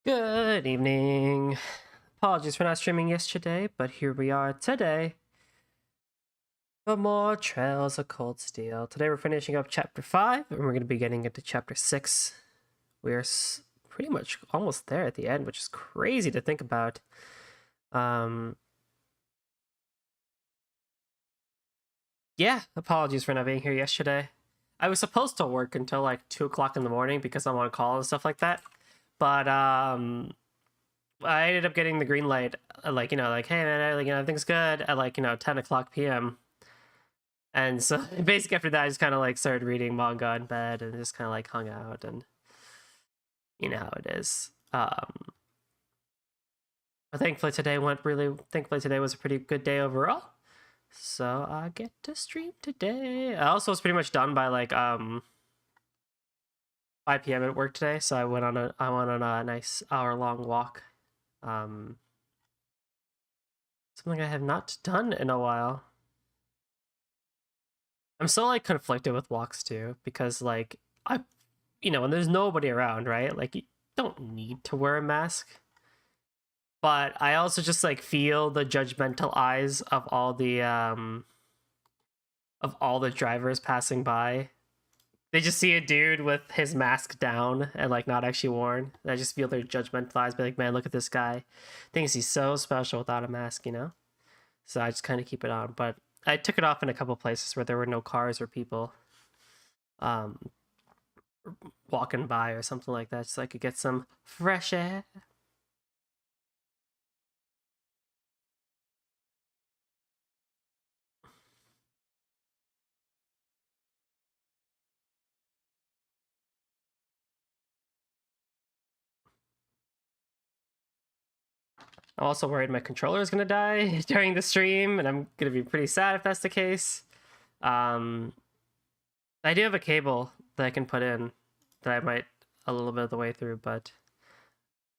Good evening. Apologies for not streaming yesterday, but here we are today for more Trails of Cold Steel. Today we're finishing up Chapter 5, and we're going to be getting into Chapter 6. We're pretty much almost there at the end, which is crazy to think about. Yeah, apologies for not being here yesterday. I was supposed to work until like 2 o'clock in the morning because I'm on call and stuff like that. But I ended up getting the green light, hey man, everything's good at 10 o'clock p.m. And so basically after that, I just kind of started reading manga in bed and just kind of hung out, and you know how it is. But thankfully today was a pretty good day overall. So I get to stream today. I also was pretty much done by 5 p.m. at work today, so I went on a nice hour-long walk. Something I have not done in a while. I'm so conflicted with walks too, because when there's nobody around, right? You don't need to wear a mask. But I also just feel the judgmental eyes of all the drivers passing by. They just see a dude with his mask down and not actually worn. And I just feel their judgmental eyes be like, man, look at this guy. Thinks he's so special without a mask, you know? So I just kind of keep it on. But I took it off in a couple places where there were no cars or people walking by or something like that, so I could get some fresh air. I'm also worried my controller is going to die during the stream, and I'm going to be pretty sad if that's the case. I do have a cable that I can put in that I might a little bit of the way through, but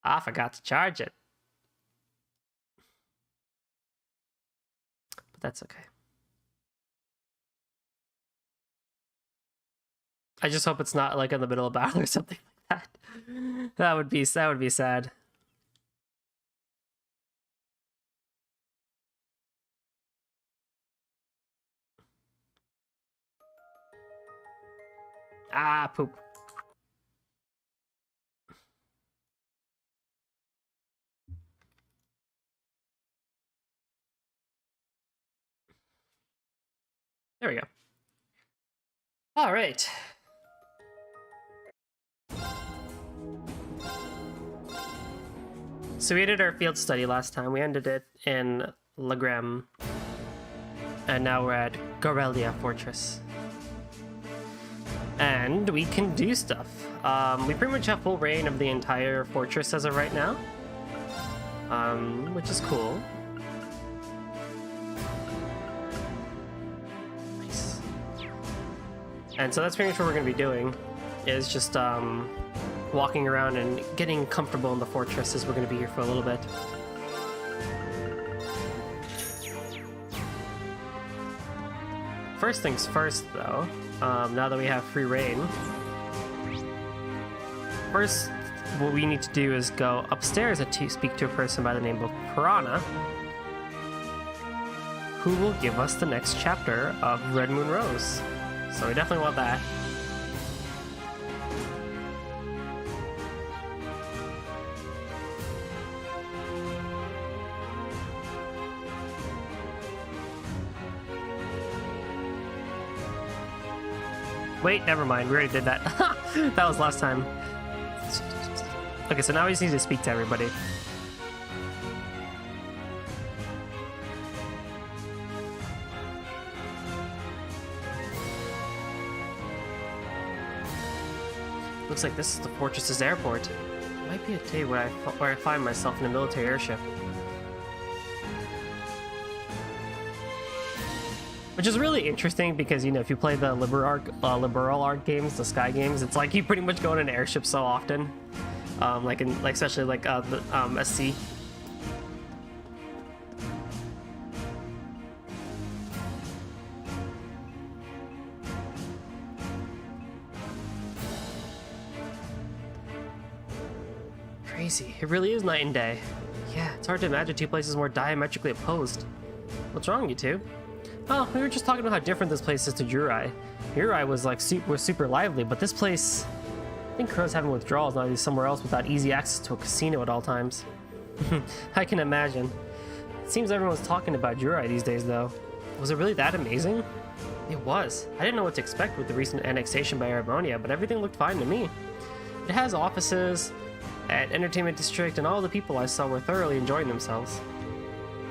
I forgot to charge it. But that's okay. I just hope it's not in the middle of battle or something like that. That would be sad. Ah, poop. There we go. All right. So we did our field study last time. We ended it in Legram. And now we're at Gorelia Fortress. And we can do stuff. We pretty much have full reign of the entire fortress as of right now. Which is cool. Nice. And so that's pretty much what we're going to be doing, is just walking around and getting comfortable in the fortress, as we're going to be here for a little bit. First things first, though, now that we have free reign, first what we need to do is go upstairs to speak to a person by the name of Piranha, who will give us the next chapter of Red Moon Rose. So we definitely want that. Wait, never mind. We already did that. That was last time. Okay, so now we just need to speak to everybody. Looks like this is the fortress's airport. It might be a day where I find myself in a military airship. Which is really interesting because, if you play the liberal art games, the Sky games, it's you pretty much go in an airship so often. Especially the SC. crazy. It really is night and day. Yeah, it's hard to imagine two places more diametrically opposed. What's wrong, you two? Oh, we were just talking about how different this place is to Jurai. Jurai was like super lively, but this place... I think Crow's having withdrawals now. He's somewhere else without easy access to a casino at all times. I can imagine. It seems everyone's talking about Jurai these days, though. Was it really that amazing? It was. I didn't know what to expect with the recent annexation by Arabonia, but everything looked fine to me. It has offices, an entertainment district, and all the people I saw were thoroughly enjoying themselves.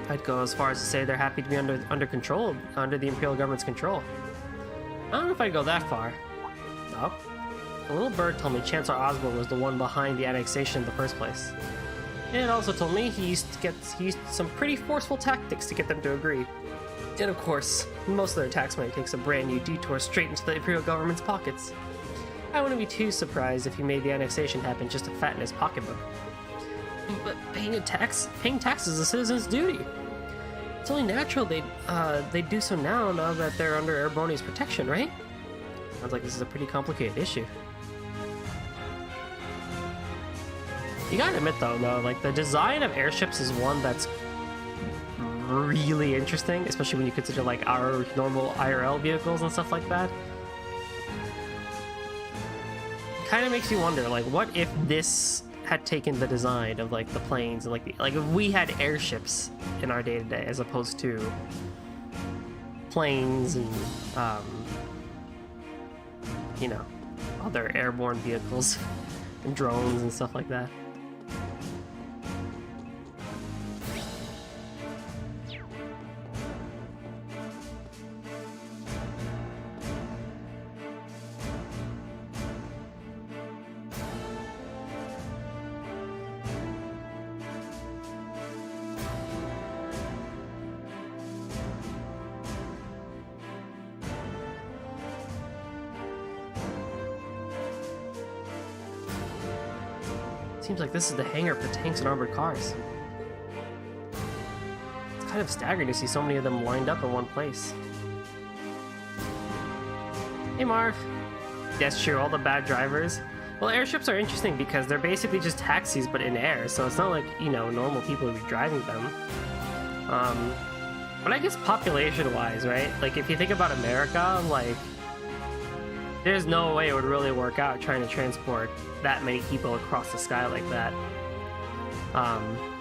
I'd go as far as to say they're happy to be under the Imperial government's control. I don't know if I'd go that far. Oh. A little bird told me Chancellor Osborne was the one behind the annexation in the first place. It also told me he used some pretty forceful tactics to get them to agree. And of course, most of their tax money takes a brand new detour straight into the Imperial government's pockets. I wouldn't be too surprised if he made the annexation happen just to fatten his pocketbook. But paying taxes is a citizen's duty. It's only natural they do so now that they're under Arbonia's protection, right? Sounds like this is a pretty complicated issue. You gotta admit though, like the design of airships is one that's really interesting, especially when you consider like our normal IRL vehicles and stuff like that. Kind of makes you wonder, like, what if this had taken the design of like the planes and like if we had airships in our day-to-day as opposed to planes and you know, other airborne vehicles and drones and stuff like that. Seems like this is the hangar for tanks and armored cars. It's kind of staggering to see so many of them lined up in one place. Hey Marv. That's true, all the bad drivers. Well, airships are interesting because they're basically just taxis but in air, so it's not like, you know, normal people would be driving them. But I guess population-wise, right? Like, if you think about America, like, there's no way it would really work out trying to transport that many people across the sky like that.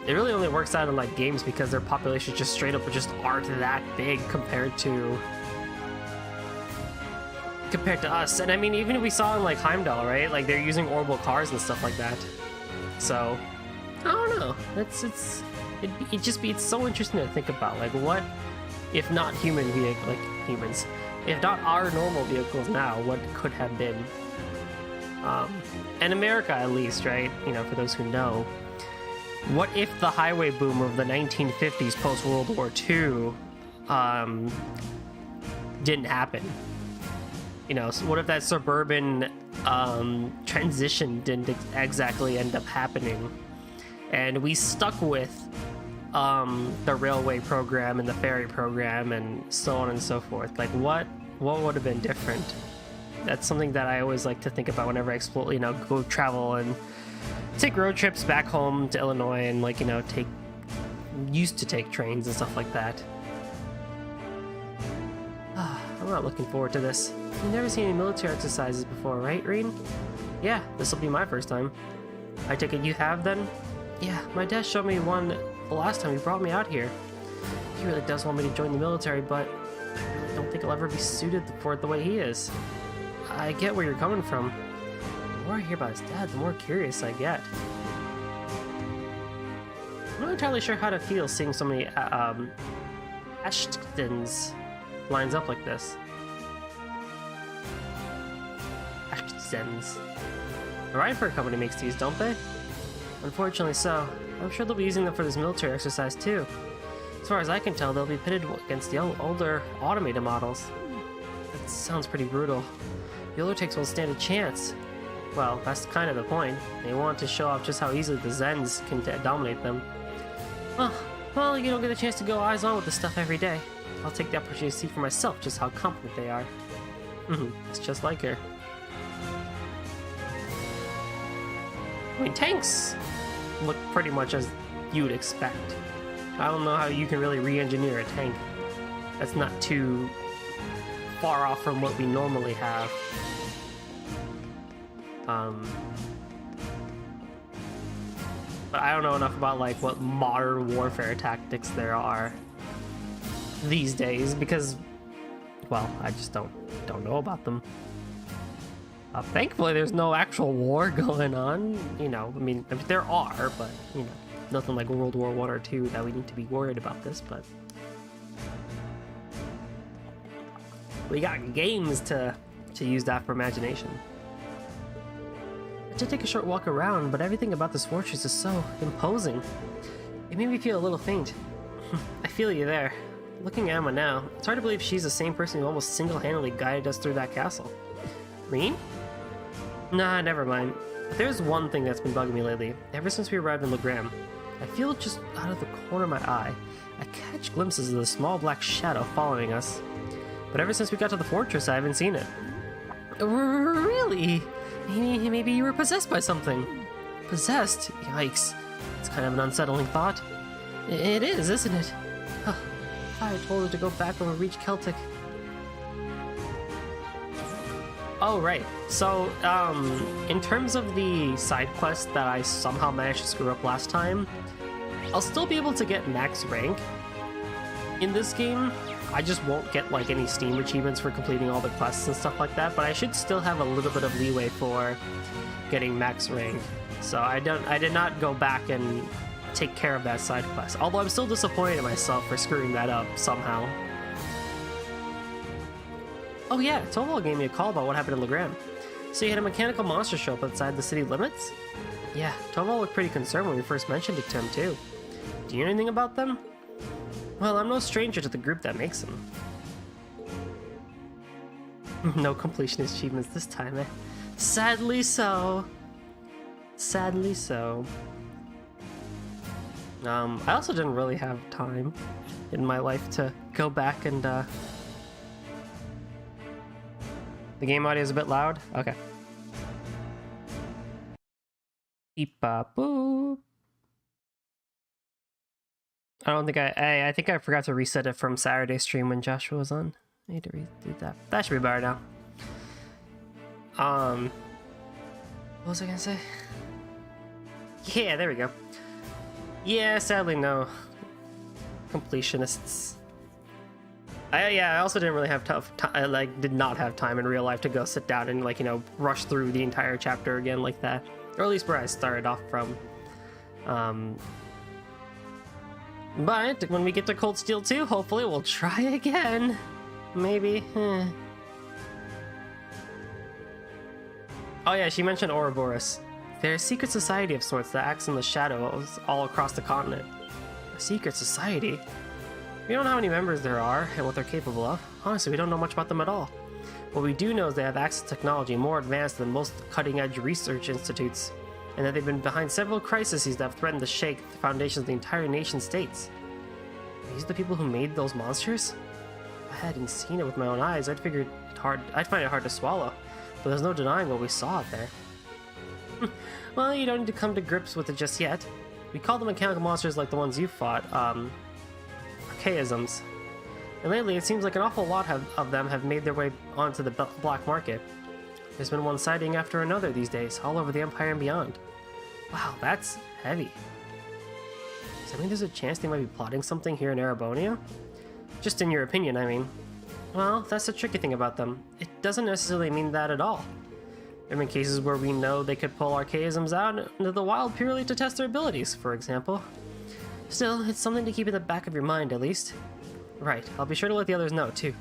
It really only works out in like games because their populations just straight up just aren't that big compared to us. And I mean, even if we saw in like Heimdall, right? Like they're using orbital cars and stuff like that. So I don't know. It's so interesting to think about. Like, what if not human vehicle, like humans? If not our normal vehicles now, what could have been? In America, at least, right? You know, for those who know, what if the highway boom of the 1950s post-World War II didn't happen? You know, so what if that suburban transition didn't exactly end up happening? And we stuck with the railway program and the ferry program and so on and so forth. Like, what would have been different? That's something that I always like to think about whenever I explore, you know, go travel and take road trips back home to Illinois and, like, you know, used to take trains and stuff like that. I'm not looking forward to this. You've never seen any military exercises before, right, Reen? Yeah, this will be my first time. I take it you have, then? Yeah, my dad showed me one the last time he brought me out here. He really does want me to join the military, but I really don't think I'll ever be suited for it the way he is. I get where you're coming from. The more I hear about his dad, the more curious I get. I'm not entirely sure how to feel seeing so many Ashtons lines up like this. Ashtons. The Rhineford Company makes these, don't they? Unfortunately so. I'm sure they'll be using them for this military exercise too. As far as I can tell, they'll be pitted against the older automated models. That sounds pretty brutal. The older takes won't stand a chance. Well, that's kind of the point. They want to show off just how easily the Zens can dominate them. Well, you don't get a chance to go eyes on with this stuff every day. I'll take the opportunity to see for myself just how competent they are. It's just like her. I mean, tanks look pretty much as you'd expect. I don't know how you can really re-engineer a tank. That's not too far off from what we normally have. But I don't know enough about like what modern warfare tactics there are these days because, well, I just don't know about them. Thankfully, there's no actual war going on. You know, I mean, there are, but you know, nothing like World War I or II that we need to be worried about this. But we got games to use that for imagination. I did take a short walk around, but everything about this fortress is so imposing. It made me feel a little faint. I feel you there. Looking at Emma now, it's hard to believe she's the same person who almost single-handedly guided us through that castle. Rean? Nah, never mind. But there's one thing that's been bugging me lately. Ever since we arrived in Legram, I feel just out of the corner of my eye, I catch glimpses of the small black shadow following us. But ever since we got to the fortress, I haven't seen it. Really? Maybe you were possessed by something. Possessed? Yikes. It's kind of an unsettling thought. It is, isn't it? Huh. I told her to go back when we reach Celtic. Oh, right. So, in terms of the side quest that I somehow managed to screw up last time, I'll still be able to get max rank in this game. I just won't get, like, any Steam achievements for completing all the quests and stuff like that, but I should still have a little bit of leeway for getting max rank. So I did not go back and take care of that side quest, although I'm still disappointed in myself for screwing that up somehow. Oh yeah, Toval gave me a call about what happened in Legram. So you had a mechanical monster show up outside the city limits? Yeah, Toval looked pretty concerned when we first mentioned it to him too. Do you know anything about them? Well, I'm no stranger to the group that makes them. No completionist achievements this time, eh? Sadly so. Sadly so. I also didn't really have time in my life to go back and, The game audio is a bit loud? Okay. Beep bop boop. I don't think I think I forgot to reset it from Saturday stream when Joshua was on. I need to redo that. That should be better now. What was I gonna say? Yeah, there we go. Yeah, sadly no completionists. I also didn't really have did not have time in real life to go sit down and, like, you know, rush through the entire chapter again like that. Or at least where I started off from. But when we get to Cold Steel 2, hopefully we'll try again. Maybe. Oh yeah, she mentioned Ouroboros. They're a secret society of sorts that acts in the shadows all across the continent. A secret society? We don't know how many members there are and what they're capable of. Honestly, we don't know much about them at all. What we do know is they have access to technology more advanced than most cutting-edge research institutes, and that they've been behind several crises that have threatened to shake the foundations of the entire nation-states. Are these the people who made those monsters? If I hadn't seen it with my own eyes, I'd find it hard to swallow, but there's no denying what we saw out there. Well, you don't need to come to grips with it just yet. We call them mechanical monsters like the ones you fought, archaisms. And lately, it seems like an awful lot of them have made their way onto the black market. There's been one sighting after another these days, all over the Empire and beyond. Wow, that's heavy. Does that mean there's a chance they might be plotting something here in Erebonia? Just in your opinion, I mean. Well, that's the tricky thing about them. It doesn't necessarily mean that at all. There have been cases where we know they could pull archaisms out into the wild purely to test their abilities, for example. Still, it's something to keep in the back of your mind, at least. Right, I'll be sure to let the others know, too.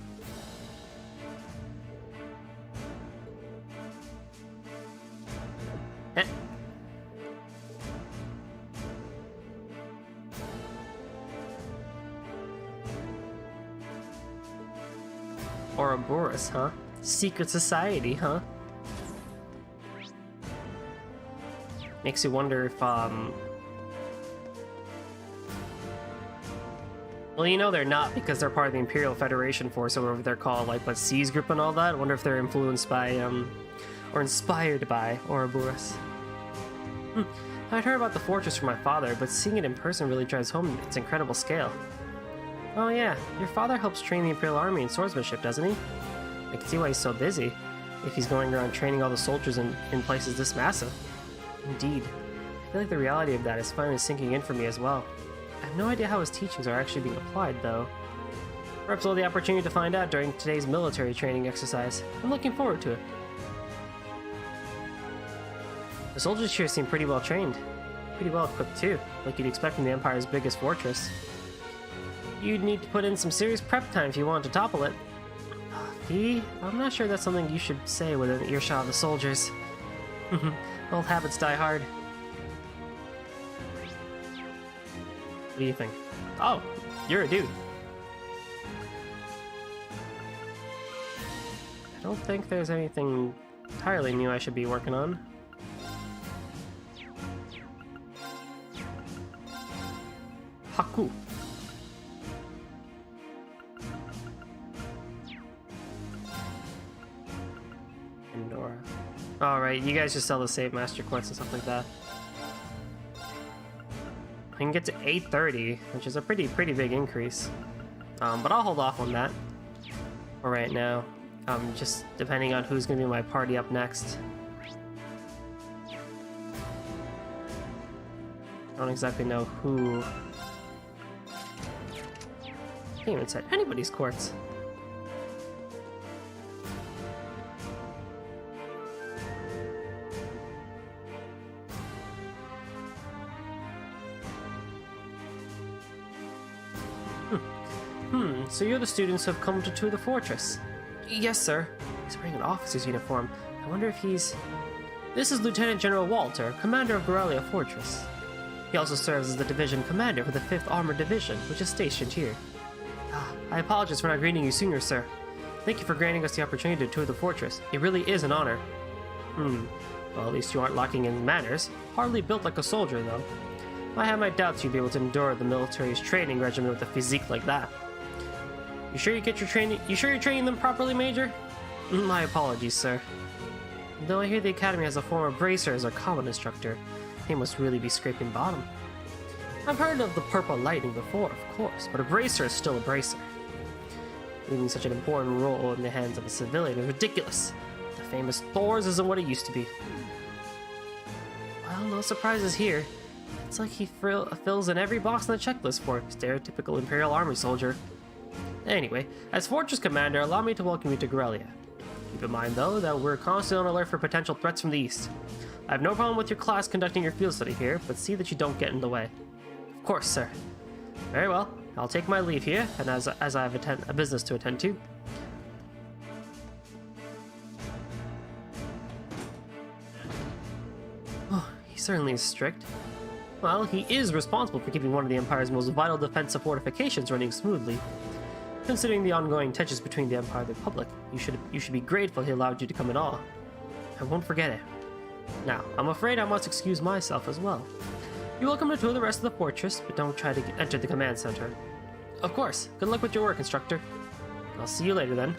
Ouroboros, huh? Secret society, huh? Makes you wonder if, well, you know they're not, because they're part of the Imperial Federation Force, or whatever they're called, like, what, Seas Group and all that? I wonder if they're influenced by, or inspired by Ouroboros. I'd heard about the fortress from my father, but seeing it in person really drives home its incredible scale. Oh yeah, your father helps train the Imperial Army in swordsmanship, doesn't he? I can see why he's so busy, if he's going around training all the soldiers in places this massive. Indeed. I feel like the reality of that is finally sinking in for me as well. I have no idea how his teachings are actually being applied, though. Perhaps we'll have the opportunity to find out during today's military training exercise. I'm looking forward to it. The soldiers here seem pretty well trained. Pretty well equipped too, like you'd expect from the Empire's biggest fortress. You'd need to put in some serious prep time if you want to topple it. Fee, I'm not sure that's something you should say within earshot of the soldiers. Old habits die hard. What do you think? Oh, you're a dude. I don't think there's anything entirely new I should be working on. Haku. Pandora. Alright, you guys just sell the save master quests and stuff like that. I can get to 830, which is a pretty big increase. But I'll hold off on that for right now. Just depending on who's going to be my party up next. I don't exactly know who. I can't even set anybody's courts. So you're the students who have come to tour the fortress? Yes, sir. He's wearing an officer's uniform. I wonder if he's... This is Lieutenant General Walter, commander of Gorelia Fortress. He also serves as the division commander for the 5th Armored Division, which is stationed here. I apologize for not greeting you sooner, sir. Thank you for granting us the opportunity to tour the fortress. It really is an honor. Well, at least you aren't lacking in manners. Hardly built like a soldier, though. I have my doubts you'd be able to endure the military's training regimen with a physique like that. You sure you're training them properly, Major? My apologies, sir. Though I hear the Academy has a former bracer as our common instructor, they must really be scraping bottom. I've heard of the Purple Lightning before, of course, but a bracer is still a bracer. Leaving such an important role in the hands of a civilian is ridiculous. The famous Thor's isn't what it used to be. Well, no surprises here. It's like he fills in every box on the checklist for a stereotypical Imperial Army soldier. Anyway, as Fortress Commander, allow me to welcome you to Gorelia. Keep in mind, though, that we're constantly on alert for potential threats from the east. I have no problem with your class conducting your field study here, but see that you don't get in the way. Of course, sir. Very well. I'll take my leave here, and as I have a business to attend to. Oh, he certainly is strict. Well, he is responsible for keeping one of the Empire's most vital defensive fortifications running smoothly. Considering the ongoing tensions between the Empire and the Republic, you should be grateful he allowed you to come at all. I won't forget it. Now, I'm afraid I must excuse myself as well. You're welcome to tour the rest of the fortress, but don't try to enter the command center. Of course. Good luck with your work, instructor. I'll see you later then.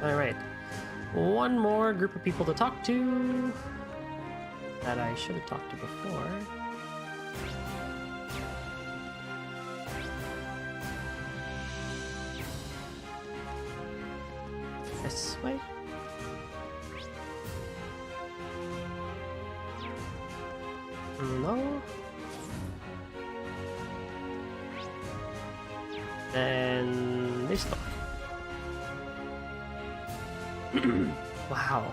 Alright. One more group of people to talk to that I should have talked to before. This way? No? And this way. Wow.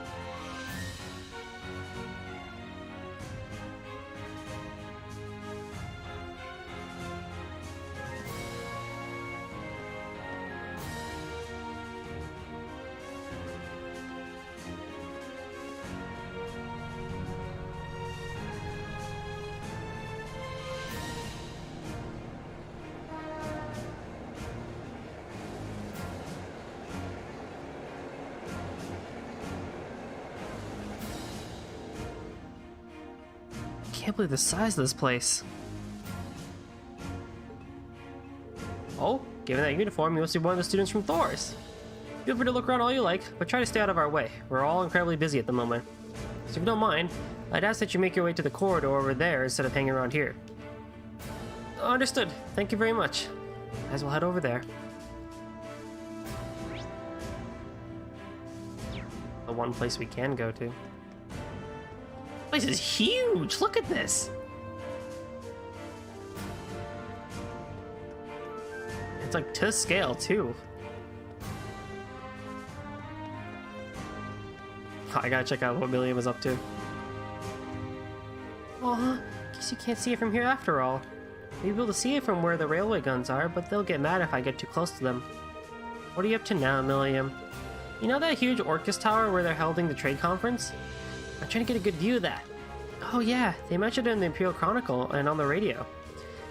I can't believe the size of this place. Oh, given that uniform, you must be one of the students from Thor's. Feel free to look around all you like, but try to stay out of our way. We're all incredibly busy at the moment. So if you don't mind, I'd ask that you make your way to the corridor over there instead of hanging around here. Understood. Thank you very much. Might as well head over there. The one place we can go to. This place is huge! Look at this! It's like to scale, too. I gotta check out what William is up to. Aw, guess you can't see it from here after all. You'll be able to see it from where the railway guns are, but they'll get mad if I get too close to them. What are you up to now, Milliam? You know that huge Orcus tower where they're holding the trade conference? I'm trying to get a good view of that. Oh yeah, they mentioned it in the Imperial Chronicle and on the radio.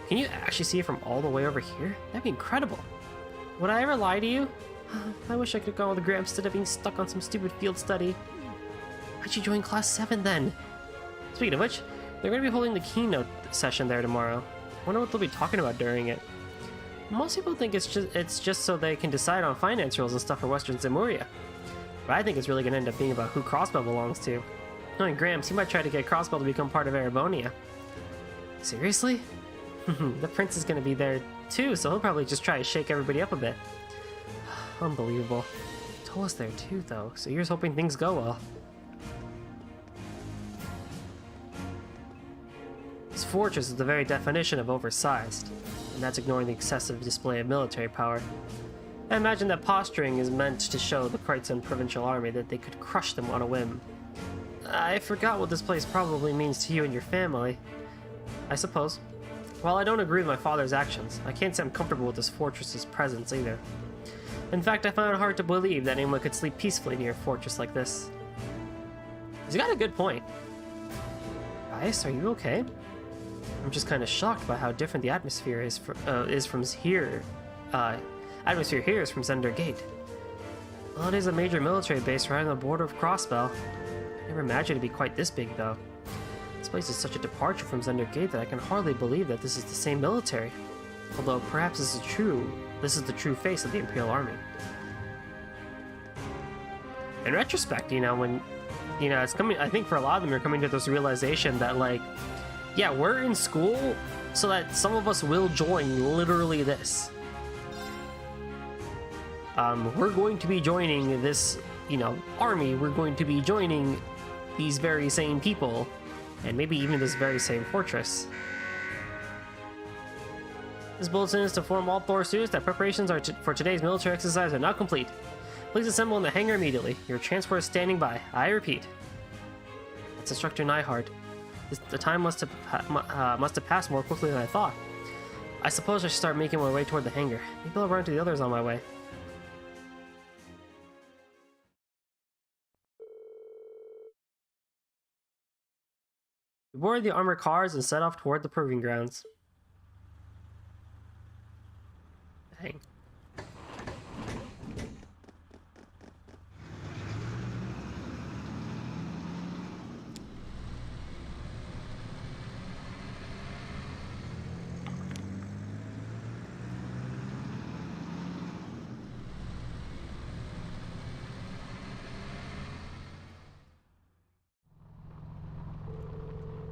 Can you actually see it from all the way over here? That'd be incredible. Would I ever lie to you? I wish I could have gone with Gramps instead of being stuck on some stupid field study. Why'd you join Class 7 then? Speaking of which, they're going to be holding the keynote session there tomorrow. I wonder what they'll be talking about during it. Most people think it's just so they can decide on finance rules and stuff for Western Zemuria. But I think it's really going to end up being about who Crossbell belongs to. Knowing Gramps, he might try to get Crossbell to become part of Erebonia. Seriously? The prince is going to be there too, so he'll probably just try to shake everybody up a bit. Unbelievable. Tola's there too, though, so here's hoping things go well. This fortress is the very definition of oversized, and that's ignoring the excessive display of military power. I imagine that posturing is meant to show the Krytson provincial army that they could crush them on a whim. I forgot what this place probably means to you and your family. I suppose. While I don't agree with my father's actions, I can't say I'm comfortable with this fortress's presence either. In fact, I find it hard to believe that anyone could sleep peacefully near a fortress like this. He's got a good point. Ice, are you okay? I'm just kind of shocked by how different the atmosphere is from here. Atmosphere here is from Zender Gate. Well, it is a major military base right on the border of Crossbell. I never imagined it'd be quite this big, though. This place is such a departure from Zender Gate that I can hardly believe that this is the same military. Although perhaps this is the true face of the Imperial Army. In retrospect, it's coming. I think for a lot of them, you're coming to this realization that, like, yeah, we're in school so that some of us will join literally this. We're going to be joining this, army. We're going to be joining these very same people, and maybe even this very same fortress. This bulletin is to inform all Thor students that preparations for today's military exercise are now complete. Please assemble in the hangar immediately. Your transport is standing by. I repeat. That's Instructor Nyhart. The time must have passed more quickly than I thought. I suppose I should start making my way toward the hangar. Maybe I'll run into the others on my way. We boarded the armored cars and set off toward the proving grounds. Dang.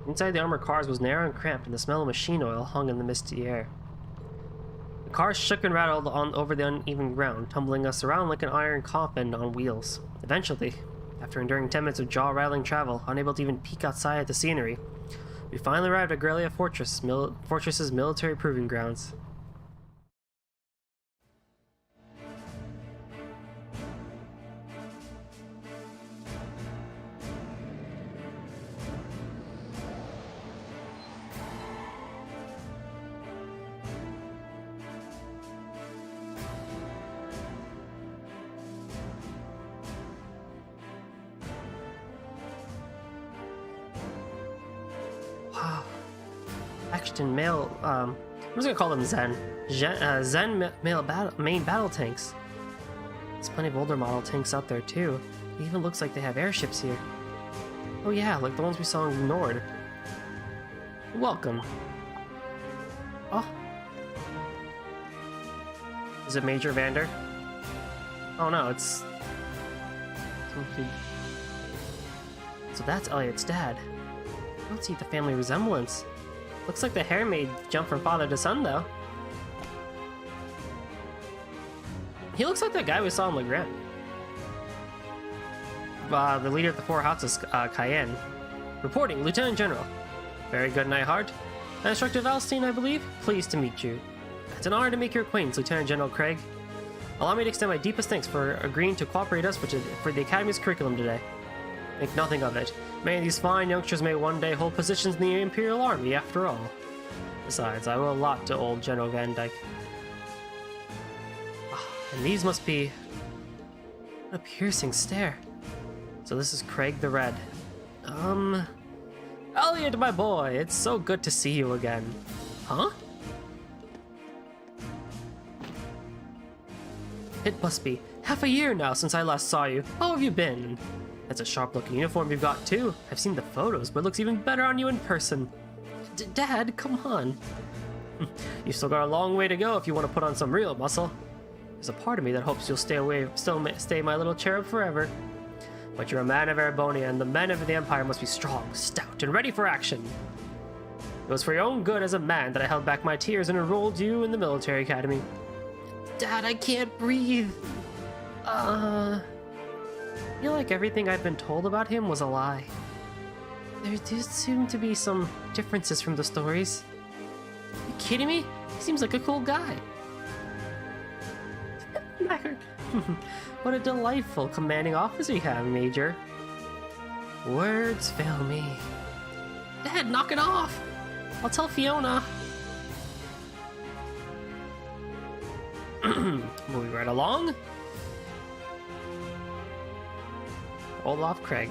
Inside the armored cars was narrow and cramped, and the smell of machine oil hung in the misty air. The cars shook and rattled over the uneven ground, tumbling us around like an iron coffin on wheels. Eventually, after enduring 10 minutes of jaw-rattling travel, unable to even peek outside at the scenery, we finally arrived at Gorelia Fortress's military proving grounds. Wow. Action mail, I'm just gonna call them Zen. Zen main battle tanks. There's plenty of older model tanks out there too. It even looks like they have airships here. Oh yeah, like the ones we saw in Nord. Welcome. Oh. Is it Major Vander? Oh no, it's... So that's Elliot's dad. I don't see the family resemblance. Looks like the hair may jump from father to son, though. He looks like that guy we saw in Legrand. The leader of the Four Houses, Cayenne. Reporting, Lieutenant General. Very good, Nightheart. Instructor Valstein, I believe? Pleased to meet you. It's an honor to make your acquaintance, Lieutenant General Craig. Allow me to extend my deepest thanks for agreeing to cooperate us for the Academy's curriculum today. Think nothing of it. Many of these fine youngsters may one day hold positions in the Imperial Army, after all. Besides, I owe a lot to old General Van Dyke. And these must be... a piercing stare. So this is Craig the Red. Elliot, my boy, it's so good to see you again. Huh? It must be half a year now since I last saw you. How have you been? That's a sharp-looking uniform you've got, too. I've seen the photos, but it looks even better on you in person. Dad, come on. You've still got a long way to go if you want to put on some real muscle. There's a part of me that hopes you'll stay my little cherub forever. But you're a man of Erebonia, and the men of the Empire must be strong, stout, and ready for action. It was for your own good as a man that I held back my tears and enrolled you in the military academy. Dad, I can't breathe. I feel like everything I've been told about him was a lie. There do seem to be some differences from the stories. Are you kidding me? He seems like a cool guy. What a delightful commanding officer you have, Major. Words fail me. Dad, knock it off! I'll tell Fiona. Moving right along. Olaf Craig.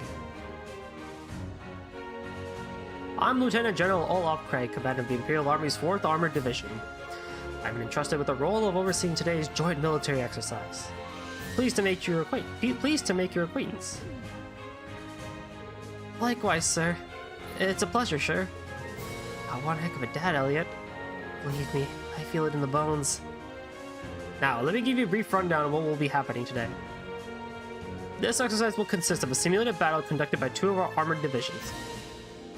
I'm Lieutenant General Olaf Craig, Commander of the Imperial Army's 4th Armored Division. I've been entrusted with the role of overseeing today's joint military exercise. Pleased to make your acquaintance. Likewise, sir. It's a pleasure, sure. Oh, one heck of a dad, Elliot. Believe me, I feel it in the bones. Now, let me give you a brief rundown of what will be happening today. This exercise will consist of a simulated battle conducted by 2 of our armored divisions.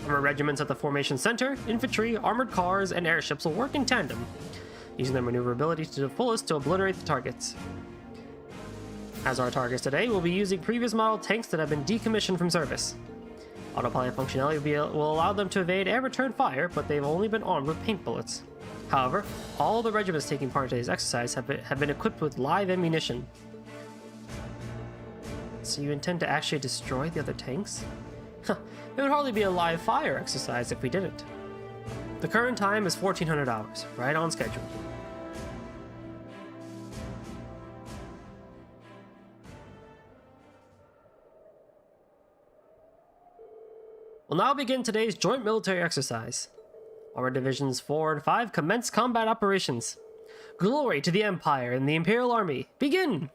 Armored regiments at the formation center, infantry, armored cars, and airships will work in tandem, using their maneuverability to the fullest to obliterate the targets. As our targets today, we'll be using previous model tanks that have been decommissioned from service. Autopilot functionality will allow them to evade and return fire, but they've only been armed with paint bullets. However, all the regiments taking part in today's exercise have been equipped with live ammunition. So you intend to actually destroy the other tanks? It would hardly be a live fire exercise if we didn't. The current time is 1400 hours, right on schedule. We'll now begin today's joint military exercise. Armored Divisions 4 and 5 commence combat operations. Glory to the Empire and the Imperial Army. Begin!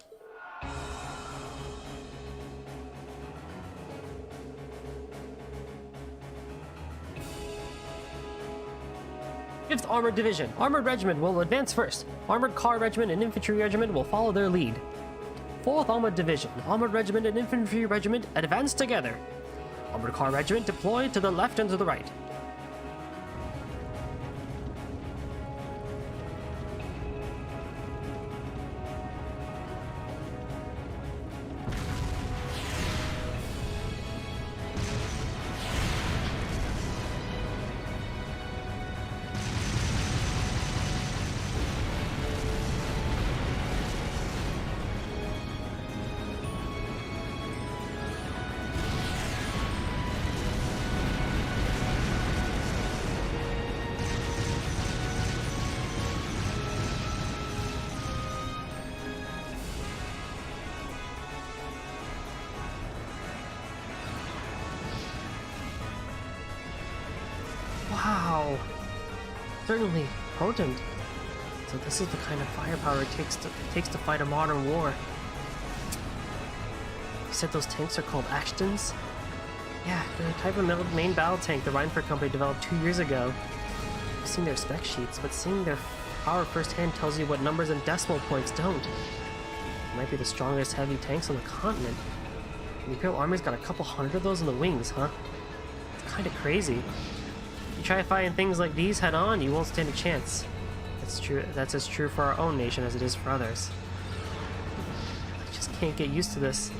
Fifth Armored Division. Armored Regiment will advance first. Armored Car Regiment and Infantry Regiment will follow their lead. 4th Armored Division. Armored Regiment and Infantry Regiment advance together. Armored Car Regiment deployed to the left and to the right. Wow, certainly potent. So this is the kind of firepower it takes to fight a modern war. You said those tanks are called Ashtons? Yeah, they're a type of main battle tank the Reinford Company developed 2 years ago. I've seen their spec sheets, but seeing their power firsthand tells you what numbers and decimal points don't. It might be the strongest heavy tanks on the continent. The Imperial Army's got a couple hundred of those in the wings, huh? It's kind of crazy. If you try fighting things like these head on, you won't stand a chance. That's true. That's as true for our own nation as it is for others. I just can't get used to this.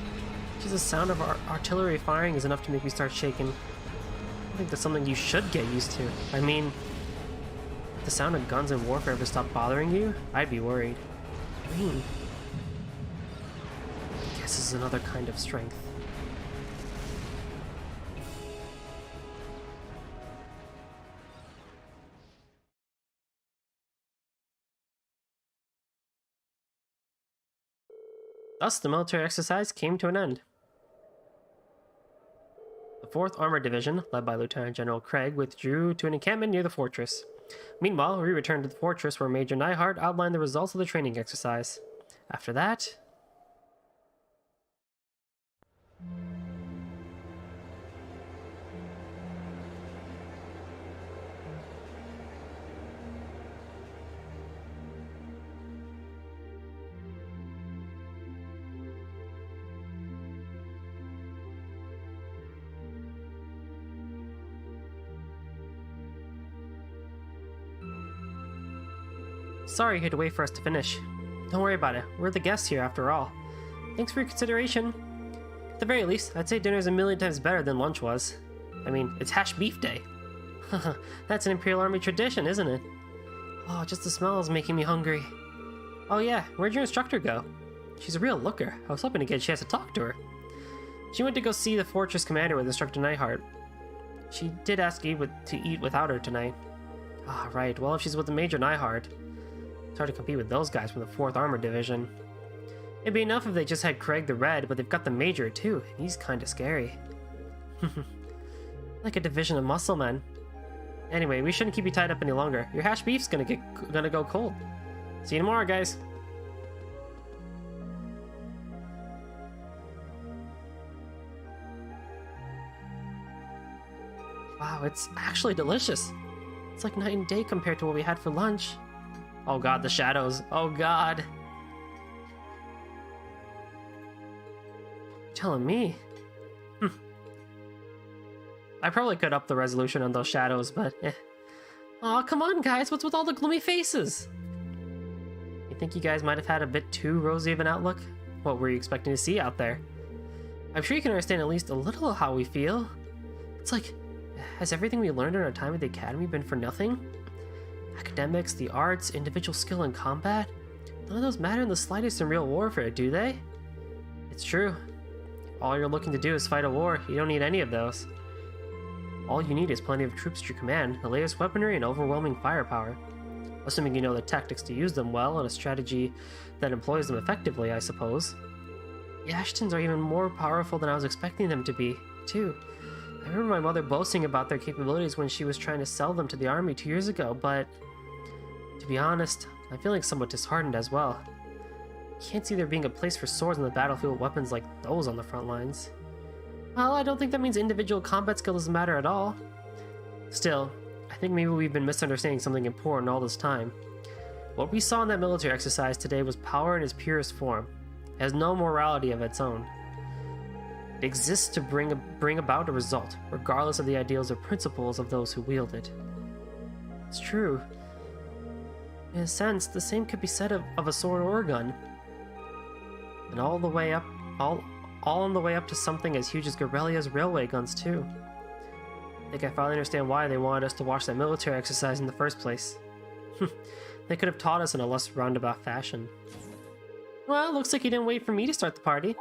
Just the sound of our artillery firing is enough to make me start shaking. I think that's something you should get used to. I mean, if the sound of guns and warfare ever stopped bothering you, I'd be worried. I mean, I guess this is another kind of strength. Thus, the military exercise came to an end. The 4th Armored Division, led by Lieutenant General Craig, withdrew to an encampment near the fortress. Meanwhile, we returned to the fortress where Major Nyhart outlined the results of the training exercise. After that... Sorry you had to wait for us to finish. Don't worry about it. We're the guests here after all. Thanks for your consideration. At the very least, I'd say dinner's a million times better than lunch was. I mean, it's hash beef day. That's an Imperial Army tradition, isn't it? Oh, just the smell is making me hungry. Oh yeah, where'd your instructor go? She's a real looker. I was hoping to get a chance to talk to her. She went to go see the fortress commander with Instructor Nyhart. She did ask to eat without her tonight. Ah, right. Well, if she's with the Major Nyhart, it's hard to compete with those guys from the 4th Armored Division. It'd be enough if they just had Craig the Red, but they've got the Major too. He's kinda scary. Like a division of muscle men. Anyway, we shouldn't keep you tied up any longer. Your hash beef's gonna go cold. See you tomorrow, guys. Wow, it's actually delicious. It's like night and day compared to what we had for lunch. Oh god, the shadows. Oh god. You're telling me. I probably could up the resolution on those shadows, but eh. Aw, come on guys, what's with all the gloomy faces? You think you guys might have had a bit too rosy of an outlook? What were you expecting to see out there? I'm sure you can understand at least a little how we feel. It's like, has everything we learned in our time at the Academy been for nothing? Academics, the arts, individual skill in combat? None of those matter in the slightest in real warfare, do they? It's true. If all you're looking to do is fight a war, you don't need any of those. All you need is plenty of troops at your command, the latest weaponry, and overwhelming firepower. Assuming you know the tactics to use them well and a strategy that employs them effectively, I suppose. The Ashtons are even more powerful than I was expecting them to be, too. I remember my mother boasting about their capabilities when she was trying to sell them to the army 2 years ago, but to be honest, I'm feeling somewhat disheartened as well. I can't see there being a place for swords on the battlefield with weapons like those on the front lines. Well, I don't think that means individual combat skill doesn't matter at all. Still, I think maybe we've been misunderstanding something important all this time. What we saw in that military exercise today was power in its purest form. It has no morality of its own. It exists to bring about a result, regardless of the ideals or principles of those who wield it. It's true. In a sense, the same could be said of a sword or a gun. And all on the way up to something as huge as Gorelia's railway guns, too. I think I finally understand why they wanted us to watch that military exercise in the first place. They could have taught us in a less roundabout fashion. Well, looks like you didn't wait for me to start the party.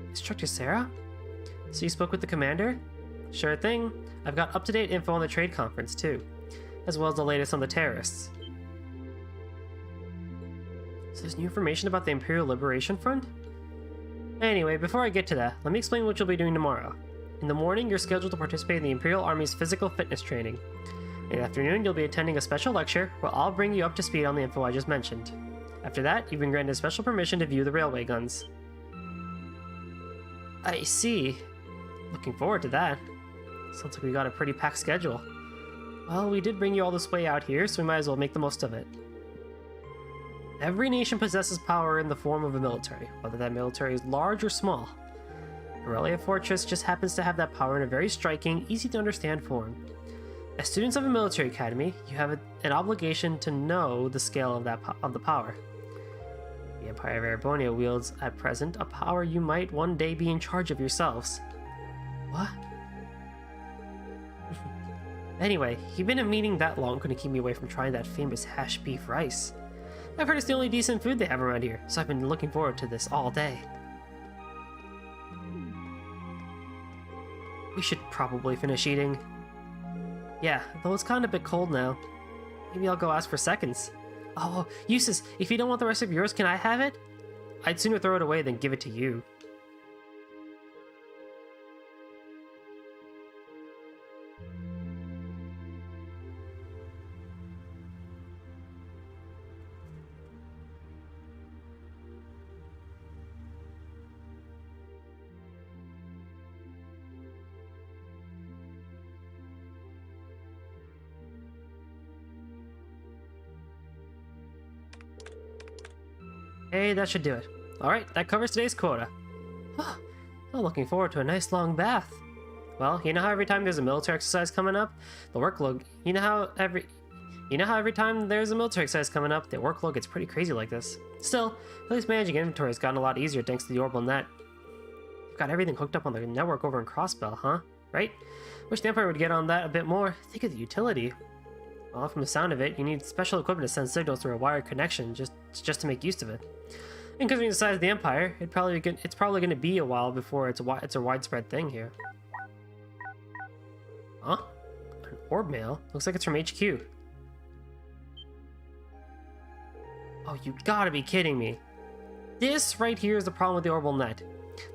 Instructor Sarah? So you spoke with the commander? Sure thing. I've got up-to-date info on the trade conference, too. As well as the latest on the terrorists. So there's new information about the Imperial Liberation Front? Anyway, before I get to that, let me explain what you'll be doing tomorrow. In the morning, you're scheduled to participate in the Imperial Army's physical fitness training. In the afternoon, you'll be attending a special lecture where I'll bring you up to speed on the info I just mentioned. After that, you've been granted special permission to view the railway guns. I see. Looking forward to that. Sounds like we got a pretty packed schedule. Well, we did bring you all this way out here, so we might as well make the most of it. Every nation possesses power in the form of a military, whether that military is large or small. Gorelia Fortress just happens to have that power in a very striking, easy-to-understand form. As students of a military academy, you have an obligation to know the scale of the power. The Empire of Erebonia wields, at present, a power you might one day be in charge of yourselves. What? Anyway, you've been in a meeting that long couldn't keep me away from trying that famous hash beef rice. I've heard it's the only decent food they have around here, so I've been looking forward to this all day. We should probably finish eating. Yeah, though it's kind of a bit cold now. Maybe I'll go ask for seconds. Oh, Eustace, if you don't want the rest of yours, can I have it? I'd sooner throw it away than give it to you. Hey, that should do it. Alright, that covers today's quota. I'm looking forward to a nice long bath. Well, you know how every time there's a military exercise coming up, the workload... You know how every time there's a military exercise coming up, the workload gets pretty crazy like this. Still, at least managing inventory has gotten a lot easier thanks to the orbital net. You've got everything hooked up on the network over in Crossbell, huh? Right? Wish the Empire would get on that a bit more. Think of the utility. Well, from the sound of it, you need special equipment to send signals through a wired connection just to make use of it. And considering the size of the Empire, it's probably going to be a while before it's a widespread thing here. Huh? An orb mail? Looks like it's from HQ. Oh, you gotta be kidding me. This right here is the problem with the orbital net.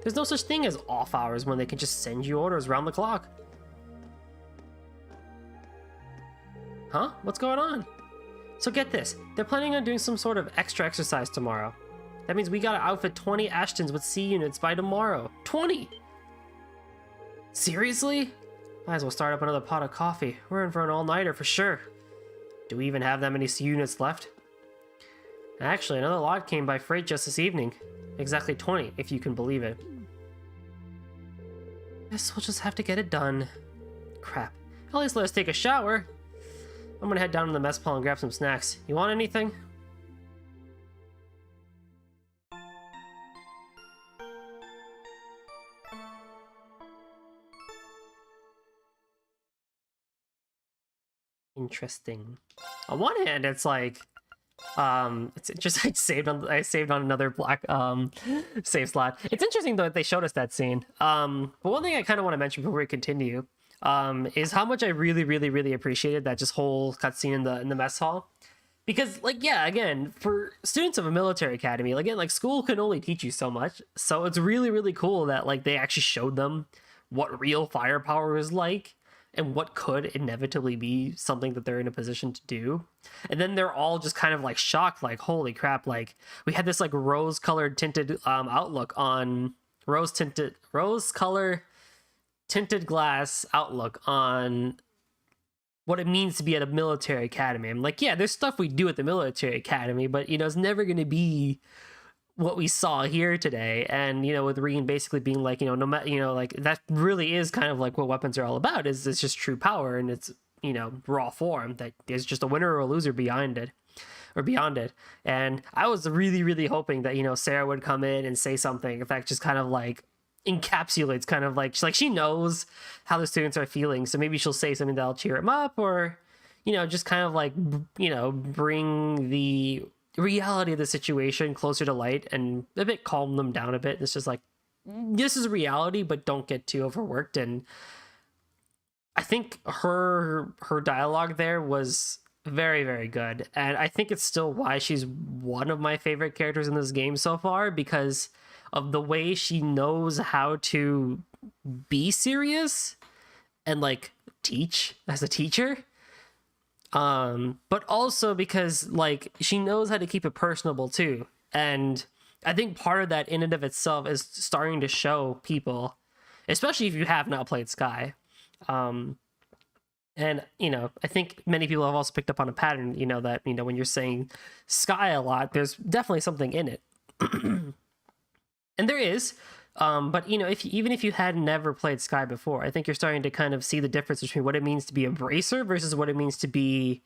There's no such thing as off hours when they can just send you orders around the clock. Huh? What's going on? So get this, they're planning on doing some sort of extra exercise tomorrow. That means we gotta outfit 20 Ashtons with C units by tomorrow. 20! Seriously? Might as well start up another pot of coffee. We're in for an all-nighter for sure. Do we even have that many C units left? Actually, another lot came by freight just this evening. Exactly 20, if you can believe it. Guess we'll just have to get it done. Crap. At least let us take a shower. I'm gonna head down to the mess hall and grab some snacks. You want anything? Interesting. On one hand, it's like, it's just I saved on another black save slot. It's interesting though that they showed us that scene. But one thing I kind of want to mention before we continue, is how much I really appreciated that just whole cutscene in the mess hall. Because, like, yeah, again, for students of a military academy, again, like, school can only teach you so much. So it's really cool that, like, they actually showed them what real firepower is like and what could inevitably be something that they're in a position to do. And then they're all just kind of, like, shocked, like, holy crap, like, we had this, like, rose-colored tinted outlook on... Rose-color tinted glass outlook on what it means to be at a military academy. I'm like, yeah, there's stuff we do at the military academy, but, you know, it's never going to be what we saw here today. And, you know, with Regan basically being like, you know, no matter, you know, like, that really is kind of like what weapons are all about, is it's just true power, and it's, you know, raw form, that there's just a winner or a loser behind it, or beyond it. And I was really hoping that, you know, Sarah would come in and say something, in fact, just kind of like encapsulates kind of like she knows how the students are feeling, so maybe she'll say something that'll cheer them up, or, you know, just kind of like, you know, bring the reality of the situation closer to light and a bit calm them down a bit. It's just like, this is reality, but don't get too overworked. And I think her dialogue there was very good, and I think it's still why she's one of my favorite characters in this game so far, because of the way she knows how to be serious and, like, teach as a teacher. But also because, like, she knows how to keep it personable too. And I think part of that in and of itself is starting to show people, especially if you have not played Sky, And, I think many people have also picked up on a pattern, that, when you're saying sky a lot, there's definitely something in it. And there is. But, even if you had never played Sky before, I think you're starting to kind of see the difference between what it means to be a bracer versus what it means to be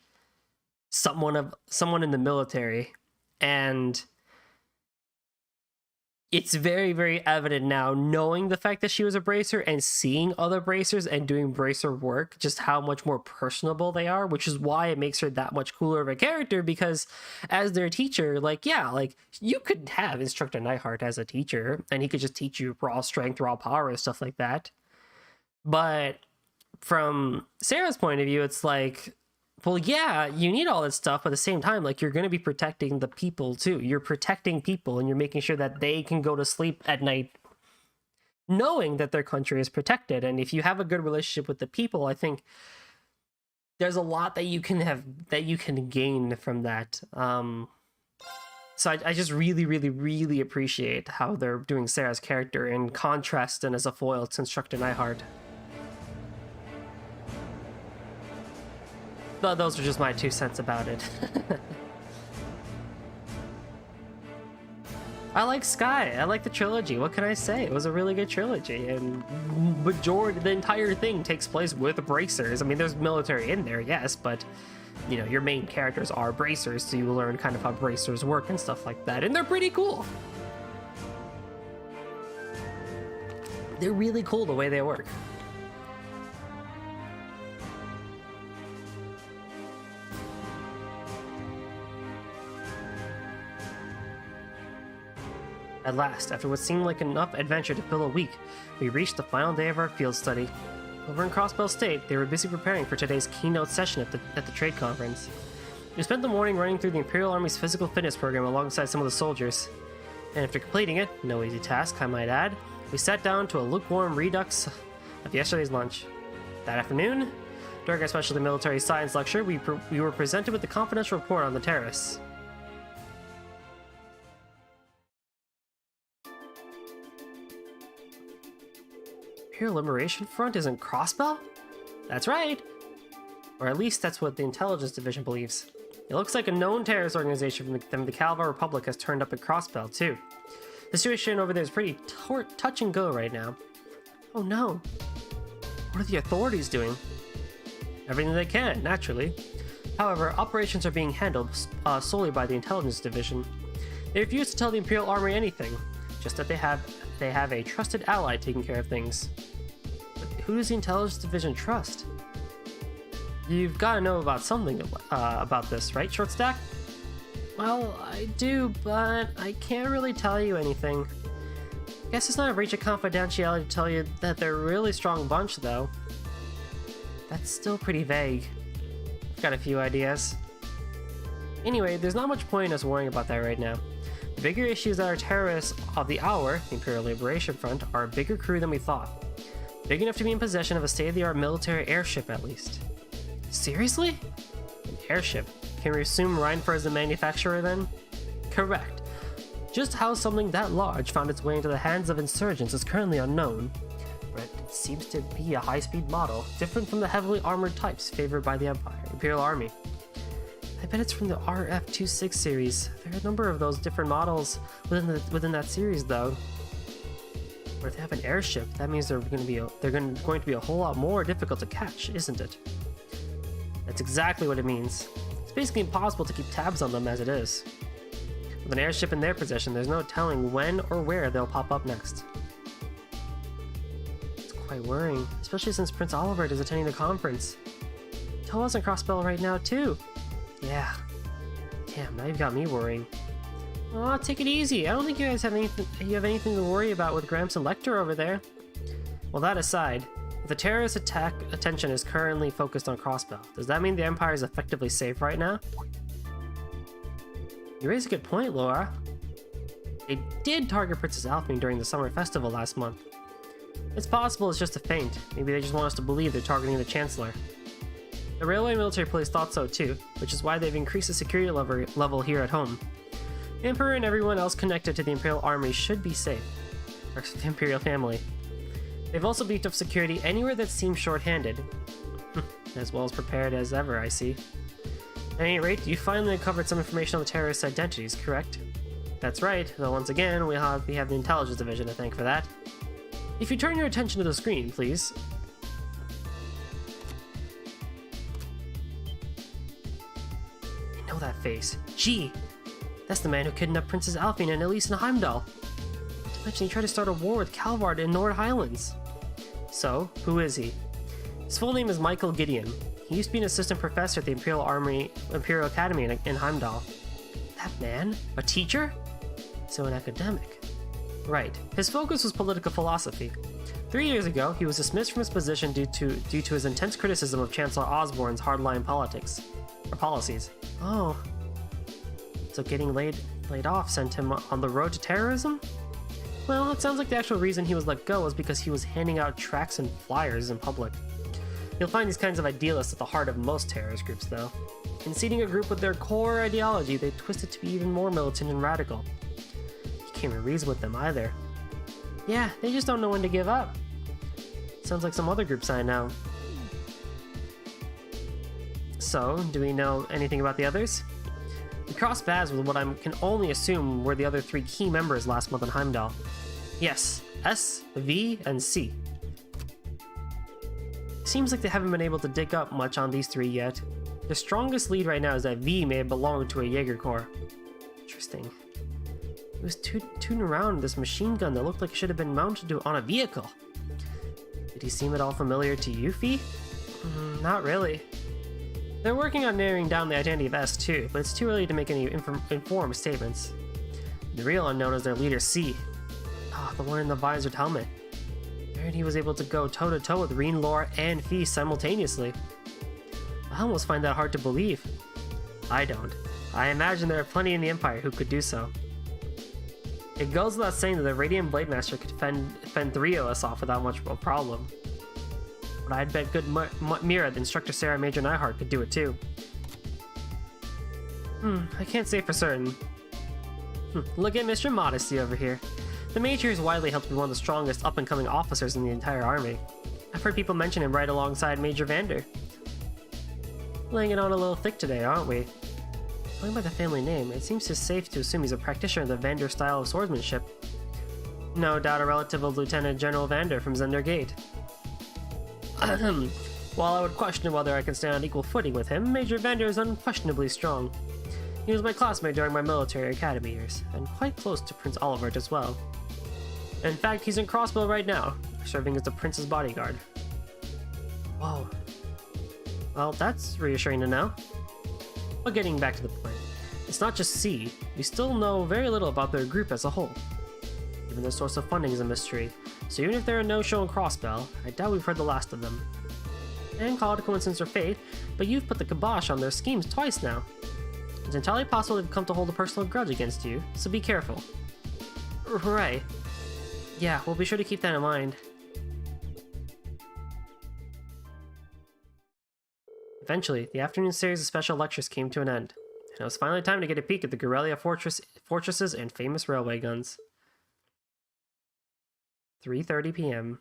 someone in the military. And it's very, very evident now, knowing the fact that she was a bracer and seeing other bracers and doing bracer work, just how much more personable they are, which is why it makes her that much cooler of a character, because as their teacher, you could have Instructor Nightheart as a teacher, and he could just teach you raw strength, raw power, and stuff like that. But from Sarah's point of view, it's like, well, yeah, you need all that stuff, but at the same time, you're going to be protecting the people too. You're protecting people, and you're making sure that they can go to sleep at night knowing that their country is protected. And if you have a good relationship with the people, I think there's a lot that you can gain from that. So I just really, really, really appreciate how they're doing Sarah's character in contrast and as a foil to Instructor Nightheart. But those are just my 2 cents about it. I like Sky. I like the trilogy. What can I say? It was a really good trilogy, and the entire thing takes place with bracers. I mean, there's military in there, yes, but your main characters are bracers, so you learn kind of how bracers work and stuff like that, and they're pretty cool. They're really cool the way they work. At last, after what seemed like enough adventure to fill a week, we reached the final day of our field study. Over in Crossbell State, they were busy preparing for today's keynote session at the trade conference. We spent the morning running through the Imperial Army's physical fitness program alongside some of the soldiers. And after completing it, no easy task, I might add, we sat down to a lukewarm redux of yesterday's lunch. That afternoon, during our specialty military science lecture, we were presented with the confidential report on the terrorists. Imperial Liberation Front isn't Crossbell? That's right! Or at least that's what the Intelligence Division believes. It looks like a known terrorist organization from the Calva Republic has turned up at Crossbell, too. The situation over there is pretty touch and go right now. Oh no. What are the authorities doing? Everything they can, naturally. However, operations are being handled solely by the Intelligence Division. They refuse to tell the Imperial Army anything, just that they have a trusted ally taking care of things. But who does the Intelligence Division trust? You've got to know about something about this, right, Shortstack? Well, I do, but I can't really tell you anything. Guess it's not a breach of confidentiality to tell you that they're a really strong bunch, though. That's still pretty vague. I've got a few ideas. Anyway, there's not much point in us worrying about that right now. The bigger issue is that our terrorists of the hour, the Imperial Liberation Front, are a bigger crew than we thought. Big enough to be in possession of a state-of-the-art military airship, at least. Seriously? An airship? Can we assume Reinfer is the manufacturer, then? Correct. Just how something that large found its way into the hands of insurgents is currently unknown, but it seems to be a high-speed model, different from the heavily armored types favored by the Imperial Army. I bet it's from the RF-26 series. There are a number of those different models within that series, though. But if they have an airship, that means they're going to be a whole lot more difficult to catch, isn't it? That's exactly what it means. It's basically impossible to keep tabs on them as it is. With an airship in their possession, there's no telling when or where they'll pop up next. It's quite worrying, especially since Prince Oliver is attending the conference. Toa's in Crossbell right now, too. Yeah. Damn, now you've got me worrying. Aw, take it easy. I don't think you guys have anything to worry about with Gramps and Lecter over there. Well, that aside, if the terrorist attack attention is currently focused on Crossbell, does that mean the Empire is effectively safe right now? You raise a good point, Laura. They did target Princess Alphine during the summer festival last month. It's possible it's just a feint. Maybe they just want us to believe they're targeting the Chancellor. The Railway Military Police thought so too, which is why they've increased the security level here at home. The Emperor and everyone else connected to the Imperial Army should be safe. Or the Imperial family. They've also beefed up security anywhere that seems short-handed. As well as prepared as ever, I see. At any rate, you finally uncovered some information on the terrorists' identities, correct? That's right, though once again, we have the Intelligence Division to thank for that. If you turn your attention to the screen, please. I know that face. Gee! That's the man who kidnapped Princess Alphine and Elise in Heimdall. Imagine he tried to start a war with Calvard in Nord Highlands. So, who is he? His full name is Michael Gideon. He used to be an assistant professor at the Imperial Academy in Heimdall. That man? A teacher? So an academic. Right. His focus was political philosophy. 3 years ago, he was dismissed from his position due to his intense criticism of Chancellor Osborne's hardline policies. Oh. So getting laid off sent him on the road to terrorism? Well, it sounds like the actual reason he was let go was because he was handing out tracts and flyers in public. You'll find these kinds of idealists at the heart of most terrorist groups, though. In seeding a group with their core ideology, they twist it to be even more militant and radical. You can't even reason with them either. Yeah, they just don't know when to give up. Sounds like some other groups I know. So, do we know anything about the others? We crossed paths with what I can only assume were the other 3 key members last month in Heimdall. Yes, S, V, and C. Seems like they haven't been able to dig up much on these 3 yet. The strongest lead right now is that V may have belonged to a Jaeger Corps. Interesting. He was tooting around this machine gun that looked like it should have been mounted on a vehicle. Did he seem at all familiar to you, Fee? Not really. They're working on narrowing down the identity of S too, but it's too early to make any informed statements. The real unknown is their leader, C. The one in the visored helmet. I heard he was able to go toe-to-toe with Reen, Laura, and Fee simultaneously. I almost find that hard to believe. I don't. I imagine there are plenty in the Empire who could do so. It goes without saying that the Radiant Blade Master could fend 3 of us off without much of a problem. But I'd bet good Mira, the Instructor Sarah, Major Nyhart could do it too. I can't say for certain. Look at Mr. Modesty over here. The Major is widely held to be one of the strongest up-and-coming officers in the entire army. I've heard people mention him right alongside Major Vander. Laying it on a little thick today, aren't we? Going by the family name, it seems safe to assume he's a practitioner of the Vander style of swordsmanship. No doubt a relative of Lieutenant General Vander from Zender Gate. While I would question whether I can stand on equal footing with him, Major Vander is unquestionably strong. He was my classmate during my military academy years, and quite close to Prince Olivert as well. In fact, he's in Crossbow right now, serving as the prince's bodyguard. Whoa. Well, that's reassuring to know. But getting back to the point, it's not just C. We still know very little about their group as a whole. Even their source of funding is a mystery, so even if they're a no-show in Crossbell, I doubt we've heard the last of them. And call it a coincidence or fate, but you've put the kibosh on their schemes twice now. It's entirely possible they've come to hold a personal grudge against you, so be careful. Right. Yeah, we'll be sure to keep that in mind. Eventually, the afternoon series of special lectures came to an end, and it was finally time to get a peek at the Gorelia Fortresses and famous railway guns. 3:30 p.m.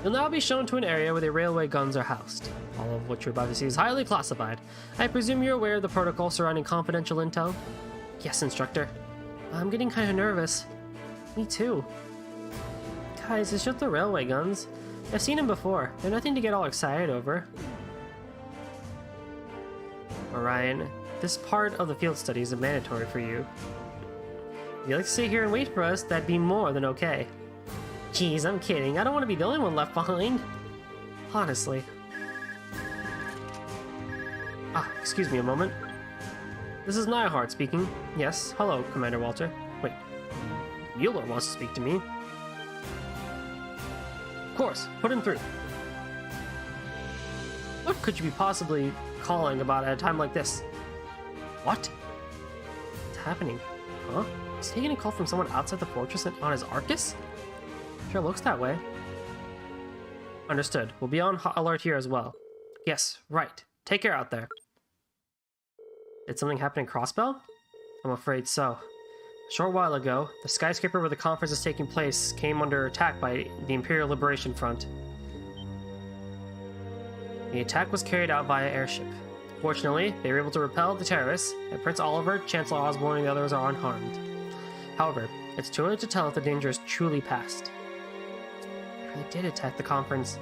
You'll now be shown to an area where the railway guns are housed. All of what you're about to see is highly classified. I presume you're aware of the protocol surrounding confidential intel? Yes, Instructor. I'm getting kind of nervous. Me too. Guys, it's just the railway guns. I've seen them before. They're nothing to get all excited over. Orion, this part of the field study is mandatory for you. If you like to sit here and wait for us, that'd be more than okay. Geez, I'm kidding. I don't want to be the only one left behind. Honestly. Excuse me a moment. This is Nyhart speaking. Yes, hello, Commander Walter. Wait, Mueller wants to speak to me. Of course, put him through. What could you be possibly calling about at a time like this? What? What's happening? Huh? Is he getting a call from someone outside the fortress on his Arcus? Sure looks that way. Understood. We'll be on alert here as well. Yes, right. Take care out there. Did something happen in Crossbell? I'm afraid so. A short while ago, the skyscraper where the conference is taking place came under attack by the Imperial Liberation Front. The attack was carried out via airship. Fortunately, they were able to repel the terrorists, and Prince Oliver, Chancellor Osborne, and the others are unharmed. However, it's too early to tell if the danger is truly past. They really did attack the conference.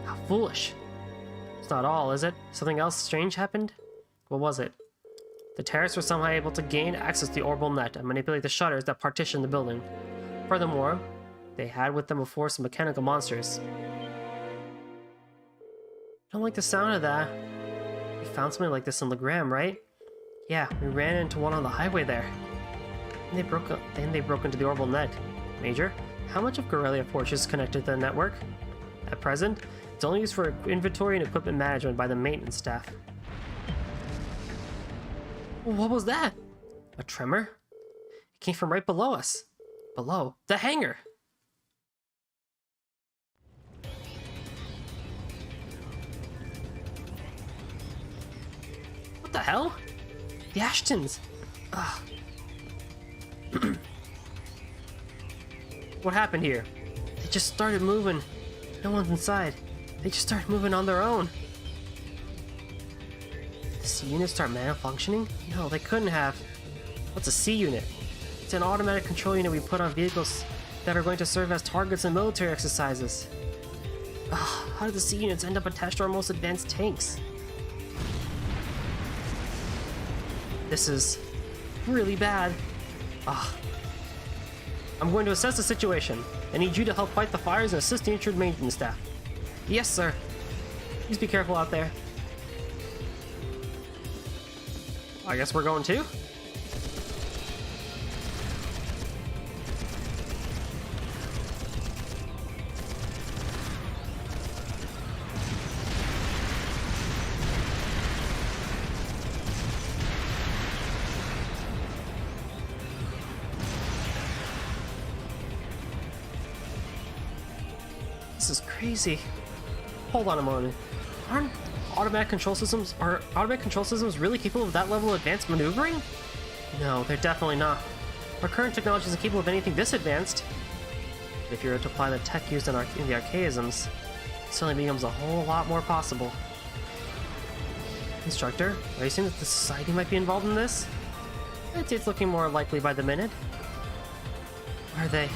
How foolish. It's not all, is it? Something else strange happened? What was it? The terrorists were somehow able to gain access to the orbital net and manipulate the shutters that partition the building. Furthermore, they had with them a force of mechanical monsters. I don't like the sound of that. We found something like this in Legram, right? Yeah, we ran into one on the highway there. Then they broke into the orbital net. Major, how much of Gorelia Fortress is connected to the network? At present, it's only used for inventory and equipment management by the maintenance staff. What was that? A tremor? It came from right below us. Below? The hangar! What the hell? The Ashtons! Ugh. What happened here? They just started moving. No one's inside. They just started moving on their own. Did the C unit start malfunctioning? No, they couldn't have. What's a C unit? It's an automatic control unit we put on vehicles that are going to serve as targets in military exercises. Ugh, how did the C units end up attached to our most advanced tanks? This is really bad. Ugh. I'm going to assess the situation. I need you to help fight the fires and assist the injured maintenance staff. Yes, sir. Please be careful out there. I guess we're going too? This is crazy. Hold on a moment. Are automatic control systems really capable of that level of advanced maneuvering? No, they're definitely not. Our current technology isn't capable of anything this advanced. But if you were to apply the tech used in the archaisms, it suddenly becomes a whole lot more possible. Instructor, are you saying that the society might be involved in this? I'd say it's looking more likely by the minute. Are they?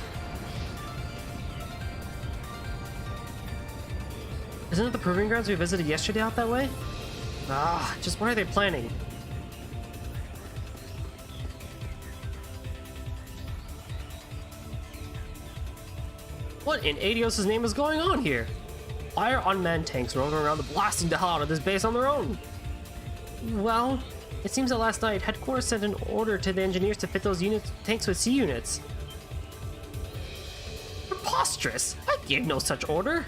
Isn't it the proving grounds we visited yesterday out that way? Ah, just what are they planning? What in Adios' name is going on here? Why are unmanned tanks roaming around blasting the hell out of this base on their own? Well, it seems that last night, headquarters sent an order to the engineers to fit those tanks with C units. Preposterous! I gave no such order!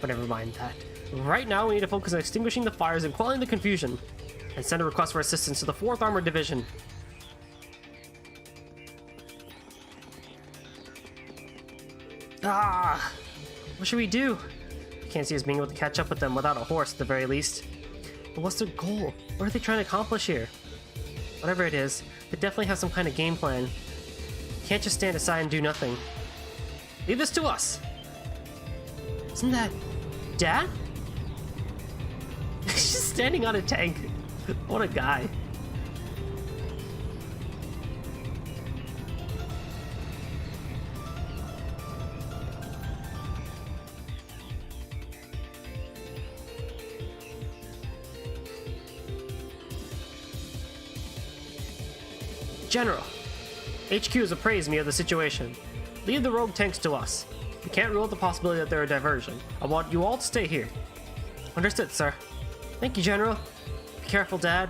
But never mind that. Right now, we need to focus on extinguishing the fires and quelling the confusion, and send a request for assistance to the 4th Armored Division. Ah! What should we do? I can't see us being able to catch up with them without a horse, at the very least. But what's their goal? What are they trying to accomplish here? Whatever it is, they definitely have some kind of game plan. Can't just stand aside and do nothing. Leave this to us! Isn't that Dad? He's just standing on a tank. What a guy. General, HQ has appraised me of the situation. Leave the rogue tanks to us. We can't rule out the possibility that they're a diversion. I want you all to stay here. Understood, sir. Thank you, General. Be careful, Dad.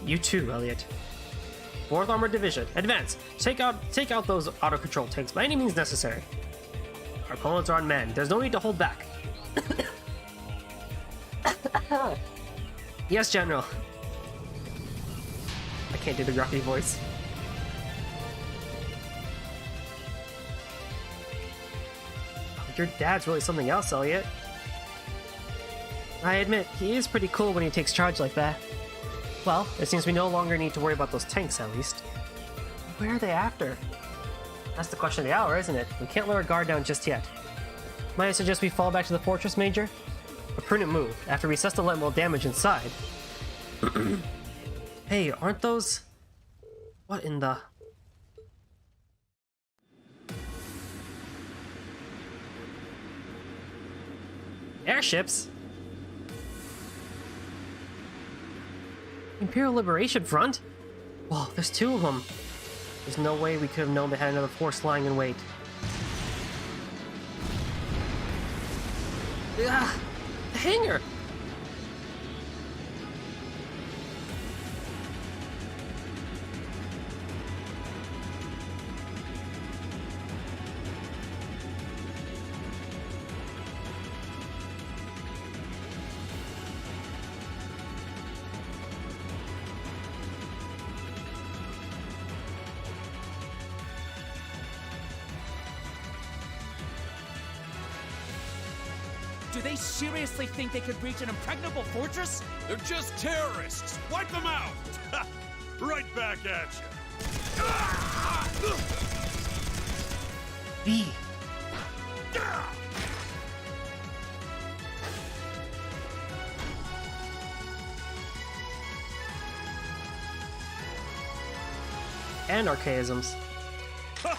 You too, Elliot. 4th Armored Division, advance! Take out those auto-control tanks by any means necessary. Our opponents are unmanned. There's no need to hold back. Yes, General. I can't do the gruffy voice. Your dad's really something else, Elliot. I admit, he is pretty cool when he takes charge like that. Well, it seems we no longer need to worry about those tanks, at least. Where are they after? That's the question of the hour, isn't it? We can't let our guard down just yet. Might I suggest we fall back to the fortress, Major? A prudent move. After we assess the level of damage inside. Hey, aren't those... What in the... Airships? Imperial Liberation Front? Whoa, there's two of them. There's no way we could have known they had another force lying in wait. Ah, the hangar! Do they seriously think they could breach an impregnable fortress? They're just terrorists! Wipe them out! Right back at you! B. And archaisms.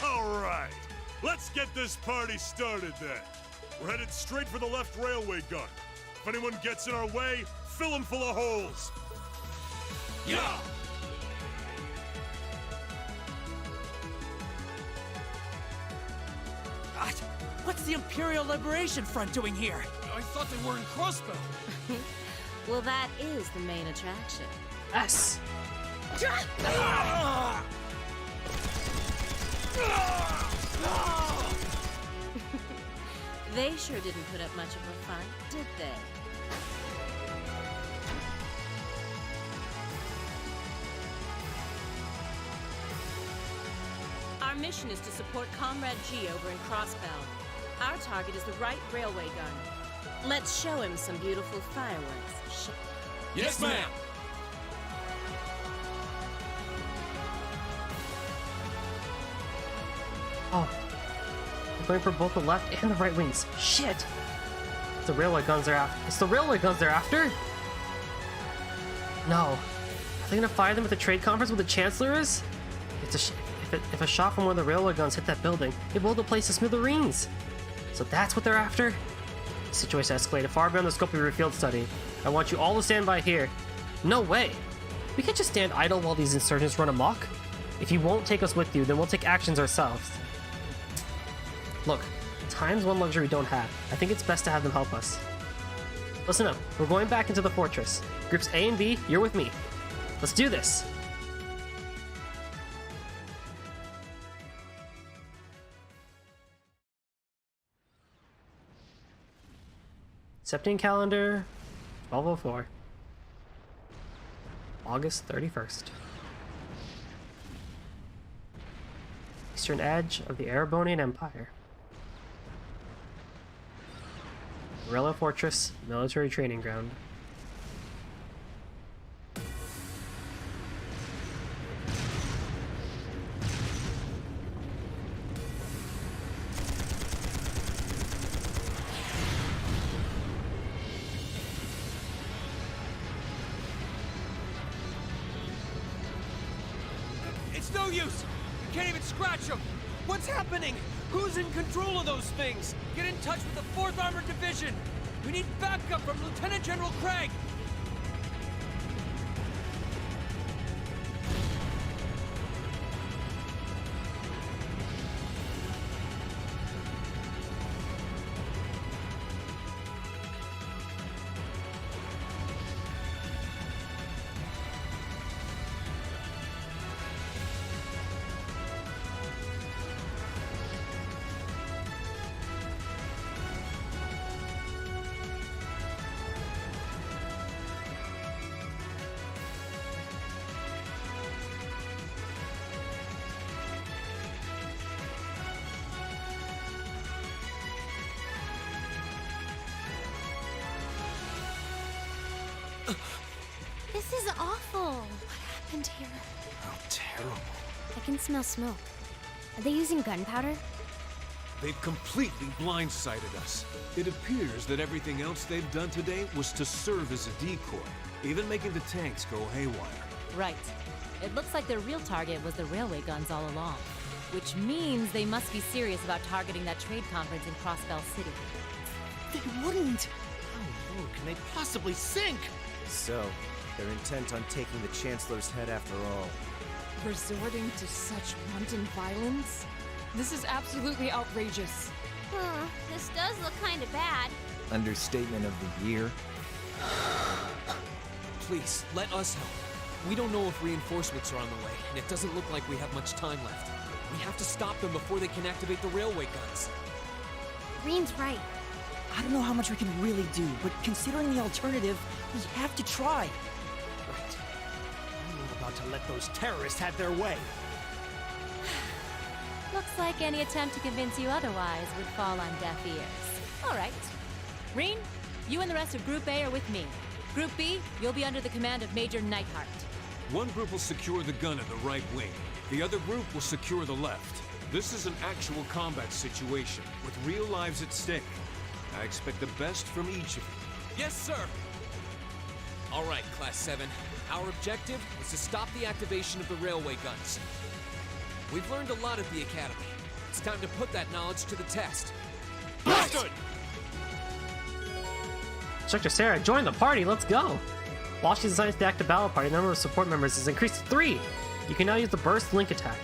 Alright! Let's get this party started then! We're headed straight for the left railway gun. If anyone gets in our way, fill them full of holes! Yeah! God, what's the Imperial Liberation Front doing here? I thought they were in Crossbow. Well, that is the main attraction. S. They sure didn't put up much of a fight, did they? Our mission is to support Comrade G over in Crossbell. Our target is the right railway gun. Let's show him some beautiful fireworks. Yes, ma'am! Oh. They're going for both the left and the right wings. Shit! It's the railway guns they're after. It's the railway guns they're after? No. Are they gonna fire them at the trade conference where the Chancellor is? If a shot from one of the railway guns hit that building, it blow the place to smithereens. So that's what they're after? The situation escalated far beyond the scope of your field study. I want you all to stand by here. No way! We can't just stand idle while these insurgents run amok. If you won't take us with you, then we'll take actions ourselves. Look, time's one luxury we don't have. I think it's best to have them help us. Listen up, we're going back into the fortress. Groups A and B, you're with me. Let's do this! Septian calendar, 1204. August 31st. Eastern edge of the Erebonian Empire. Gorelia Fortress, military training ground. It's no use! You can't even scratch them! What's happening? Who's in control of those things? Get in touch with the 4th Armored Division! We need backup from Lieutenant General Craig! This is awful. What happened here? How terrible. I can smell smoke. Are they using gunpowder? They've completely blindsided us. It appears that everything else they've done today was to serve as a decoy, even making the tanks go haywire. Right. It looks like their real target was the railway guns all along. Which means they must be serious about targeting that trade conference in Crossbell City. They wouldn't! How low can they possibly sink? So, they're intent on taking the Chancellor's head after all. Resorting to such wanton violence? This is absolutely outrageous. This does look kind of bad. Understatement of the year. Please, let us help. We don't know if reinforcements are on the way, and it doesn't look like we have much time left. We have to stop them before they can activate the railway guns. Green's right. I don't know how much we can really do, but considering the alternative, we have to try. Right. I'm not about to let those terrorists have their way. Looks like any attempt to convince you otherwise would fall on deaf ears. All right. Reen, you and the rest of Group A are with me. Group B, you'll be under the command of Major Neidhart. One group will secure the gun in the right wing. The other group will secure the left. This is an actual combat situation, with real lives at stake. I expect the best from each of you. Yes, sir! All right, Class 7. Our objective is to stop the activation of the railway guns. We've learned a lot at the Academy. It's time to put that knowledge to the test. Understood! Instructor Sarah, join the party, let's go! While she's assigned to the active battle party, the number of support members is increased to 3! You can now use the burst link attack,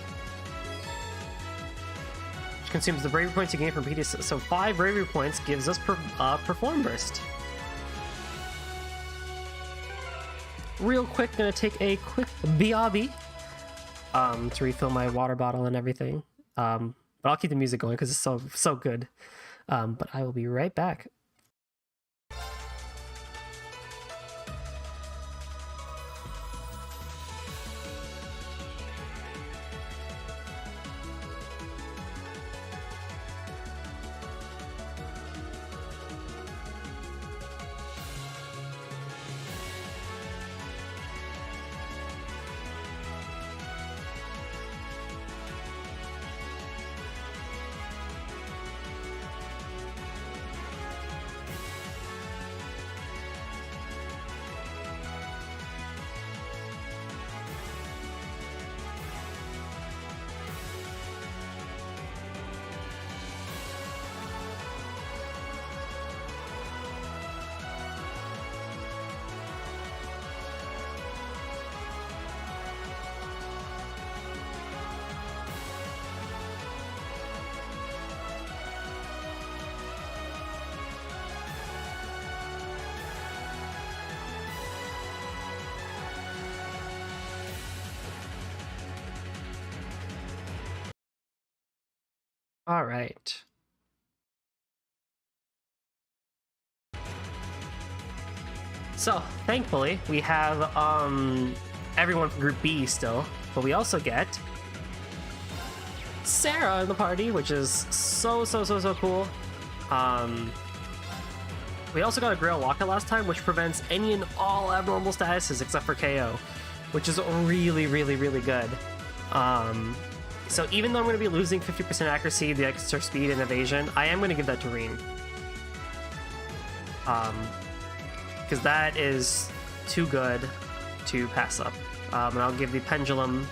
which consumes the bravery points you gain from PDS. So 5 bravery points gives us perform burst. Real quick, gonna take a quick BRB to refill my water bottle and everything. But I'll keep the music going because it's so good. But I will be right back. All right. So, thankfully, we have everyone from Group B still, but we also get Sarah in the party, which is so cool. We also got a Grail Locket last time, which prevents any and all abnormal statuses except for KO, which is really good. So even though I'm going to be losing 50% accuracy, the extra speed, and evasion, I am going to give that to Reen. Because that is too good to pass up. And I'll give the Pendulum...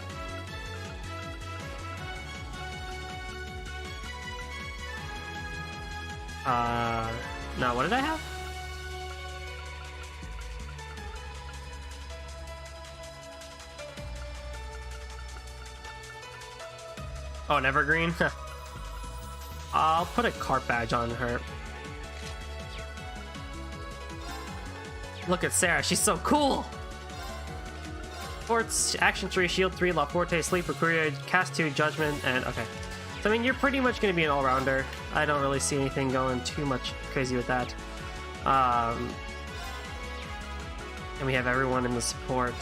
no, what did I have? Oh, an Evergreen? I'll put a cart badge on her. Look at Sarah, she's so cool! Fort's Action 3, Shield 3, La Forte, Sleeper, Courier, Cast 2, Judgment, and okay. So, I mean, you're pretty much going to be an all-rounder. I don't really see anything going too much crazy with that. And we have everyone in the support.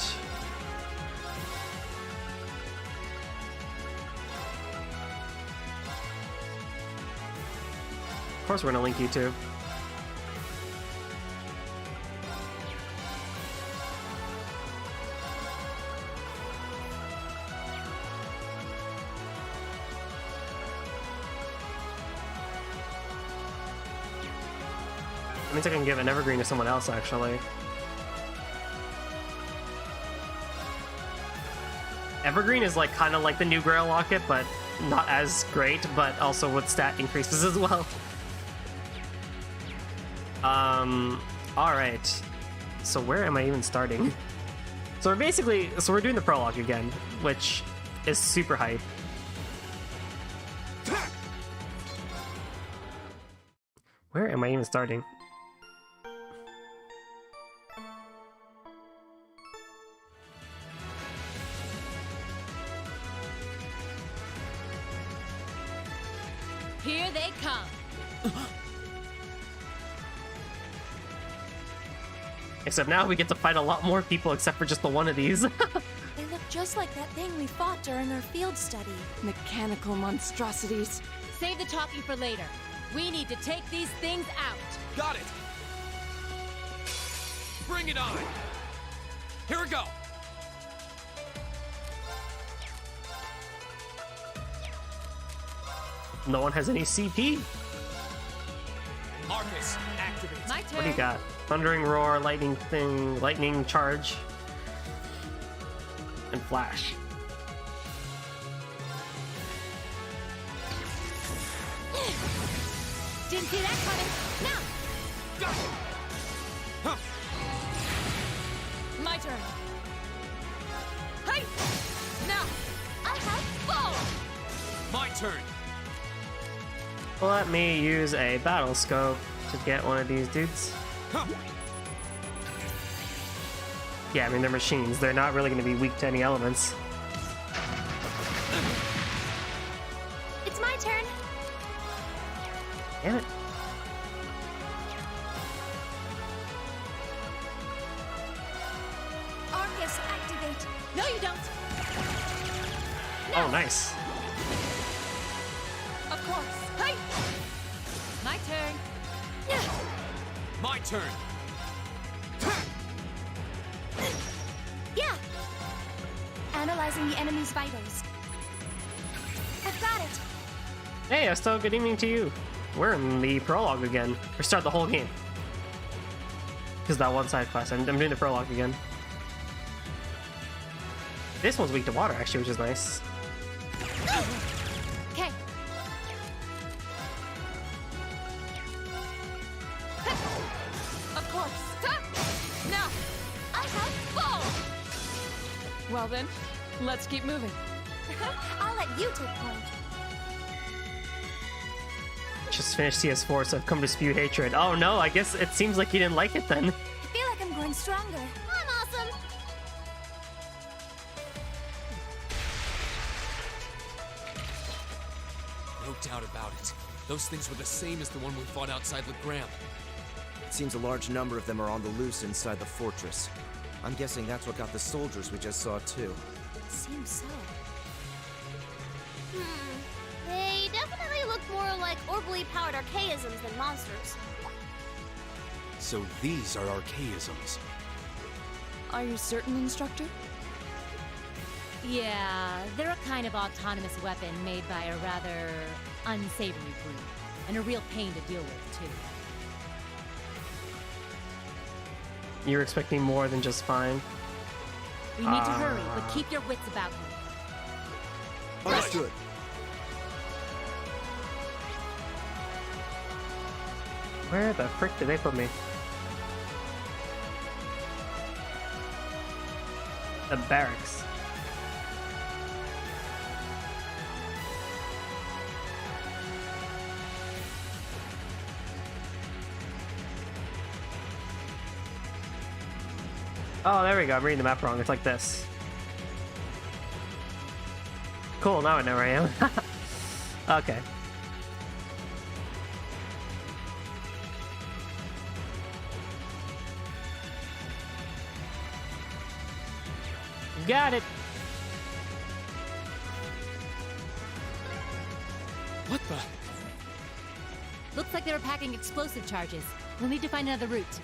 Of course we're going to link you too. That means I can give an evergreen to someone else, actually. Evergreen is like kind of like the new Grail Locket, but not as great, but also with stat increases as well. Alright. So where am I even starting? So we're doing the prologue again, which is super hype. Where am I even starting? Here they come. Except now we get to fight a lot more people except for just the one of these. They look just like that thing we fought during our field study. Mechanical monstrosities. Save the talking for later. We need to take these things out. Got it! Bring it on! Here we go! No one has any CP. Marcus, activate. My turn. What do you got? Thundering Roar, Lightning Thing, Lightning Charge, and Flash. Didn't see that coming. Now. Go! Huh. My turn. Hey! Now! I have full. My turn. Let me use a Battle Scope to get one of these dudes. Huh. Yeah, I mean, they're machines. They're not really going to be weak to any elements. It's my turn. Damn it. Arcus, activate. No, you don't. Oh, nice. Of course. Hey! My turn. My turn. Yeah. Analyzing the enemy's vitals. I've got it. Hey, Esto, good evening to you. We're in the prologue again. Or start the whole game. Because that one side quest. I'm doing the prologue again. This one's weak to water, actually, which is nice. Okay. Of course. Now! I have full. Well then, let's keep moving. I'll let you take point. Just finished CS4, so I've come to spew hatred. Oh no, I guess it seems like you didn't like it then. I feel like I'm growing stronger. I'm awesome. No doubt about it. Those things were the same as the one we fought outside Legram. It seems a large number of them are on the loose inside the fortress. I'm guessing that's what got the soldiers we just saw too. Seems so. They definitely look more like orbally powered archaisms than monsters. So these are archaisms. Are you certain, Instructor? Yeah, they're a kind of autonomous weapon made by a rather unsavory group, and a real pain to deal with, too. You're expecting more than just fine. We need to hurry, but keep your wits about you. Understood. Where the frick did they put me? The barracks. Oh, there we go. I'm reading the map wrong. It's like this. Cool, now I know where I am. Okay. Got it. What the? Looks like they were packing explosive charges. We'll need to find another route.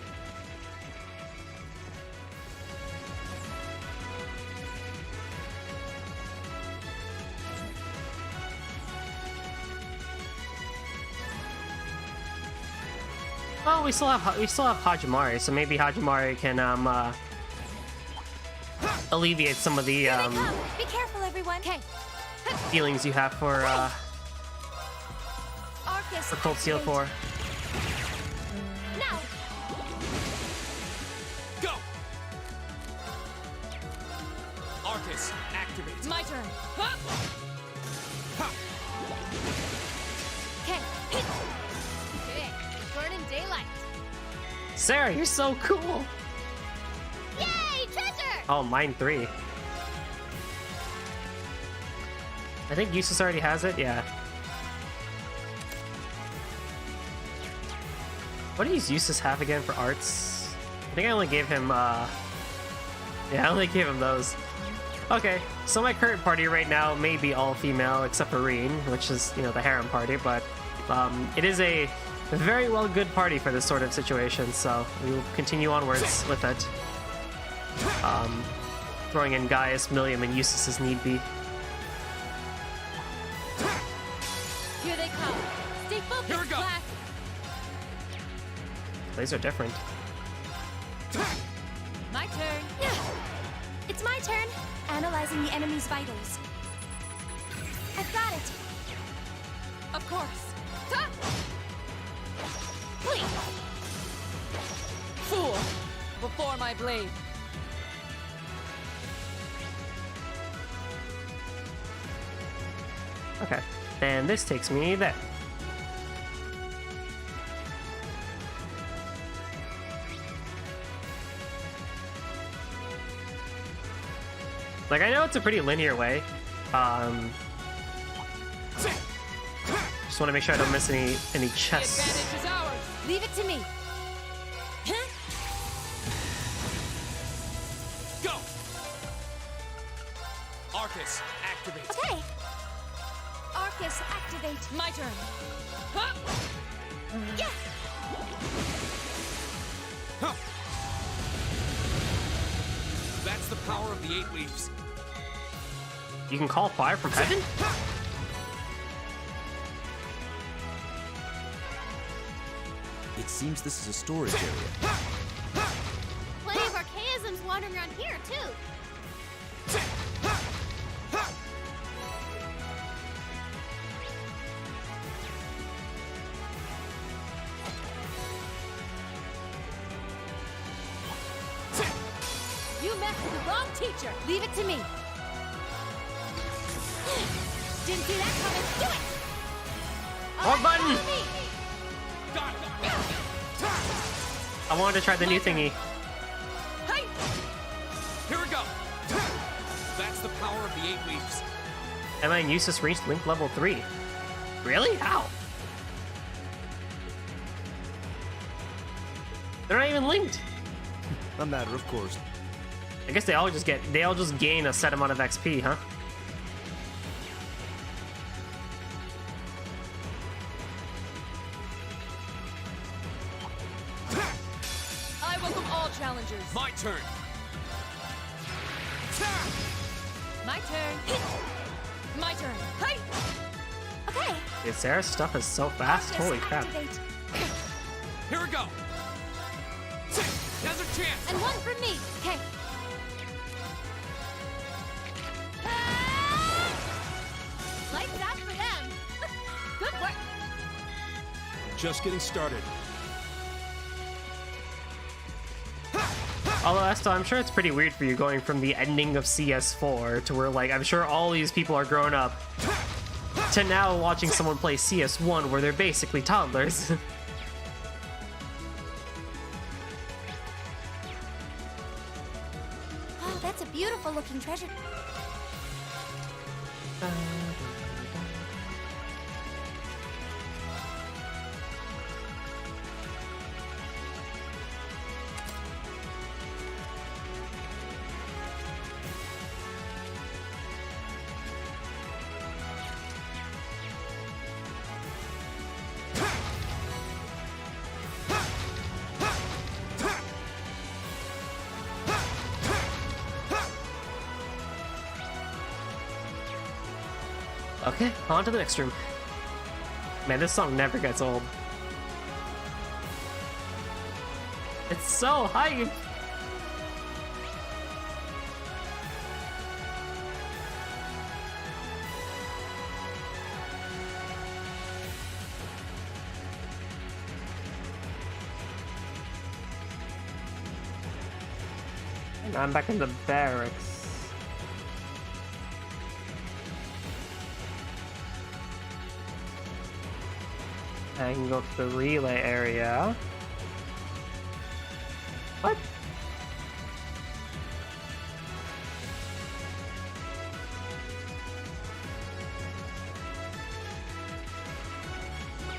Well, we still have Hajimari, so maybe Hajimari can alleviate some of the Here they come. Be careful, everyone. Okay. feelings you have for Arcus. Cold Steel 4. Now. Go! Arcus, activate. My turn. Okay. Okay. Burn in daylight. Sarah, you're so cool. Yay, treasure! Oh, mine 3. I think Eustace already has it. Yeah. What does Eustace have again for arts? I think I only gave him, yeah, I only gave him those. Okay, so my current party right now may be all female except for Reen, which is, you know, the harem party, but it is a very well good party for this sort of situation, so we will continue onwards with it. Throwing in Gaius, Milliam, and Eustace as need be. Here they come. Stay focused, Here we go. Black. These are different. My turn. Yeah. It's my turn. Analyzing the enemy's vitals. I've got it. Of course. Please. Fool! Before my blade. Okay, and this takes me there. Like, I know it's a pretty linear way. Just want to make sure I don't miss any The chests. advantage is ours. Leave it to me. Go! Arcus, activate. Okay. Arcus, activate. My turn. Yeah. That's the power of the 8 leaves. You can call fire from heaven? It seems this is a storage area. Plenty of archaisms wandering around here, too. You messed with the wrong teacher. Leave it to me. Didn't see that coming. Do it! Wrong button! Follow me. Got it. I wanted to try the new thingy. Hey! Here we go. That's the power of the 8 leaves. Emma and Eustace reached Link level 3. Really? How? They're not even linked. A matter of course. I guess they all just gain a set amount of XP, huh? I welcome all challengers. My turn. My turn. My turn. Hey. Okay. Dude, Sarah's stuff is so fast. Arcus, Holy crap. activate. Here we go. Now's our chance. And one from me. Okay. Lights out for them. Good work. Just getting started. Although, Esto, I'm sure it's pretty weird for you going from the ending of CS4 to where, like, I'm sure all these people are grown up to now watching someone play CS1 where they're basically toddlers. Oh, that's a beautiful looking treasure. Okay, on to the next room. Man, this song never gets old. It's so hype! And I'm back in the barracks. I can go to the relay area. What?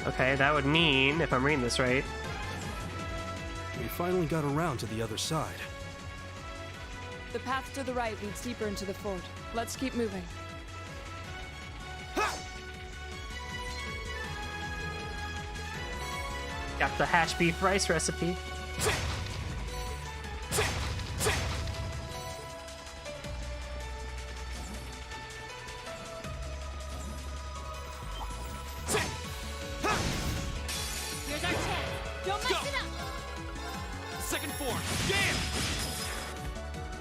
Okay, that would mean, if I'm reading this right... We finally got around to the other side. The path to the right leads deeper into the fort. Let's keep moving. Got the hash beef rice recipe. Here's our chance. Don't mess it up. Second form. Jam!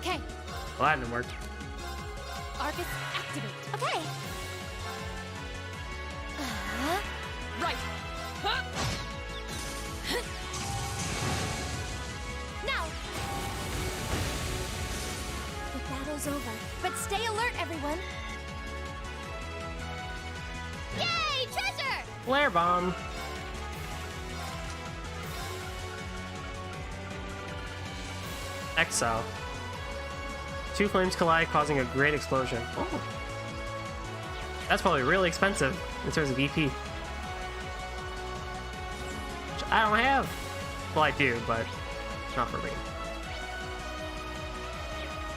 Okay, Well, that didn't work. Arcus, activate. Okay. Right. Huh? Now! The battle's over, but stay alert, everyone. Yay, treasure! Flare bomb. Exile. Two flames collide, causing a great explosion. Oh. That's probably really expensive in terms of EP. Which I don't have. Well, I do, but not for me.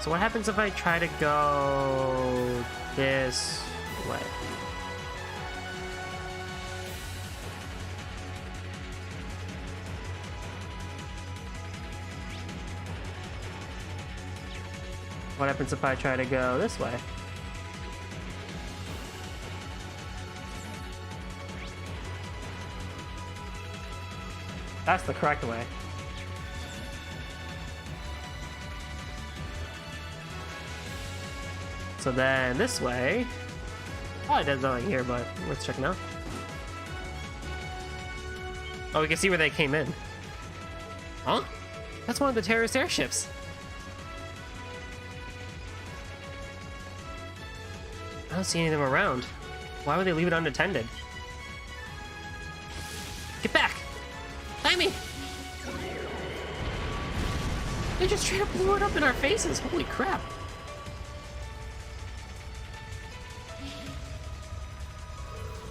So what happens if I try to go this way? What happens if I try to go this way? That's the correct way. So then this way... Probably does nothing here, but worth checking out. Oh, we can see where they came in. Huh? That's one of the terrorist airships. I don't see any of them around. Why would they leave it unattended? Get back! Timmy! They just straight up blew it up in our faces. Holy crap.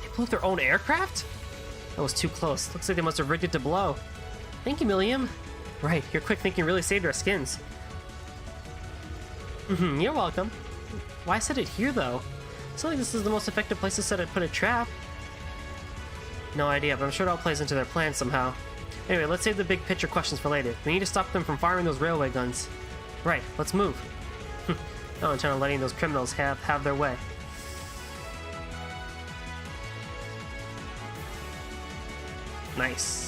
They blew up their own aircraft? That was too close. Looks like they must have rigged it to blow. Thank you, Milliam. Right, your quick thinking really saved our skins. You're welcome. Why set it here, though? It's not like this is the most effective place to put a trap. No idea, but I'm sure it all plays into their plan somehow. Anyway, let's save the big picture questions for later. We need to stop them from firing those railway guns. Right, let's move. No intend on letting those criminals have their way. Nice.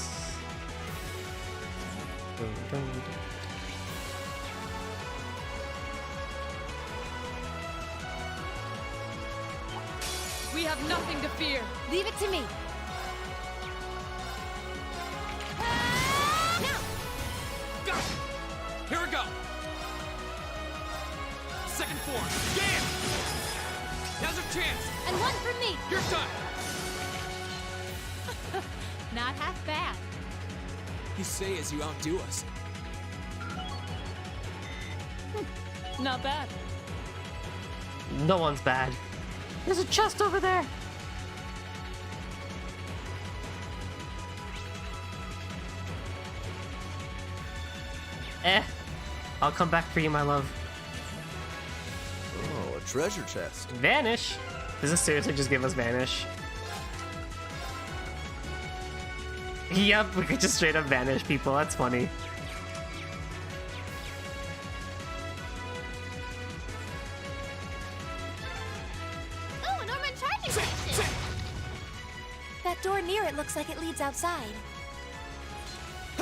We have nothing to fear. Leave it to me. Now! Got it! Here we go! Second form. Jam! Now's our chance! And one for me! You're done! Not half bad. You say as you outdo us. Not bad. No one's bad. There's a chest over there. I'll come back for you, my love. Oh, a treasure chest. Vanish? Does this seriously just give us vanish? Yep, we could just straight up vanish people. That's funny. Ooh, an Ormond charging station! That door near it looks like it leads outside.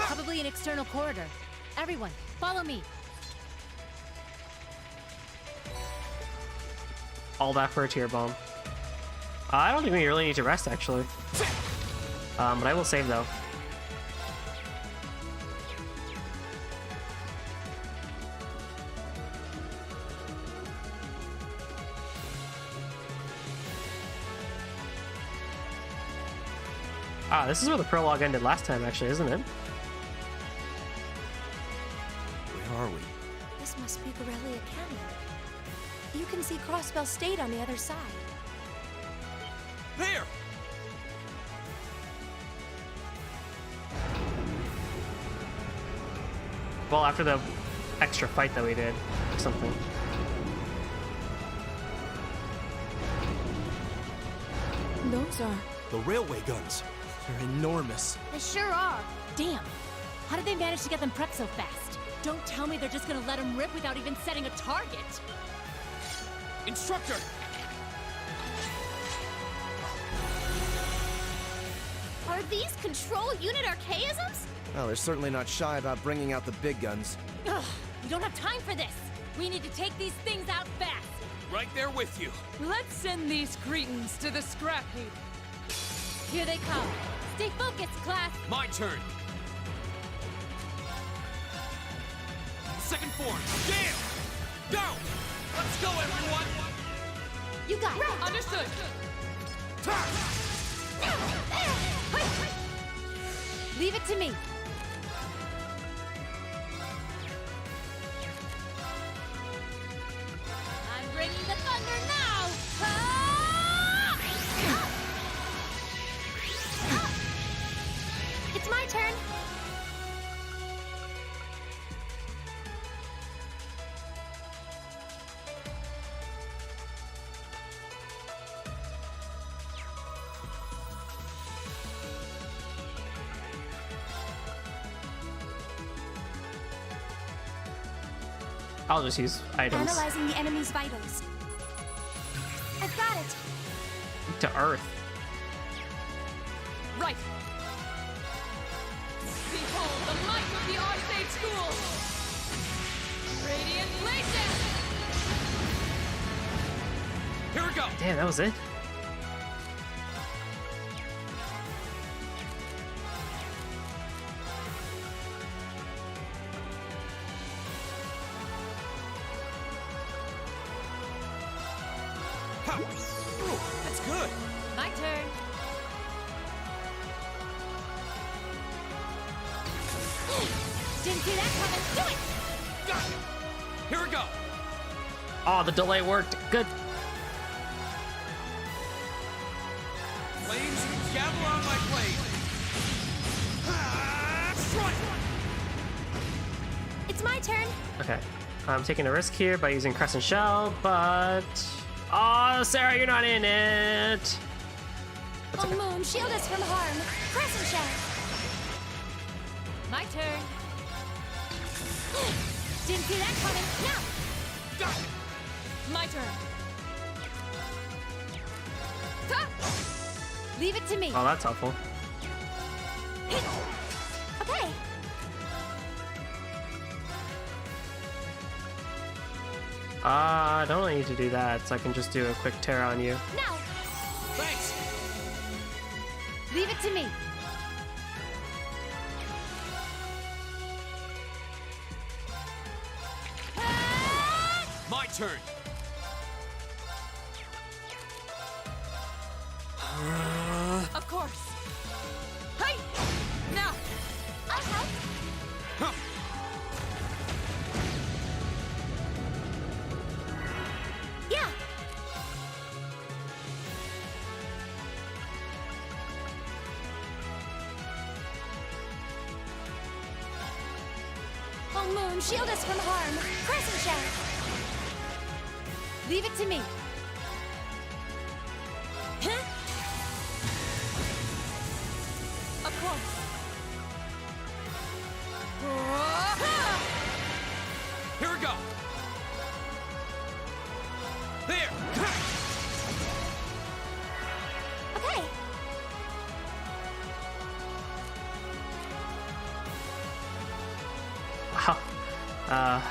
Probably an external corridor. Everyone, follow me. All that for a tear bomb. I don't think we really need to rest, actually. But I will save, though. Ah, this is where the prologue ended last time, actually, isn't it? Where are we? This must be Gorelia Canyon. You can see Crossbell State on the other side. There! Well, after the extra fight that we did, or something. Those are the railway guns. They're enormous. They sure are. Damn. How did they manage to get them prepped so fast? Don't tell me they're just gonna let them rip without even setting a target. Instructor! Are these control unit archaisms? Well, they're certainly not shy about bringing out the big guns. Ugh, we don't have time for this. We need to take these things out fast. Right there with you. Let's send these cretins to the scrap heap. Here they come. Stay focused, class. My turn. Second form. Gale! Go! Let's go, everyone! You got it. Understood. Leave it to me. I'm bringing the thunder now. Ah! It's my turn. I'll just use items. Analyzing the enemy's vitals. I've got it. To Earth. Right. Behold the might of the Archsage School. Radiant Blazes. Here we go! Damn, that was it? Ha! Ooh, that's good! My turn. Didn't see that coming. Do it! Got it! Here we go! Oh, the delay worked. Good. Flames, gather on my blade! Strike! It's my turn. Okay. I'm taking a risk here by using Crescent Shell, but... Oh, Sarah, you're not in it! That's Oh, okay. Moon, shield us from harm. Crescent shell. My turn. Didn't see that coming. Now. Got it! My turn. Leave it to me. Oh, that's helpful. Okay. I don't need to do that, so I can just do a quick tear on you. Now. Thanks! Leave it to me. My turn! Of course. Hey! Now. I'll help. Huh. Yeah. Oh, Moon, shield us from harm. Crescent shell. Leave it to me. Huh? Of course. Here we go! There! Okay. I'm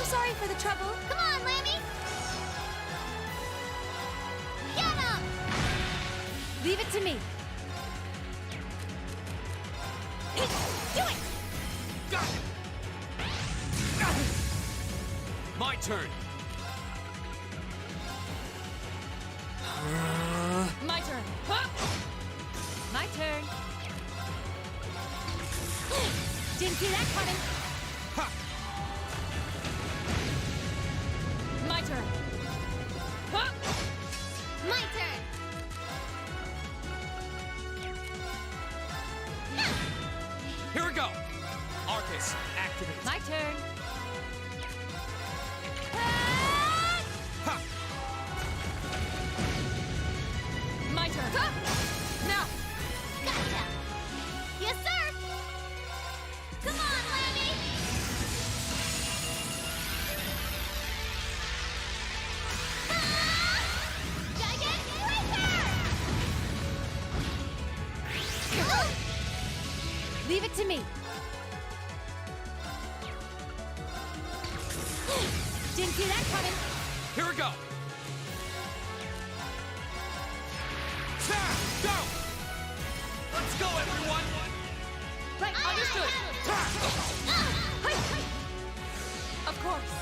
sorry for the trouble. Come on, Lammy! Get him! Leave it to me. Do it! Got it! My turn. My turn. My turn. Didn't see that coming. My turn. My turn! Here we go. Arcus, activate. My turn. Ha! My turn. Now! Gotcha! Yes, sir! Come on, Lammy! Giant Laser! Leave it to me. Didn't see that coming. Here we go. Go! Let's go, everyone! Right, understood. Of course.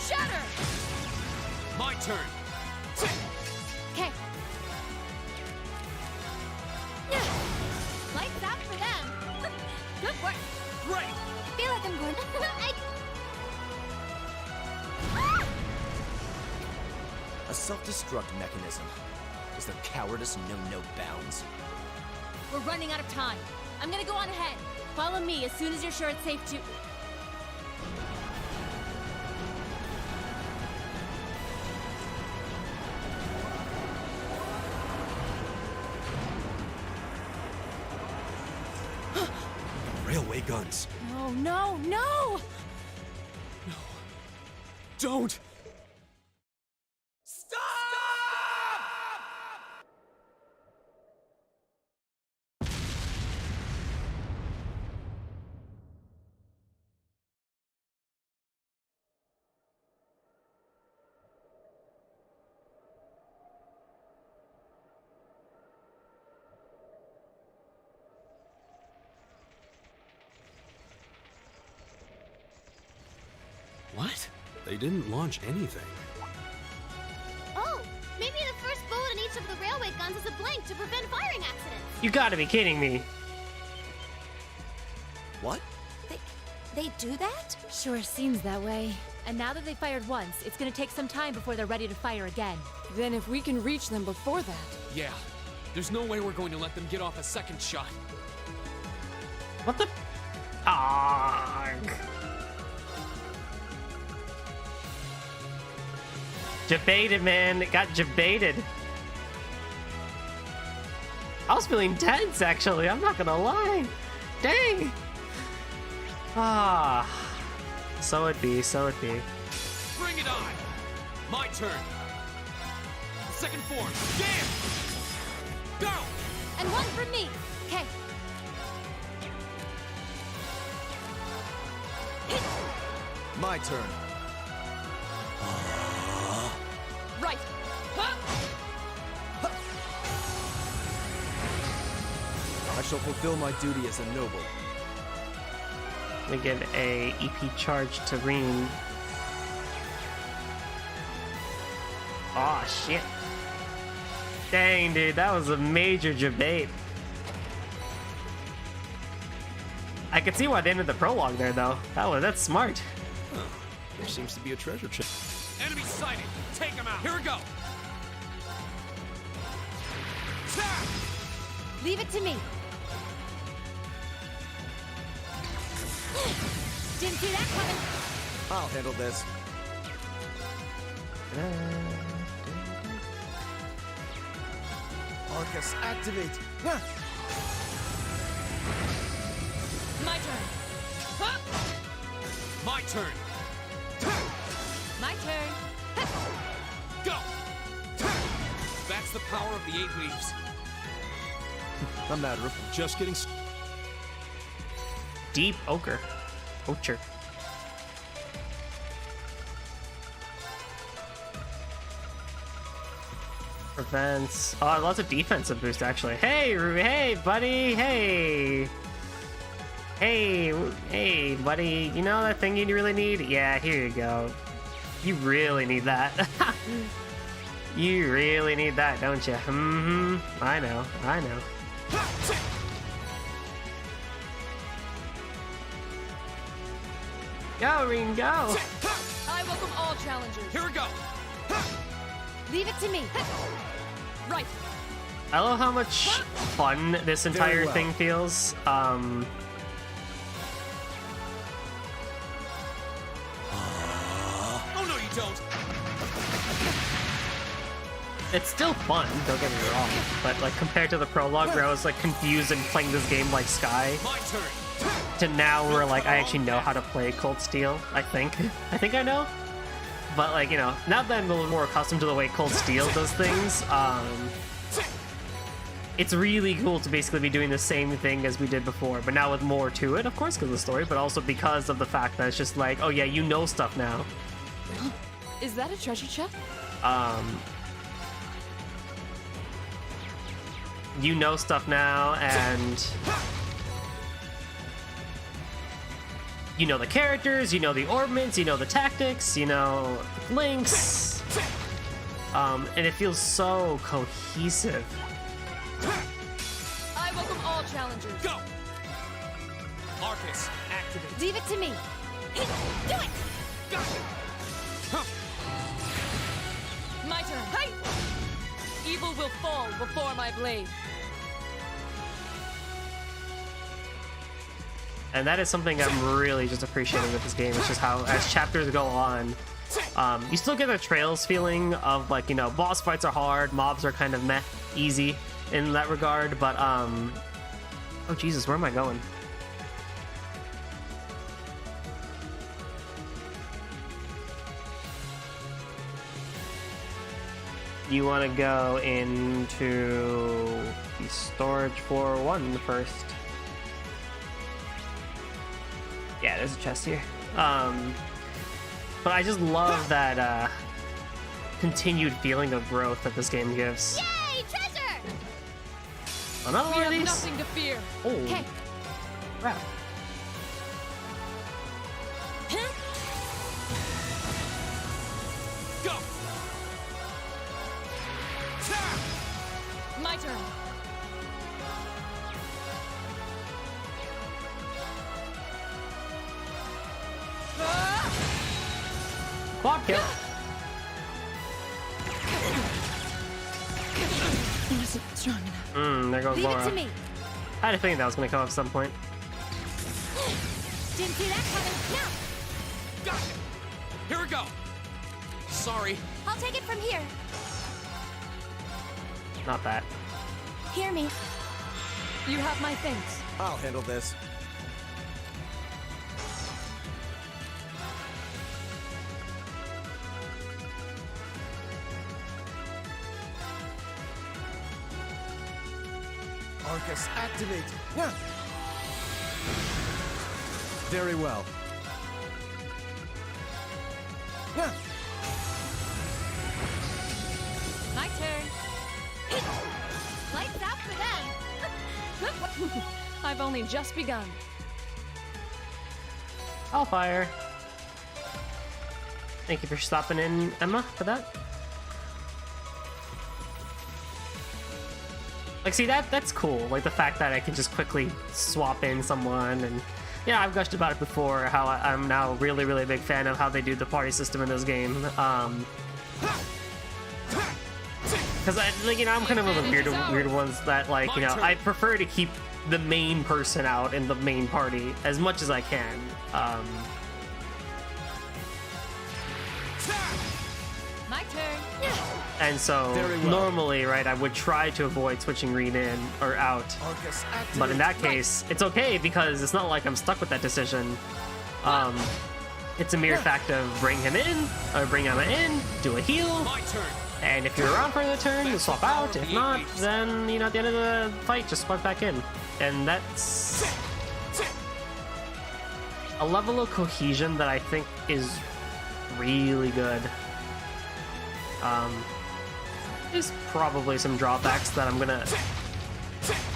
Shatter! My turn. Okay. Lights out for them. Good work. Great! Feel like I'm going. A self-destruct mechanism. Is their cowardice know no bounds? We're running out of time. I'm gonna go on ahead. Follow me as soon as you're sure it's safe to... Railway guns. No, no, no! Don't! What? They didn't launch anything. Oh, maybe the first bullet in each of the railway guns is a blank to prevent firing accidents. You gotta be kidding me. What? They do that? Sure seems that way. And now that they fired once, it's gonna take some time before they're ready to fire again. Then if we can reach them before that... Yeah. There's no way we're going to let them get off a second shot. What the? Debated, man. It got debated. I was feeling tense, actually. I'm not gonna lie. Dang. So it be, so it be. Bring it on! My turn. Second form. Jam! Go! And one for me. Okay. My turn. Right. I shall fulfill my duty as a noble. We give a EP charge to Reen. Aw, shit. Dang, dude, that was a major debate. I could see why they ended the prologue there, though. That's smart. Huh. There seems to be a treasure chest. Enemy sighted! Take him out! Here we go! Leave it to me. Didn't see that coming. I'll handle this. Arcus, activate! My turn. My turn! My turn. Go! That's the power of the 8 leaves. A matter of Just getting... deep ochre. Ochre. Prevents. Oh, lots of defensive boost actually. Hey, hey, buddy. Hey. Hey, buddy. You know that thing you really need? Yeah, here you go. You really need that. You really need that, don't you? Mm-hmm. I know. Go, Ring, go! I welcome all challengers. Here we go. Leave it to me. Right. I love how much fun this entire thing feels. Oh no, you don't. It's still fun, don't get me wrong, but like compared to the prologue where I was like confused and playing this game like Sky, My turn. to now where like I actually know how to play Cold Steel, I think I know. But like, you know, now that I'm a little more accustomed to the way Cold Steel does things, it's really cool to basically be doing the same thing as we did before, but now with more to it, of course, because of the story, but also because of the fact that it's just like, oh yeah, you know stuff now. Is that a treasure chest? You know stuff now, and you know the characters, you know the orbments, you know the tactics, you know links, and it feels so cohesive. I welcome all challengers. Go. Arcus, activate. Leave it to me. Do it. Gotcha. Huh. My turn. Hey! Evil will fall before my blade. And that is something I'm really just appreciating with this game. It's just how, as chapters go on, you still get a Trails feeling of like, you know, boss fights are hard, mobs are kind of meh, easy in that regard, but, oh Jesus, where am I going? You want to go into the storage for 1 first. Yeah, there's a chest here. But I just love that continued feeling of growth that this game gives. Yay, treasure! Another We one of have these? nothing to fear. Oh, Okay. crap. Go. My turn. Quad kill. It wasn't strong enough. There goes Leave Laura. it to me. I had a feeling that was going to come up at some point. Didn't see that coming. Now, Gotcha. Here we go. Sorry. I'll take it from here. Not that. Hear me. You have my thanks. I'll handle this. Arcus, activate! Yeah. Very well. Yeah. My turn. Lights out for them. I've only just begun. I'll fire. Thank you for stopping in, Emma, for that. Like, see, that's cool. Like, the fact that I can just quickly swap in someone. And, yeah, I've gushed about it before, how I'm now really, really a big fan of how they do the party system in this game. Because, like, you know, I'm kind of one of the weird ones that, like, you know, I prefer to keep the main person out in the main party as much as I can. My turn. And so, normally, right, I would try to avoid switching Reed in or out. Arcus, activate! But in that case, it's okay because it's not like I'm stuck with that decision. It's a mere fact of bring him in, or bring Emma in, do a heal, My turn. and if you're around for the turn, you swap out. If not, then, you know, at the end of the fight, just swap back in. And that's a level of cohesion that I think is really good. There's probably some drawbacks that I'm gonna...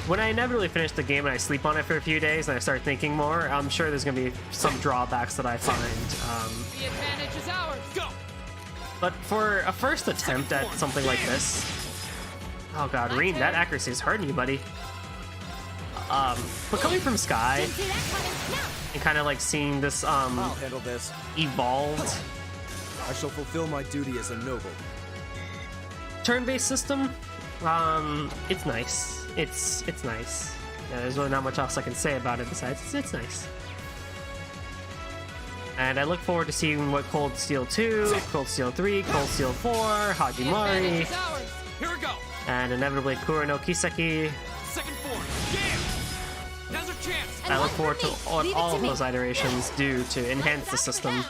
When I inevitably finish the game and I sleep on it for a few days and I start thinking more, I'm sure there's gonna be some drawbacks that I find. The advantage is ours. Go. But for a first attempt at something like this... Oh god, Reen, that accuracy is hurting you, buddy. But coming from Sky and kind of like seeing this I'll handle this. evolved I shall fulfill my duty as a noble. turn-based system, it's nice. It's nice. Yeah, there's really not much else I can say about it besides it's nice. And I look forward to seeing what Cold Steel 2, Cold Steel 3, Cold Steel 4, Hajimari, Here we go. and inevitably Kuro no Kiseki. Second form. Jam. Now's our chance. I look forward to what all of those iterations do to enhance the system.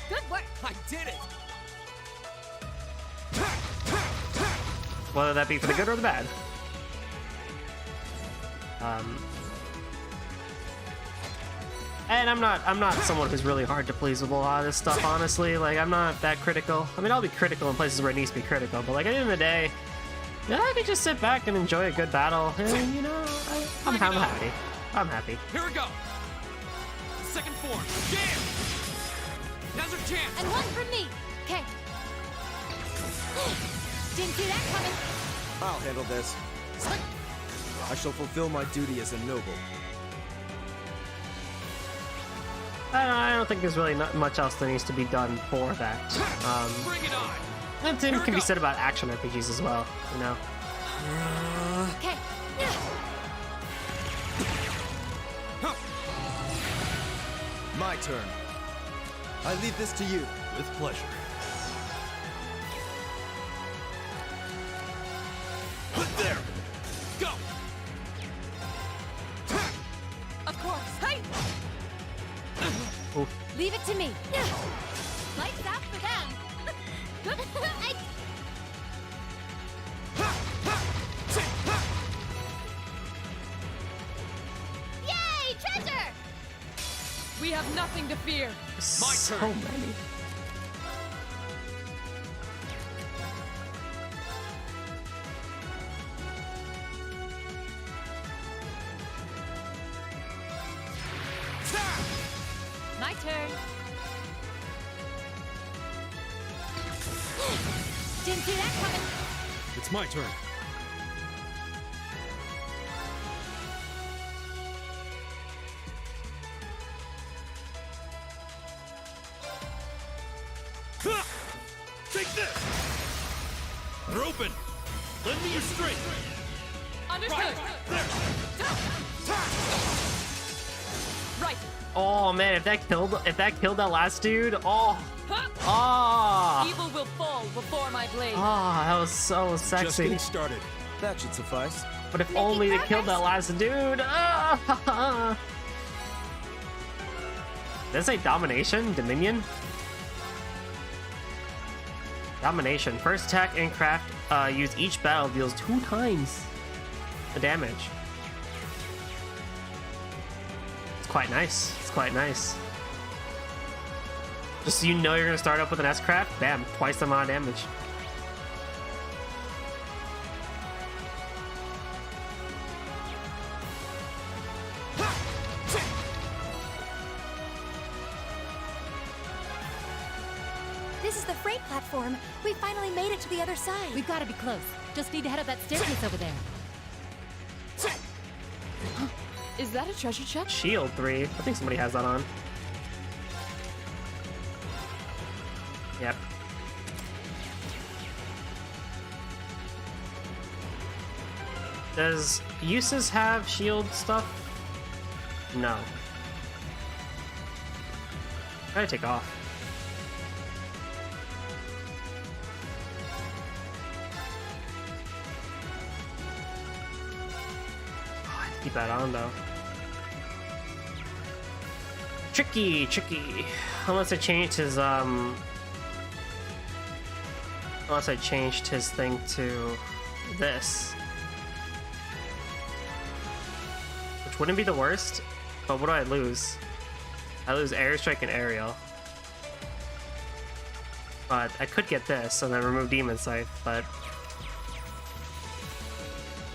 Good work. I did it. Whether that be for the good or the bad. And I'm not someone who's really hard to please with a lot of this stuff, honestly. Like, I'm not that critical. I mean, I'll be critical in places where it needs to be critical, but like, at the end of the day, yeah, I could just sit back and enjoy a good battle, and, you know, I'm happy. I'm happy. Here we go. Second form. Jam. Now's our chance. And one for me. Okay. Didn't see that coming. I'll handle this. I shall fulfill my duty as a noble. I don't think there's really not much else that needs to be done for that. Bring it on. The same can be said about action RPGs as well, you know. Okay. My turn. I leave this to you. With pleasure. There. Go. Of course. Hey. Oof. Leave it to me. Lights out for them. Good. Yay, treasure! We have nothing to fear. My So turn. many. My turn. Didn't see that coming. It's my turn. Take this! They're open! Lend me your strength! Understood. Right. Oh man, if that killed that last dude, oh. Evil will fall before my blade. That was so Just sexy. getting started. That should suffice. But if only they killed that last dude. Did it say domination? Dominion? Domination. First attack and craft used each battle deals 2 times the damage. It's quite nice. It's quite nice. Just so you know you're gonna start up with an S-craft, bam, twice the amount of damage. This is the freight platform. We finally made it to the other side. We've got to be close. Just need to head up that staircase over there. Is that a treasure chest? Shield 3. I think somebody has that on. Yep. Does Uses have shield stuff? No. Try to take off. Oh, I have to keep that on though. Tricky. Unless I changed his Unless I changed his thing to this. Which wouldn't be the worst, but what do I lose? I lose airstrike and aerial. But I could get this and then remove demon scythe, but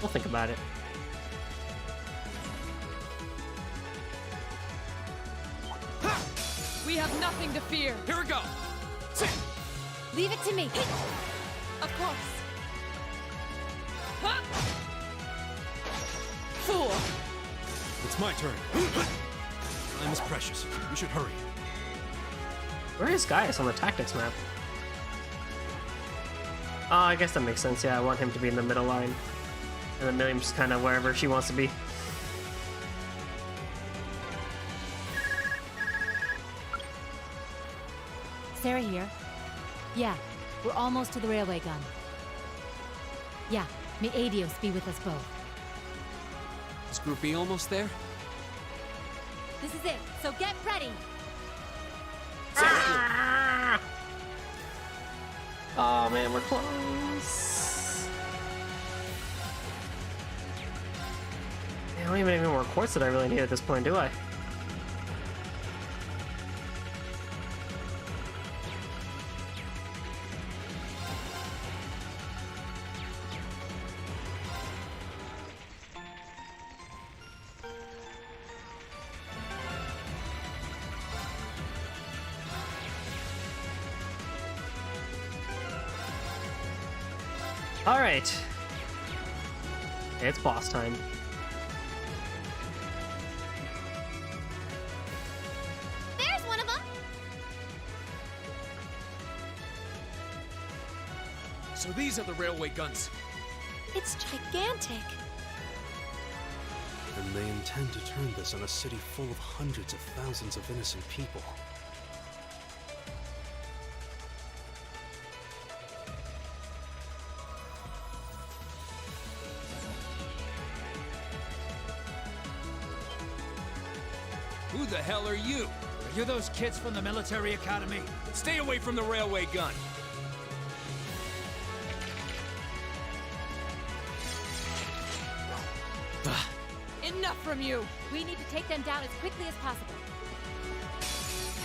we'll think about it. We have nothing to fear. Here we go. Leave it to me. Of course. Huh? Fool. It's my turn. Time is precious. We should hurry. Where is Gaius on the tactics map? Oh, I guess that makes sense. Yeah, I want him to be in the middle line. And then Miriam's just kind of wherever she wants to be. Sarah here. Yeah, we're almost to the railway gun. Yeah, may Adios be with us both. Is Group B almost there? This is it, so get ready! Oh man, we're close. I don't even have any more quartz that I really need at this point, do I? All right, it's boss time. There's one of them! So these are the railway guns. It's gigantic. And they intend to turn this on a city full of hundreds of thousands of innocent people. Who the hell are you? Are you those kids from the military academy? Stay away from the railway gun. Enough from you. We need to take them down as quickly as possible.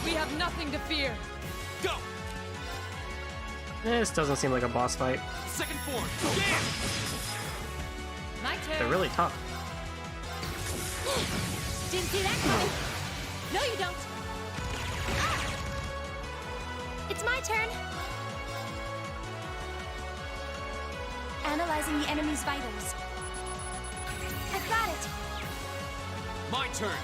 We have nothing to fear. Go! This doesn't seem like a boss fight. Second form. Yeah! My turn. They're really tough. Didn't see that coming. No, you don't. It's my turn. Analyzing the enemy's vitals. I've got it. My turn.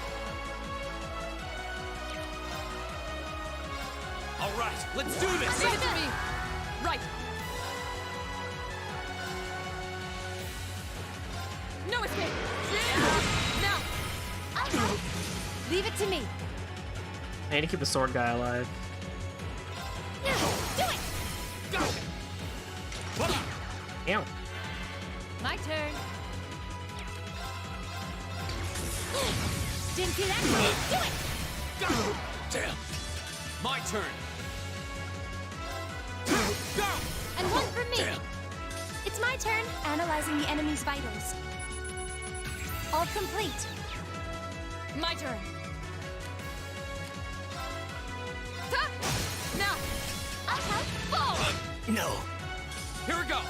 All right, let's do this. Leave it to me. Right. No escape. Now. Okay. Leave it to me. I need to keep the sword guy alive. Now, do it. Go. Ow. My turn. Didn't see that coming. Do it. Go. Damn. My turn. Go. And one for me. Damn. It's my turn. Analyzing the enemy's vitals. All complete. My turn. Now. Okay. Fall. No. Here we go.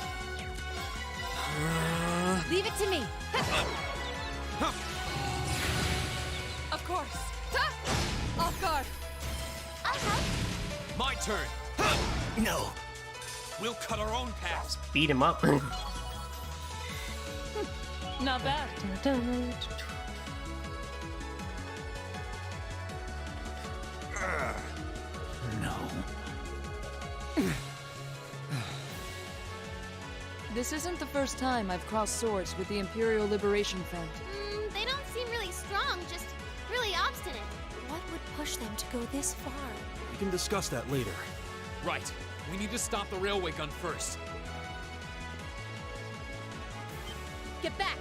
Leave it to me. Of course. Off guard. Okay. My turn. No. We'll cut our own paths. Beat him up. Not bad. No. This isn't the first time I've crossed swords with the Imperial Liberation Front. They don't seem really strong, just really obstinate. What would push them to go this far? We can discuss that later. Right. We need to stop the railway gun first. Get back.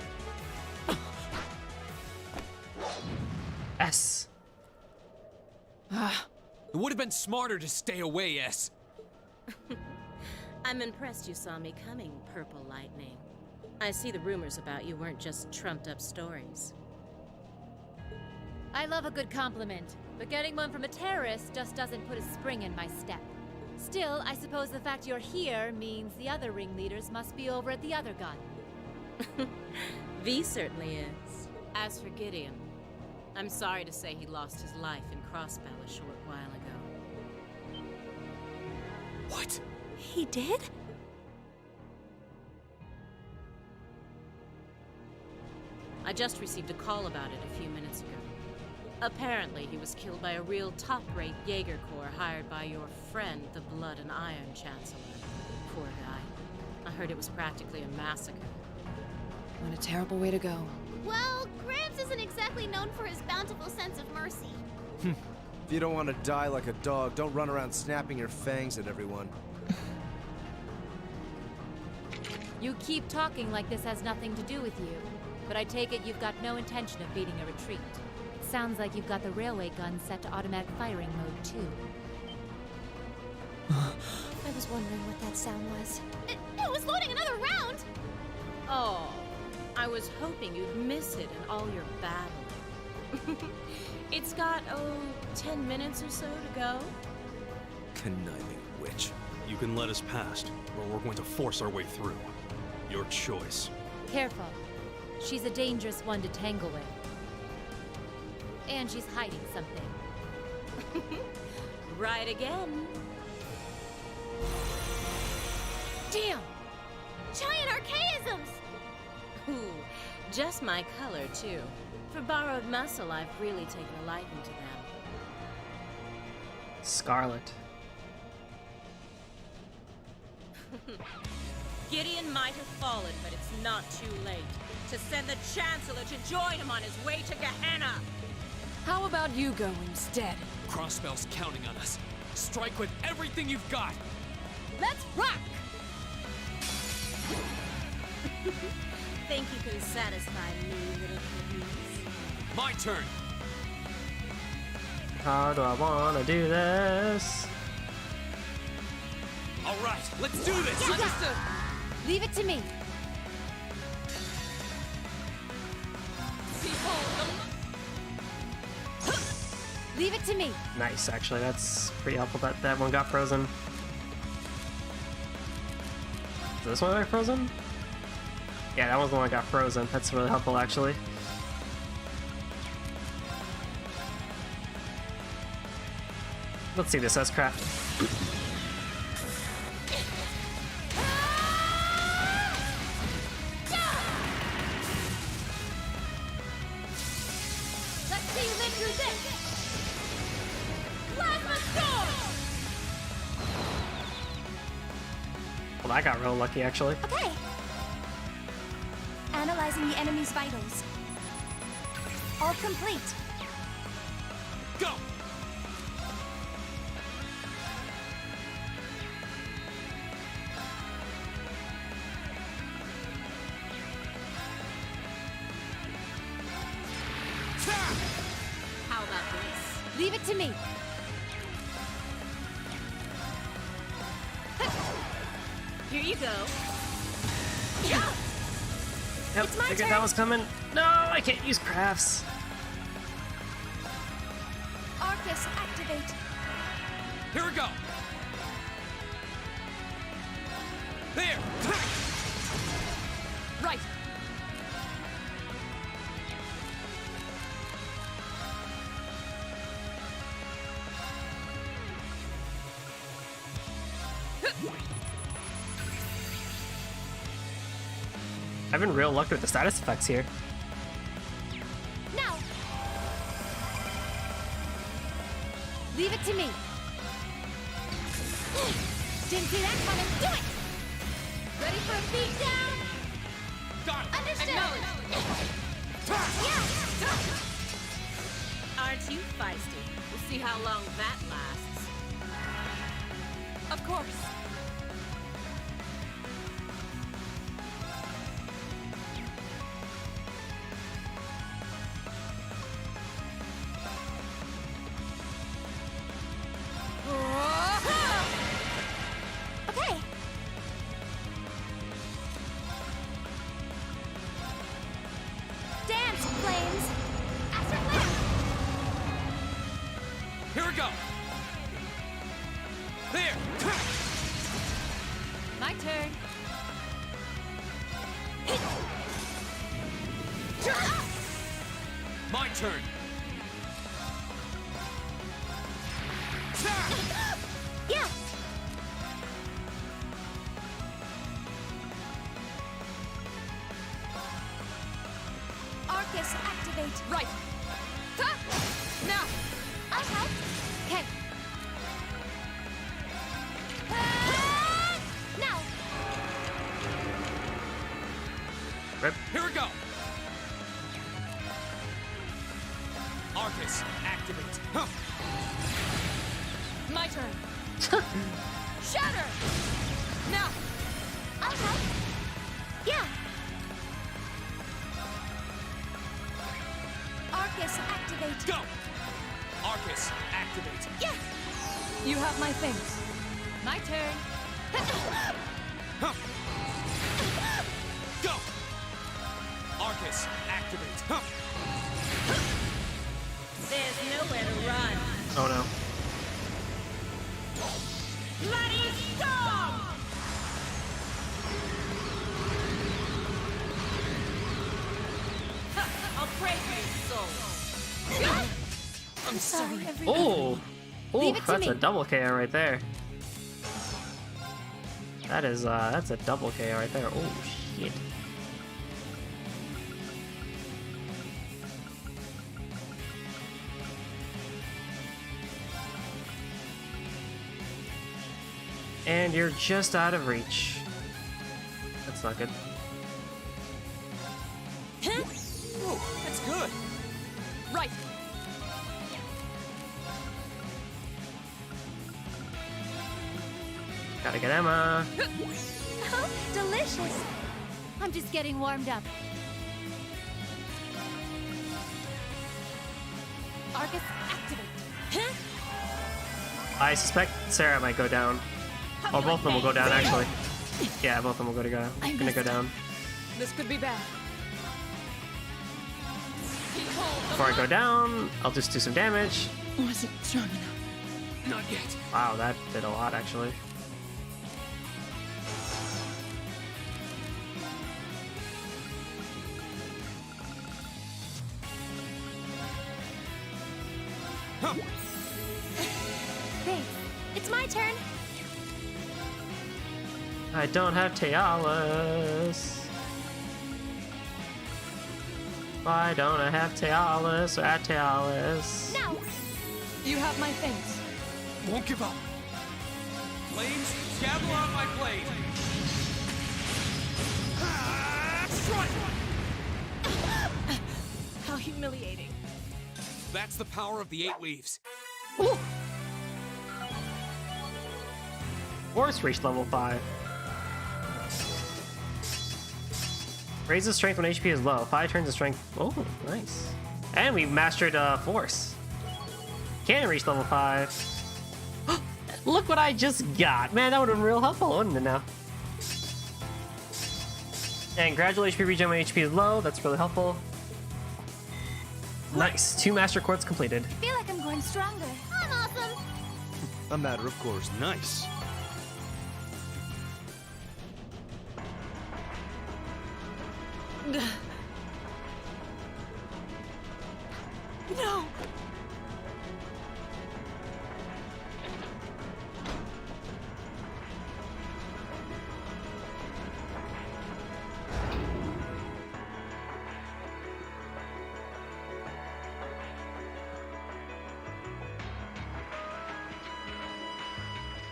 S. It would have been smarter to stay away, S. I'm impressed you saw me coming, Purple Lightning. I see the rumors about you weren't just trumped up stories. I love a good compliment, but getting one from a terrorist just doesn't put a spring in my step. Still, I suppose the fact you're here means the other ringleaders must be over at the other gun. V certainly is. As for Gideon, I'm sorry to say he lost his life in Crossbell a short while ago. What? He did? I just received a call about it a few minutes ago. Apparently, he was killed by a real top-rate Jaeger Corps hired by your friend, the Blood and Iron Chancellor. Poor guy. I heard it was practically a massacre. What a terrible way to go. Well, Gramps isn't exactly known for his bountiful sense of mercy. If you don't want to die like a dog, don't run around snapping your fangs at everyone. You keep talking like this has nothing to do with you, but I take it you've got no intention of beating a retreat. Sounds like you've got the railway gun set to automatic firing mode, too. I was wondering what that sound was. It was loading another round! Oh, I was hoping you'd miss it in all your battling. It's got, 10 minutes or so to go. Conniving witch. You can let us past, or we're going to force our way through. Your choice. Careful. She's a dangerous one to tangle with. And she's hiding something. Right again. Damn! Giant archaisms! Ooh, just my color, too. For borrowed muscle, I've really taken a liking to them. Scarlet. Gideon might have fallen, but it's not too late to send the Chancellor to join him on his way to Gehenna. How about you go instead? Crossbell's counting on us. Strike with everything you've got. Let's rock! Think you can satisfy me, little cookies? My turn. How do I want to do this? All right, let's do this. Understood. Leave it to me. Leave it to me. Nice, actually. That's pretty helpful that that one got frozen. Is this one got frozen? Yeah, that one's the one that got frozen. That's really helpful, actually. Let's see this S-Craft. Let's see you live through this. Plasma storm! Well, that got real lucky, actually. Okay. Analyzing the enemy's vitals. All complete. Go! How about this? Leave it to me. Here you go. Yep, figured that was coming. No, I can't use crafts. Arcus, activate. Here we go. There. Right. I've been real lucky with the status effects here. Now. Leave it to me. Didn't see that coming. Do it! Ready for a beat down? Got it. Understood. Aren't you feisty? We'll see how long that lasts. Of course. Okay. Dance, flames. Astral flare. we go! There! My turn. My turn! Yeah! Arcus, activate. Right. Ha! Now. I'll help. Okay. Now. Rip. Here we go! Arcus, activate. Huh. My turn. Shatter. Now. I'll help. Yeah. Arcus, activate. Go! Arcus, activate. Yeah. You have my things. My turn. Huh. Go! Arcus, activate. Huh. There's nowhere to run. Oh no. Bloody storm! I'll pray for your soul. I'm sorry, everybody. Oh! Oh, Leave it to that's a me. double KO right there. That is, that's a double KO right there. Oh, shit. And you're just out of reach. That's not good. Ooh, that's good. Right. Gotta get Emma. Oh, delicious. I'm just getting warmed up. Arcus, activate. I suspect Sarah might go down. Oh, both of them will go down, actually. Yeah, both of them will gonna go down. This could be bad. Before I go down, I'll just do some damage. Wasn't strong enough. Not yet. Wow, that did a lot, actually. Huh. Thanks. It's my turn. I don't have Tealis. Why don't I have Tealis or Tealis? Now. You have my things. Won't give up. Flames, gather on my blade. Strike! How humiliating. That's the power of the 8 leaves. Force reached level 5. Raises strength when HP is low. 5 turns of strength. Oh, nice. And we mastered Force. Cannon reached level 5. Look what I just got. Man, that would have been real helpful, wouldn't it now? And gradual HP regen when HP is low. That's really helpful. Nice. 2 master quartz completed. I feel like I'm going stronger. I'm awesome. A matter of course. Nice. No.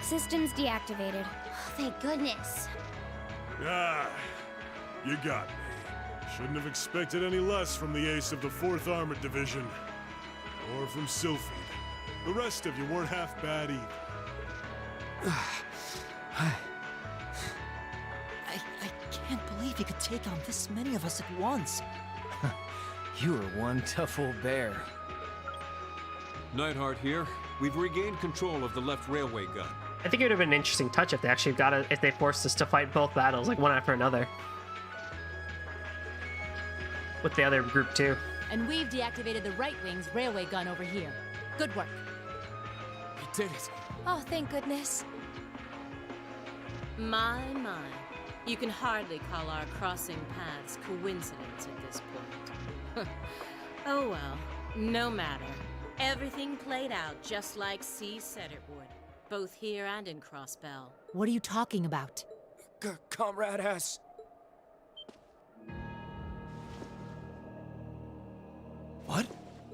Systems deactivated. Thank goodness. Ah, you got me. Shouldn't have expected any less from the ace of the 4th Armored Division. Or from Sylphie. The rest of you weren't half bad either. I can't believe you could take on this many of us at once. You are one tough old bear. Neidhart here. We've regained control of the left railway gun. I think it would have been an interesting touch if they actually got it, if they forced us to fight both battles, like one after another. With the other group too. And we've deactivated the right wing's railway gun over here. Good work. did it. Oh, thank goodness. My. You can hardly call our crossing paths coincidence at this point. Oh well, no matter. Everything played out just like C said it would, both here and in Crossbell. What are you talking about? Comrade S. What?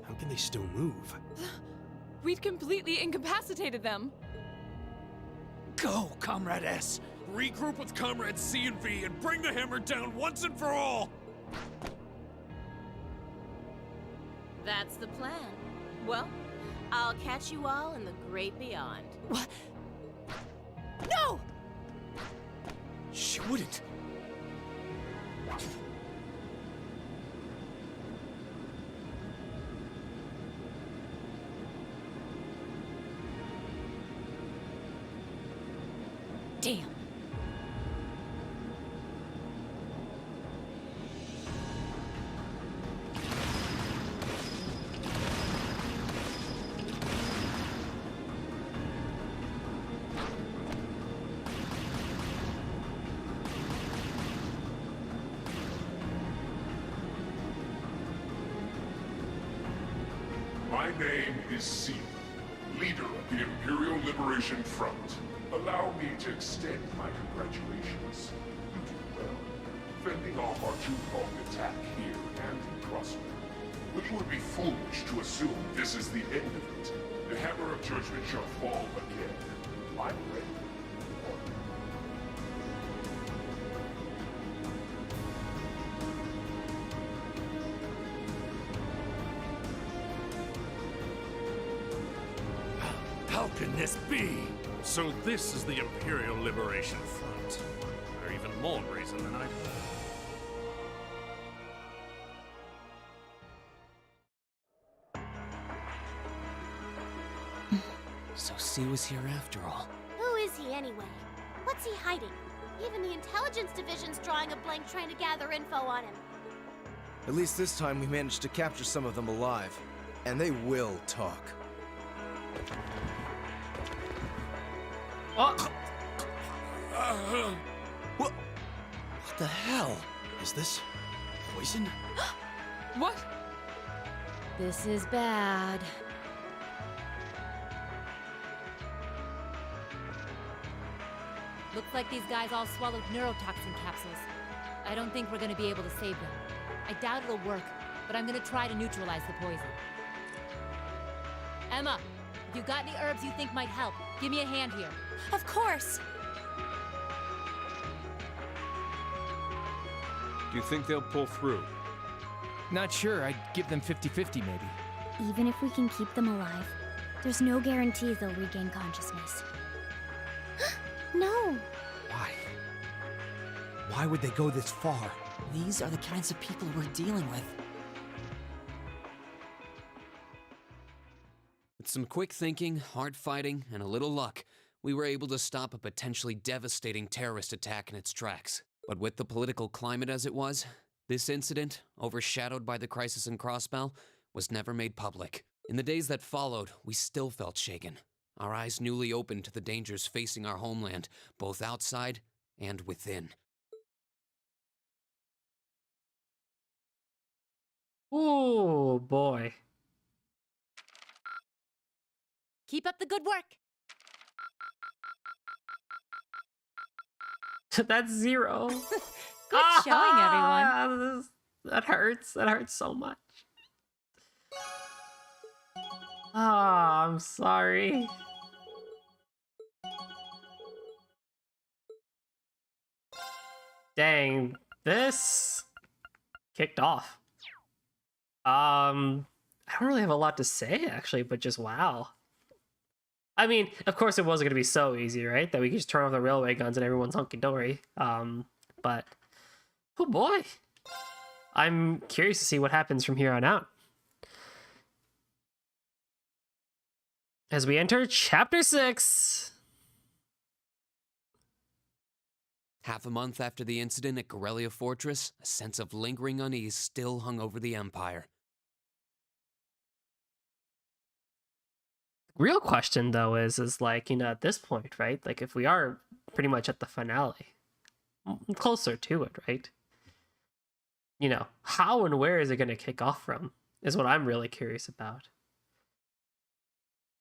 How can they still move? We'd completely incapacitated them. Go, Comrade S. Regroup with Comrades C and V and bring the hammer down once and for all! That's the plan. Well, I'll catch you all in the great beyond. What? No! She wouldn't. Damn. My name is Seal, leader of the Imperial Liberation Front. Allow me to extend my congratulations. You did well, fending off our too-long attack here and in Crossbell. But it would be foolish to assume this is the end of it. The Hammer of Judgment shall fall again. I'm ready. How can this be? So this is the Imperial Liberation Front. They're even more brazen than I thought. So C was here after all. Who is he anyway? What's he hiding? Even the intelligence division's drawing a blank trying to gather info on him. At least this time we managed to capture some of them alive. And they will talk. Oh! What the hell? Is this poison? What? This is bad. Looks like these guys all swallowed neurotoxin capsules. I don't think we're gonna be able to save them. I doubt it'll work, but I'm gonna try to neutralize the poison. Emma, if you've got any herbs you think might help, give me a hand here. Of course. Do you think they'll pull through? Not sure. I'd give them 50-50 maybe. Even if we can keep them alive, there's no guarantee they'll regain consciousness. No! Why? Why would they go this far? These are the kinds of people we're dealing with. With some quick thinking, hard fighting, and a little luck, we were able to stop a potentially devastating terrorist attack in its tracks. But with the political climate as it was, this incident, overshadowed by the crisis in Crossbell, was never made public. In the days that followed, we still felt shaken, our eyes newly opened to the dangers facing our homeland, both outside and within. Oh boy. Keep up the good work. That's 0. Good showing, everyone. That hurts. That hurts so much. Ah, I'm sorry. Dang, this kicked off. I don't really have a lot to say actually, but just wow. I mean, of course it wasn't going to be so easy, right? That we could just turn off the railway guns and everyone's hunky-dory. But, oh boy. I'm curious to see what happens from here on out. As we enter Chapter 6. Half a month after the incident at Gorelia Fortress, a sense of lingering unease still hung over the Empire. Real question though is like, at this point, right? Like if we are pretty much at the finale, closer to it, right? How and where is it going to kick off from is what I'm really curious about.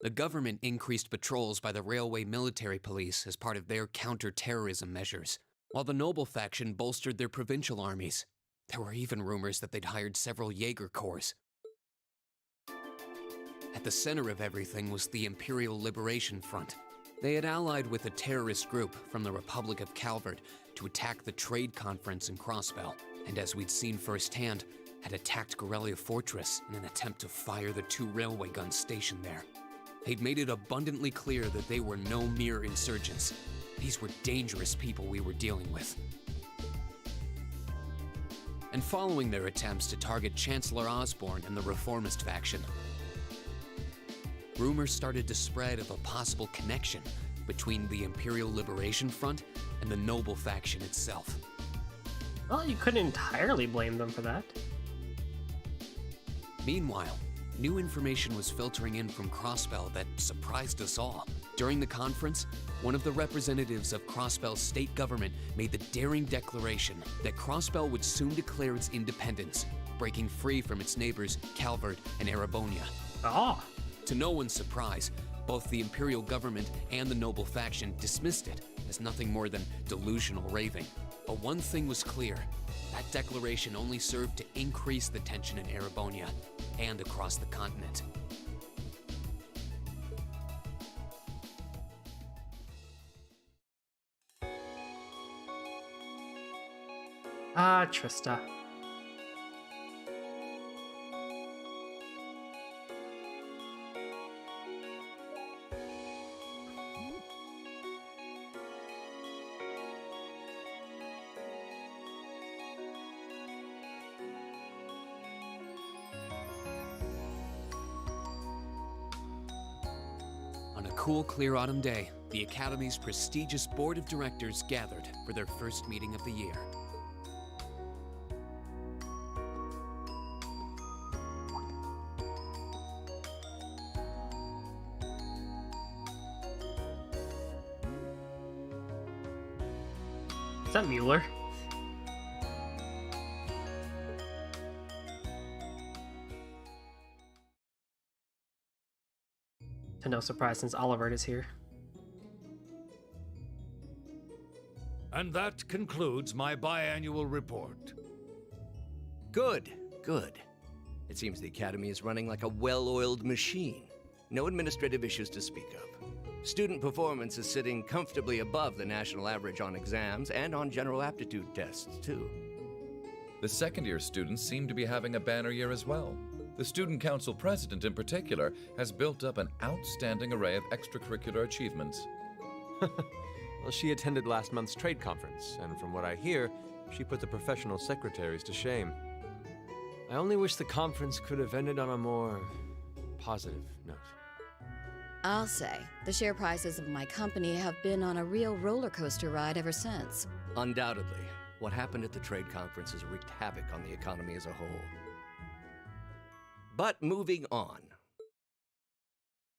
The government increased patrols by the railway military police as part of their counter-terrorism measures, while the noble faction bolstered their provincial armies. There were even rumors that they'd hired several Jaeger Corps. At the center of everything was the Imperial Liberation Front. They had allied with a terrorist group from the Republic of Calvert to attack the trade conference in Crossbell, and as we'd seen firsthand, had attacked Gorelia Fortress in an attempt to fire the 2 railway guns stationed there. They'd made it abundantly clear that they were no mere insurgents. These were dangerous people we were dealing with. And following their attempts to target Chancellor Osborne and the Reformist faction, rumors started to spread of a possible connection between the Imperial Liberation Front and the noble faction itself. Well, you couldn't entirely blame them for that. Meanwhile, new information was filtering in from Crossbell that surprised us all. During the conference, one of the representatives of Crossbell's state government made the daring declaration that Crossbell would soon declare its independence, breaking free from its neighbors Calvert and Erebonia. Ah. To no one's surprise, both the Imperial government and the noble faction dismissed it as nothing more than delusional raving. But one thing was clear: that declaration only served to increase the tension in Erebonia and across the continent. Ah, Trista. On a cool, clear autumn day, the Academy's prestigious board of directors gathered for their first meeting of the year. Is that Mueller? To no surprise, since Olivert is here. And that concludes my biannual report. Good, good. It seems the Academy is running like a well-oiled machine. No administrative issues to speak of. Student performance is sitting comfortably above the national average on exams and on general aptitude tests, too. The second-year students seem to be having a banner year as well. The Student Council President, in particular, has built up an outstanding array of extracurricular achievements. Well, she attended last month's trade conference, and from what I hear, she put the professional secretaries to shame. I only wish the conference could have ended on a more positive note. I'll say, the share prices of my company have been on a real roller coaster ride ever since. Undoubtedly, what happened at the trade conference has wreaked havoc on the economy as a whole. But moving on.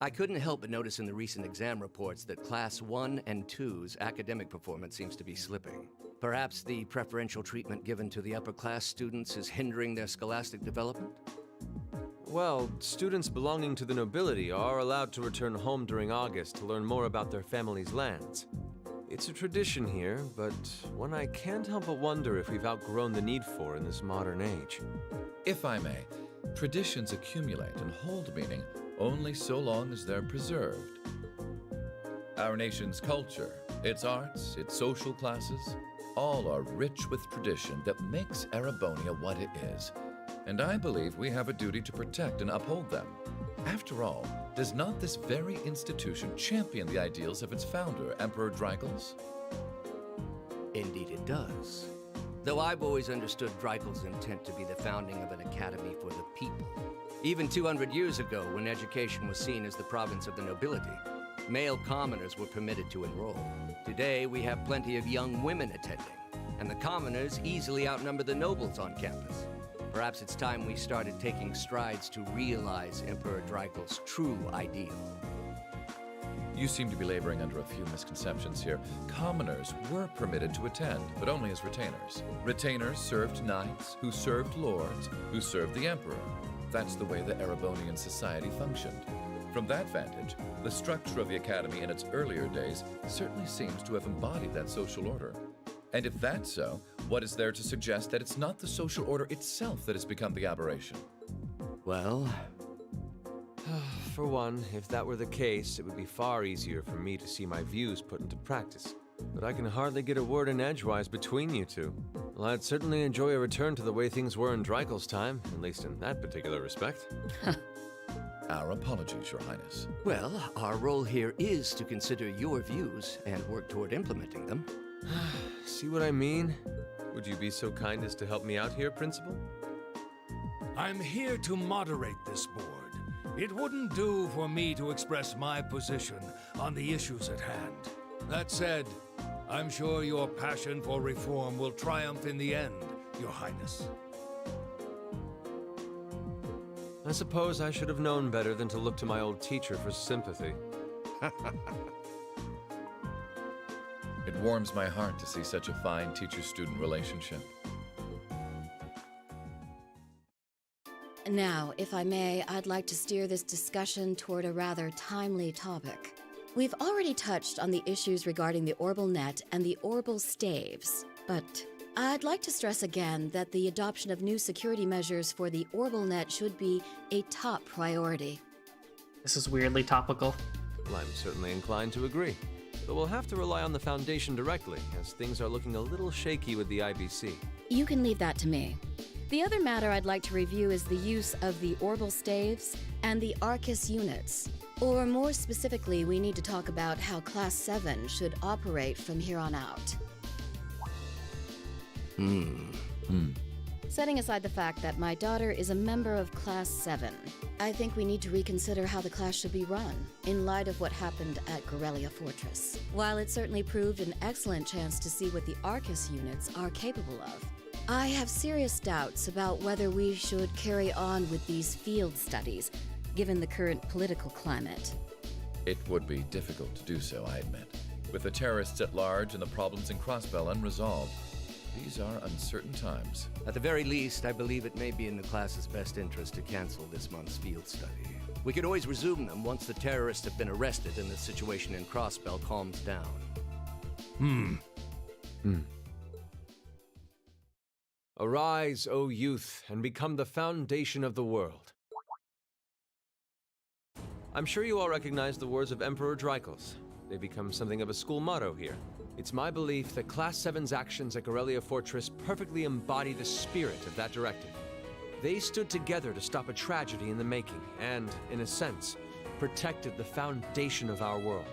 I couldn't help but notice in the recent exam reports that Class 1 and 2's academic performance seems to be slipping. Perhaps the preferential treatment given to the upper class students is hindering their scholastic development? Well, students belonging to the nobility are allowed to return home during August to learn more about their family's lands. It's a tradition here, but one I can't help but wonder if we've outgrown the need for in this modern age. If I may, traditions accumulate and hold meaning only so long as they're preserved. Our nation's culture, its arts, its social classes, all are rich with tradition that makes Erebonia what it is. And I believe we have a duty to protect and uphold them. After all, does not this very institution champion the ideals of its founder, Emperor Dreigels? Indeed it does. Though I've always understood Dreigels' intent to be the founding of an academy for the people. Even 200 years ago, when education was seen as the province of the nobility, male commoners were permitted to enroll. Today, we have plenty of young women attending, and the commoners easily outnumber the nobles on campus. Perhaps it's time we started taking strides to realize Emperor Dreigels' true ideal. You seem to be laboring under a few misconceptions here. Commoners were permitted to attend, but only as retainers. Retainers served knights, who served lords, who served the emperor. That's the way the Erebonian society functioned. From that vantage, the structure of the academy in its earlier days certainly seems to have embodied that social order. And if that's so, what is there to suggest that it's not the social order itself that has become the aberration? Well, for one, if that were the case, it would be far easier for me to see my views put into practice. But I can hardly get a word in edgewise between you two. Well, I'd certainly enjoy a return to the way things were in Dreikel's time, at least in that particular respect. Our apologies, Your Highness. Well, our role here is to consider your views and work toward implementing them. See what I mean? Would you be so kind as to help me out here, Principal? I'm here to moderate this board. It wouldn't do for me to express my position on the issues at hand. That said, I'm sure your passion for reform will triumph in the end, Your Highness. I suppose I should have known better than to look to my old teacher for sympathy. It warms my heart to see such a fine teacher-student relationship. Now, if I may, I'd like to steer this discussion toward a rather timely topic. We've already touched on the issues regarding the Orbal Net and the Orbal Staves, but I'd like to stress again that the adoption of new security measures for the Orbal Net should be a top priority. This is weirdly topical. Well, I'm certainly inclined to agree. But we'll have to rely on the Foundation directly, as things are looking a little shaky with the IBC. You can leave that to me. The other matter I'd like to review is the use of the Orbal Staves and the Arcus units. Or more specifically, we need to talk about how Class 7 should operate from here on out. Setting aside the fact that my daughter is a member of Class 7, I think we need to reconsider how the class should be run, in light of what happened at Gorelia Fortress. While it certainly proved an excellent chance to see what the Arcus units are capable of, I have serious doubts about whether we should carry on with these field studies, given the current political climate. It would be difficult to do so, I admit. With the terrorists at large and the problems in Crossbell unresolved, these are uncertain times. At the very least, I believe it may be in the class's best interest to cancel this month's field study. We could always resume them once the terrorists have been arrested and the situation in Crossbell calms down. Arise, O youth, and become the foundation of the world. I'm sure you all recognize the words of Emperor Dreikel's. They become something of a school motto here. It's my belief that Class 7's actions at Gorelia Fortress perfectly embody the spirit of that directive. They stood together to stop a tragedy in the making and, in a sense, protected the foundation of our world.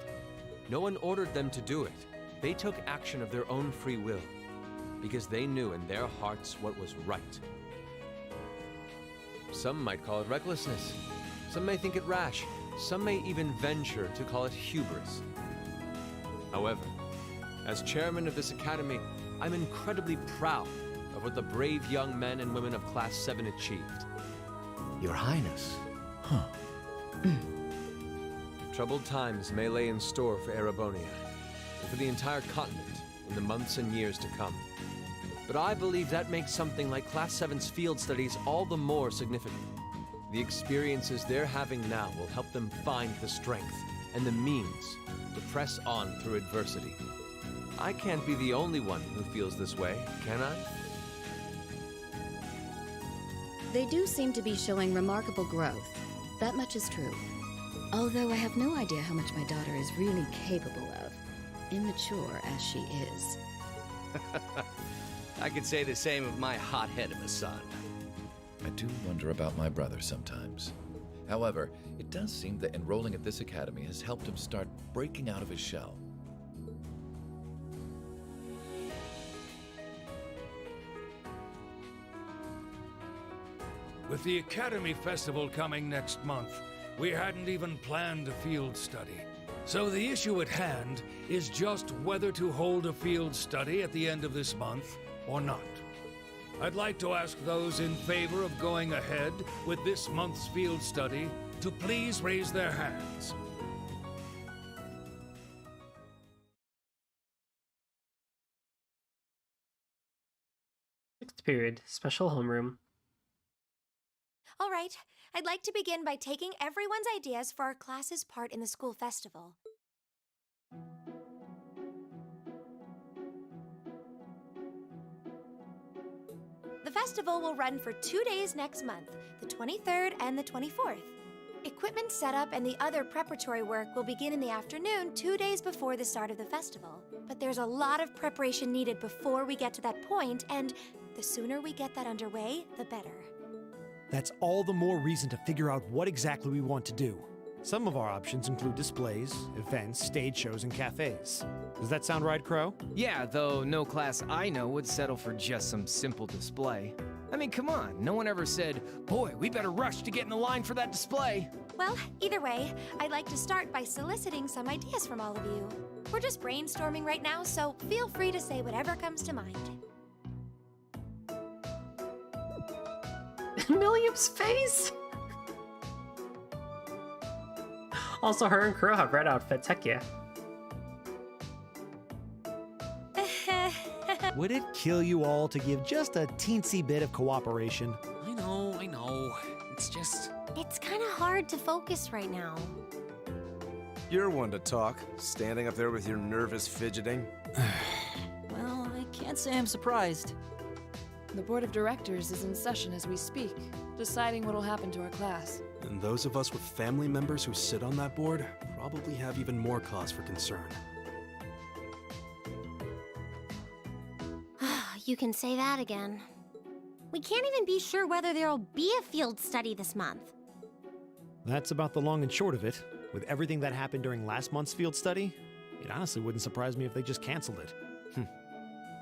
No one ordered them to do it. They took action of their own free will, because they knew in their hearts what was right. Some might call it recklessness. Some may think it rash. Some may even venture to call it hubris. However, as chairman of this academy, I'm incredibly proud of what the brave young men and women of Class 7 achieved. Your Highness. Troubled times may lay in store for Erebonia, and for the entire continent in the months and years to come. But I believe that makes something like Class 7's field studies all the more significant. The experiences they're having now will help them find the strength and the means to press on through adversity. I can't be the only one who feels this way, can I? They do seem to be showing remarkable growth. That much is true. Although I have no idea how much my daughter is really capable of, immature as she is. I could say the same of my hothead of a son. I do wonder about my brother sometimes. However, it does seem that enrolling at this academy has helped him start breaking out of his shell. With the Academy Festival coming next month, we hadn't even planned a field study. So the issue at hand is just whether to hold a field study at the end of this month or not. I'd like to ask those in favor of going ahead with this month's field study to please raise their hands. period. Special homeroom. All right, I'd like to begin by taking everyone's ideas for our class's part in the school festival. The festival will run for 2 days next month, the 23rd and the 24th. Equipment setup and the other preparatory work will begin in the afternoon 2 days before the start of the festival. But there's a lot of preparation needed before we get to that point, and the sooner we get that underway, the better. That's all the more reason to figure out what exactly we want to do. Some of our options include displays, events, stage shows, and cafes. Does that sound right, Crow? Yeah, though no class I know would settle for just some simple display. I mean, come on, no one ever said, boy, we better rush to get in the line for that display. Well, either way, I'd like to start by soliciting some ideas from all of you. We're just brainstorming right now, so feel free to say whatever comes to mind. Milliam's face? Also, her and Crow have red outfits, heck yeah. Would it kill you all to give just a teensy bit of cooperation? I know. It's just... It's kind of hard to focus right now. You're one to talk, standing up there with your nervous fidgeting. Well, I can't say I'm surprised. The board of directors is in session as we speak, deciding what'll happen to our class. And those of us with family members who sit on that board probably have even more cause for concern. You can say that again. We can't even be sure whether there'll be a field study this month. That's about the long and short of it. With everything that happened during last month's field study, it honestly wouldn't surprise me if they just canceled it.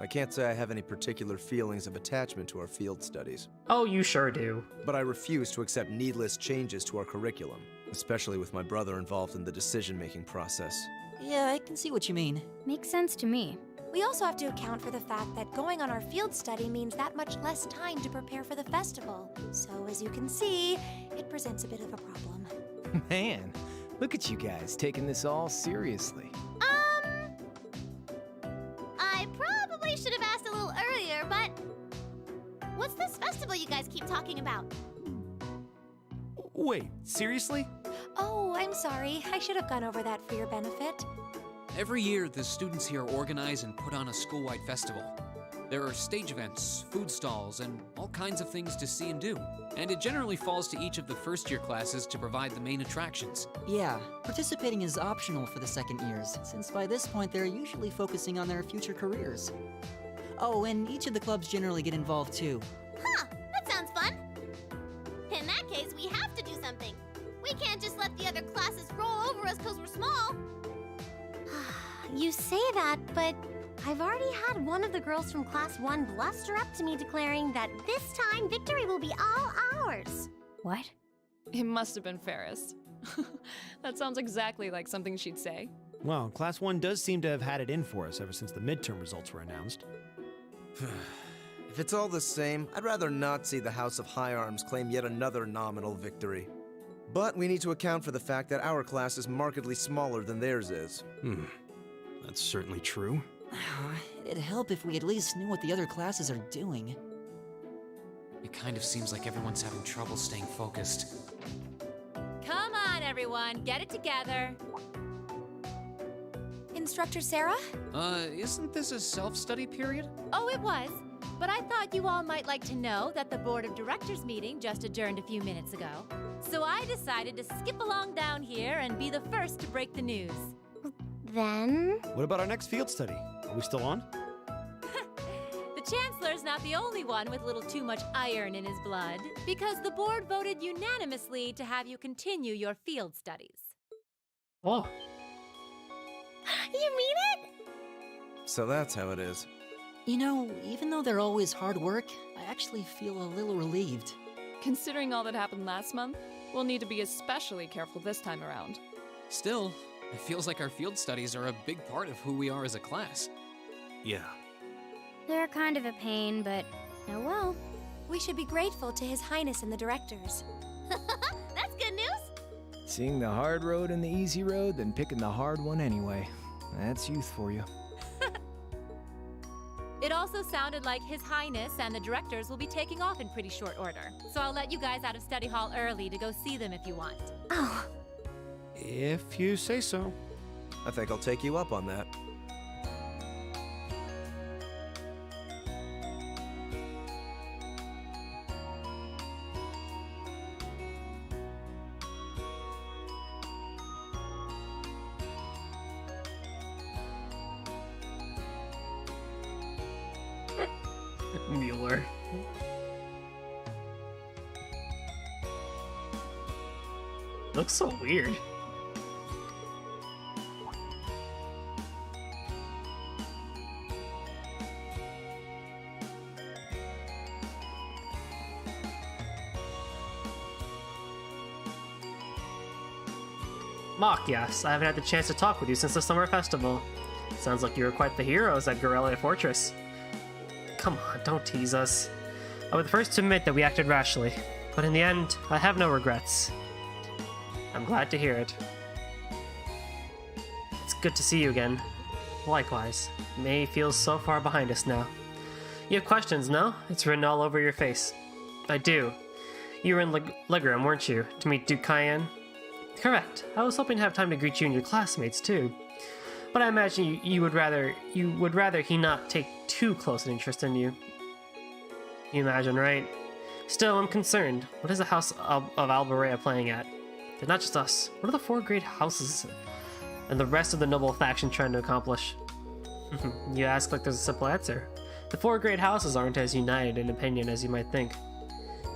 I can't say I have any particular feelings of attachment to our field studies. Oh, you sure do. But I refuse to accept needless changes to our curriculum, especially with my brother involved in the decision-making process. Yeah, I can see what you mean. Makes sense to me. We also have to account for the fact that going on our field study means that much less time to prepare for the festival. So as you can see, it presents a bit of a problem. Man, look at you guys taking this all seriously. I probably should have asked a little earlier, but what's this festival you guys keep talking about? Wait, seriously? Oh, I'm sorry. I should have gone over that for your benefit. Every year, the students here organize and put on a school-wide festival. There are stage events, food stalls, and all kinds of things to see and do. And it generally falls to each of the first-year classes to provide the main attractions. Yeah, participating is optional for the second years, since by this point they're usually focusing on their future careers. Oh, and each of the clubs generally get involved too. Huh, that sounds fun. In that case, we have to do something. We can't just let the other classes roll over us because we're small. You say that, but I've already had one of the girls from Class 1 bluster up to me declaring that this time victory will be all ours. What? It must have been Ferris. That sounds exactly like something she'd say. Well, Class 1 does seem to have had it in for us ever since the midterm results were announced. If it's all the same, I'd rather not see the House of High Arms claim yet another nominal victory. But we need to account for the fact that our class is markedly smaller than theirs is. That's certainly true. It'd help if we at least knew what the other classes are doing. It kind of seems like everyone's having trouble staying focused. Come on, everyone, get it together. Instructor Sarah? Isn't this a self-study period? Oh, it was. But I thought you all might like to know that the Board of Directors meeting just adjourned a few minutes ago. So I decided to skip along down here and be the first to break the news. Then? What about our next field study? Are we still on? The Chancellor's not the only one with a little too much iron in his blood, because the board voted unanimously to have you continue your field studies. Oh. You mean it? So that's how it is. You know, even though they're always hard work, I actually feel a little relieved. Considering all that happened last month, we'll need to be especially careful this time around. Still, it feels like our field studies are a big part of who we are as a class. Yeah. They're kind of a pain, but oh well. We should be grateful to His Highness and the directors. That's good news. Seeing the hard road and the easy road, then picking the hard one anyway. That's youth for you. It also sounded like His Highness and the directors will be taking off in pretty short order. So I'll let you guys out of study hall early to go see them if you want. Oh. If you say so. I think I'll take you up on that. Mueller. Looks so weird. Mock, yes. I haven't had the chance to talk with you since the summer festival. Sounds like you were quite the heroes at Gorelia Fortress. Come on, don't tease us. I was the first to admit that we acted rashly, but in the end, I have no regrets. I'm glad to hear it. It's good to see you again. Likewise. May feels so far behind us now. You have questions, no? It's written all over your face. I do. You were in Legram, weren't you? To meet Duke Cayenne? Correct. I was hoping to have time to greet you and your classmates, too. But I imagine you would rather he not take too close an interest in you. You imagine, right? Still, I'm concerned. What is the House of Albarea playing at? They're not just us. What are the 4 great houses and the rest of the noble faction trying to accomplish? You ask like there's a simple answer. The 4 great houses aren't as united in opinion as you might think.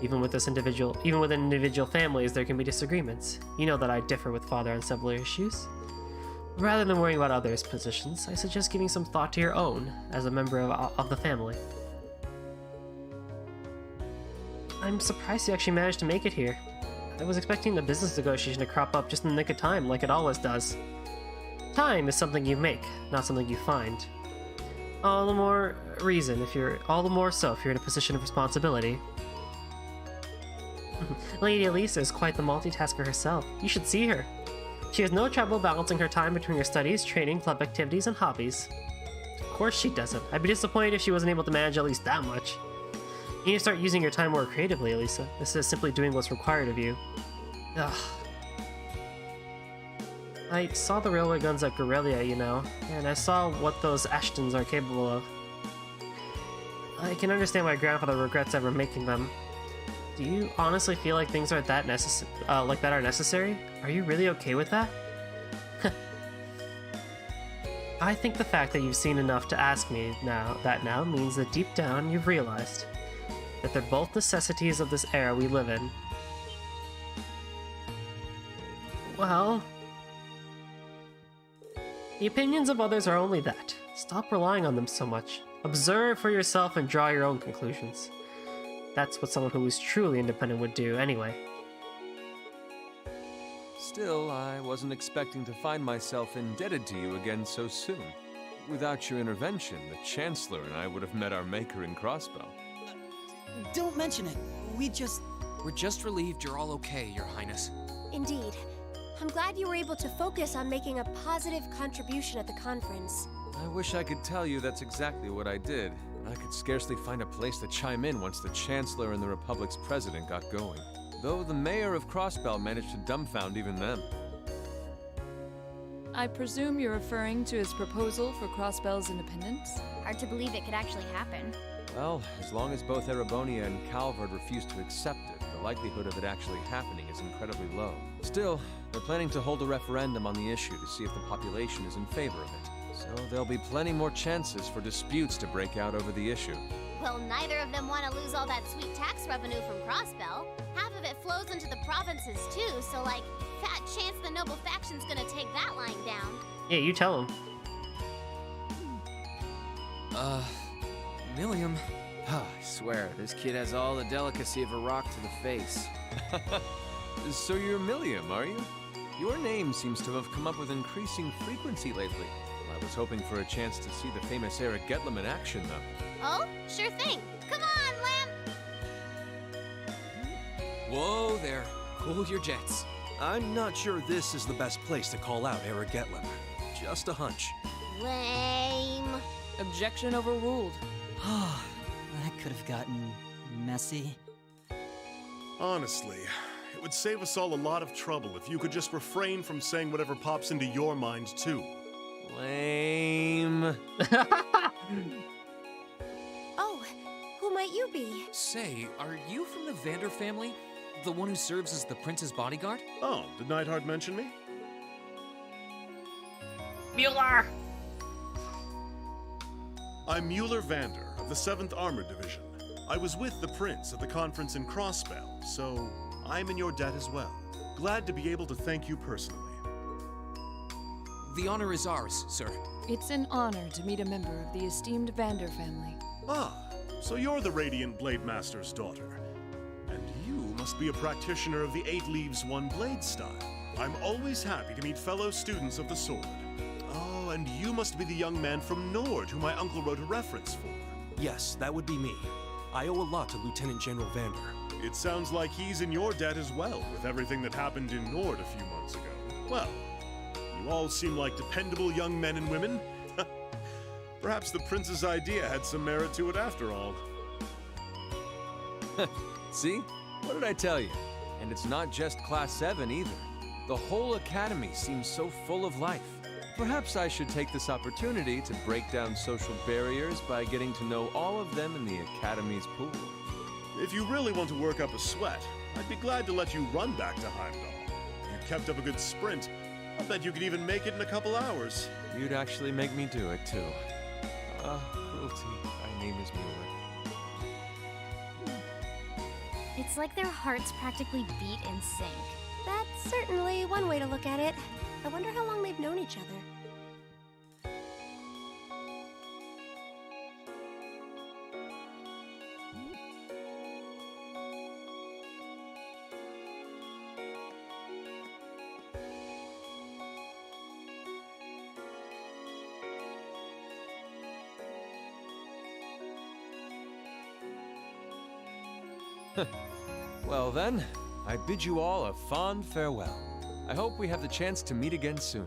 Even within individual families, there can be disagreements. You know that I differ with Father on several issues. Rather than worrying about others' positions, I suggest giving some thought to your own as a member of the family. I'm surprised you actually managed to make it here. I was expecting the business negotiation to crop up just in the nick of time, like it always does. Time is something you make, not something you find. All the more so if you're in a position of responsibility. Lady Elisa is quite the multitasker herself. You should see her. She has no trouble balancing her time between her studies, training, club activities, and hobbies. Of course she doesn't. I'd be disappointed if she wasn't able to manage at least that much. You need to start using your time more creatively, Elisa. This is simply doing what's required of you. Ugh. I saw the railway guns at Gorelia, you know, and I saw what those Ashtons are capable of. I can understand why grandfather regrets ever making them. Do you honestly feel like things are that necessary? Are you really okay with that? I think the fact that you've seen enough to ask me now means that deep down you've realized that they're both necessities of this era we live in. Well, the opinions of others are only that. Stop relying on them so much. Observe for yourself and draw your own conclusions. That's what someone who is truly independent would do, anyway. Still, I wasn't expecting to find myself indebted to you again so soon. Without your intervention, the Chancellor and I would have met our maker in Crossbow. Don't mention it. We're just relieved you're all okay, Your Highness. Indeed. I'm glad you were able to focus on making a positive contribution at the conference. I wish I could tell you that's exactly what I did. I could scarcely find a place to chime in once the Chancellor and the Republic's President got going. Though the Mayor of Crossbell managed to dumbfound even them. I presume you're referring to his proposal for Crossbell's independence? Hard to believe it could actually happen. Well, as long as both Erebonia and Calvard refuse to accept it, the likelihood of it actually happening is incredibly low. Still, they're planning to hold a referendum on the issue to see if the population is in favor of it. So there'll be plenty more chances for disputes to break out over the issue. Well, neither of them want to lose all that sweet tax revenue from Crossbell. Half of it flows into the provinces too, so like, fat chance the noble faction's gonna take that line down. Yeah, you tell him. Milliam. I swear, this kid has all the delicacy of a rock to the face. So you're Milliam, are you? Your name seems to have come up with increasing frequency lately. I was hoping for a chance to see the famous Eric Getlam in action, though. Oh, sure thing. Come on, Lamb! Whoa there. Cool your jets. I'm not sure this is the best place to call out Eric Getlam. Just a hunch. Lame. Objection overruled. That could have gotten messy. Honestly, it would save us all a lot of trouble if you could just refrain from saying whatever pops into your mind, too. Lame. Oh, who might you be? Say, are you from the Vander family? The one who serves as the prince's bodyguard? Oh, did Neidhart mention me? Mueller! I'm Mueller Vander of the 7th Armored Division. I was with the Prince at the conference in Crossbell, so I'm in your debt as well. Glad to be able to thank you personally. The honor is ours, sir. It's an honor to meet a member of the esteemed Vander family. Ah, so you're the Radiant Blade Master's daughter. And you must be a practitioner of the 8 Leaves, 1 Blade style. I'm always happy to meet fellow students of the sword. Oh, and you must be the young man from Nord who my uncle wrote a reference for. Yes, that would be me. I owe a lot to Lieutenant General Vander. It sounds like he's in your debt as well, with everything that happened in Nord a few months ago. Well, you all seem like dependable young men and women. Perhaps the Prince's idea had some merit to it after all. See? What did I tell you? And it's not just Class 7 either. The whole Academy seems so full of life. Perhaps I should take this opportunity to break down social barriers by getting to know all of them in the Academy's pool. If you really want to work up a sweat, I'd be glad to let you run back to Heimdall. If you kept up a good sprint, I bet you could even make it in a couple hours. You'd actually make me do it, too. Cruelty. My name is Mueller. It's like their hearts practically beat in sync. That's certainly one way to look at it. I wonder how long they've known each other. Well then, I bid you all a fond farewell. I hope we have the chance to meet again soon.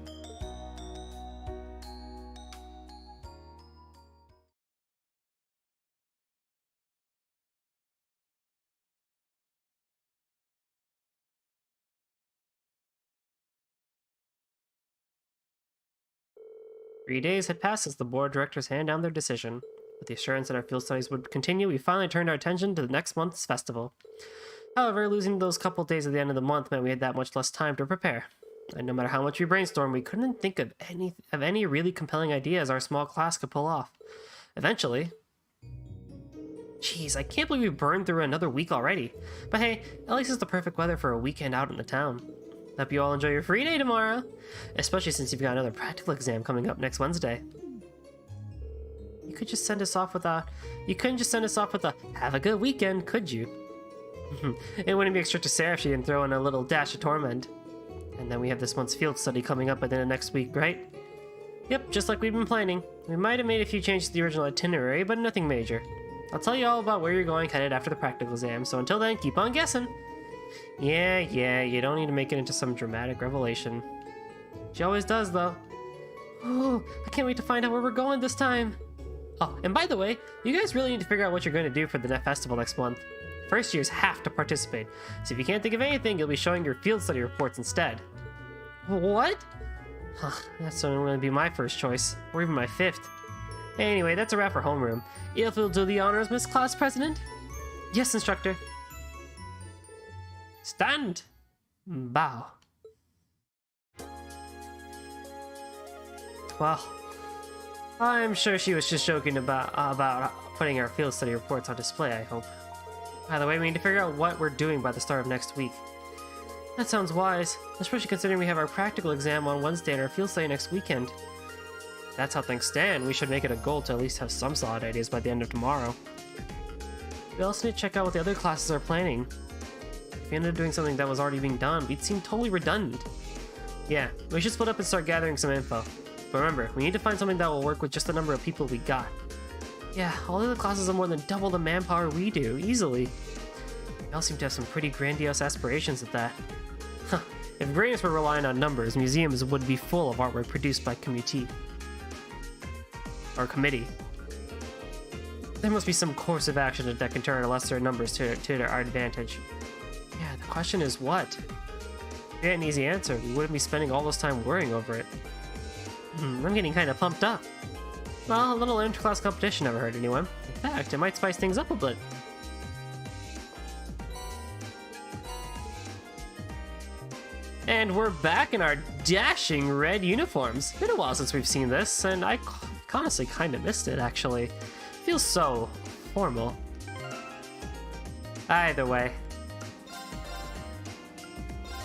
Three days had passed since the board of directors handed down their decision. With the assurance that our field studies would continue, we finally turned our attention to the next month's festival. However, losing those couple days at the end of the month meant we had that much less time to prepare. And no matter how much we brainstormed, we couldn't think of any really compelling ideas our small class could pull off. Eventually... Jeez, I can't believe we burned through another week already. But hey, at least it's the perfect weather for a weekend out in the town. Hope you all enjoy your free day tomorrow. Especially since you've got another practical exam coming up next Wednesday. You couldn't just send us off with a have a good weekend, could you? It wouldn't be extra to Sarah if she didn't throw in a little dash of torment. And then we have this month's field study coming up at the end of next week, right? Yep, just like we've been planning. We might have made a few changes to the original itinerary, but nothing major. I'll tell you all about where you're going headed after the practical exam, so until then, keep on guessing. Yeah, you don't need to make it into some dramatic revelation. She always does, though. Oh, I can't wait to find out where we're going this time. Oh, and by the way, you guys really need to figure out what you're going to do for the festival next month. First years have to participate, so if you can't think of anything, you'll be showing your field study reports instead. What? That's not going to be my first choice, or even my fifth. Anyway, that's a wrap for homeroom. If you'll do the honors, Miss Class President? Yes, Instructor. Stand. Bow. Well, I'm sure she was just joking about putting our field study reports on display, I hope. By the way, we need to figure out what we're doing by the start of next week. That sounds wise, especially considering we have our practical exam on Wednesday and our field study next weekend. If that's how things stand, we should make it a goal to at least have some solid ideas by the end of tomorrow. We also need to check out what the other classes are planning. If we ended up doing something that was already being done, we'd seem totally redundant. Yeah, we should split up and start gathering some info. But remember, we need to find something that will work with just the number of people we got. Yeah, all the other classes have more than double the manpower we do, easily. We all seem to have some pretty grandiose aspirations at that. Huh, if Gradients were relying on numbers, museums would be full of artwork produced by committee. Or committee. There must be some course of action that can turn our lesser numbers to our advantage. Yeah, the question is what? If we had an easy answer, we wouldn't be spending all this time worrying over it. I'm getting kind of pumped up. Well, a little interclass competition never hurt anyone. In fact, it might spice things up a bit. And we're back in our dashing red uniforms. Been a while since we've seen this, and I honestly kind of missed it, actually. Feels so formal. Either way,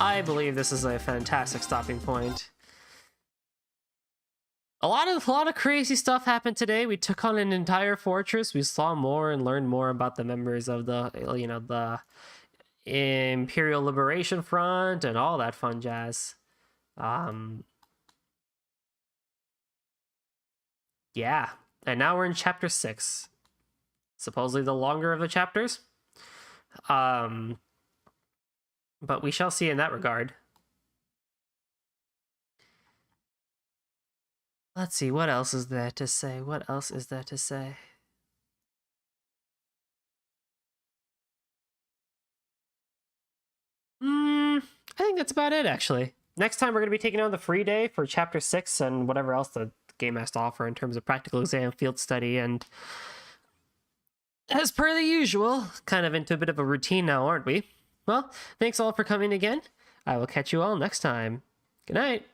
I believe this is a fantastic stopping point. A lot of crazy stuff happened today. We took on an entire fortress. We saw more and learned more about the members of the, the Imperial Liberation Front and all that fun jazz. Yeah, and now we're in chapter 6. Supposedly the longer of the chapters. But we shall see in that regard. Let's see, what else is there to say? What else is there to say? I think that's about it, actually. Next time we're going to be taking on the free day for chapter 6 and whatever else the game has to offer in terms of practical exam, field study, and as per the usual, kind of into a bit of a routine now, aren't we? Well, thanks all for coming again. I will catch you all next time. Good night.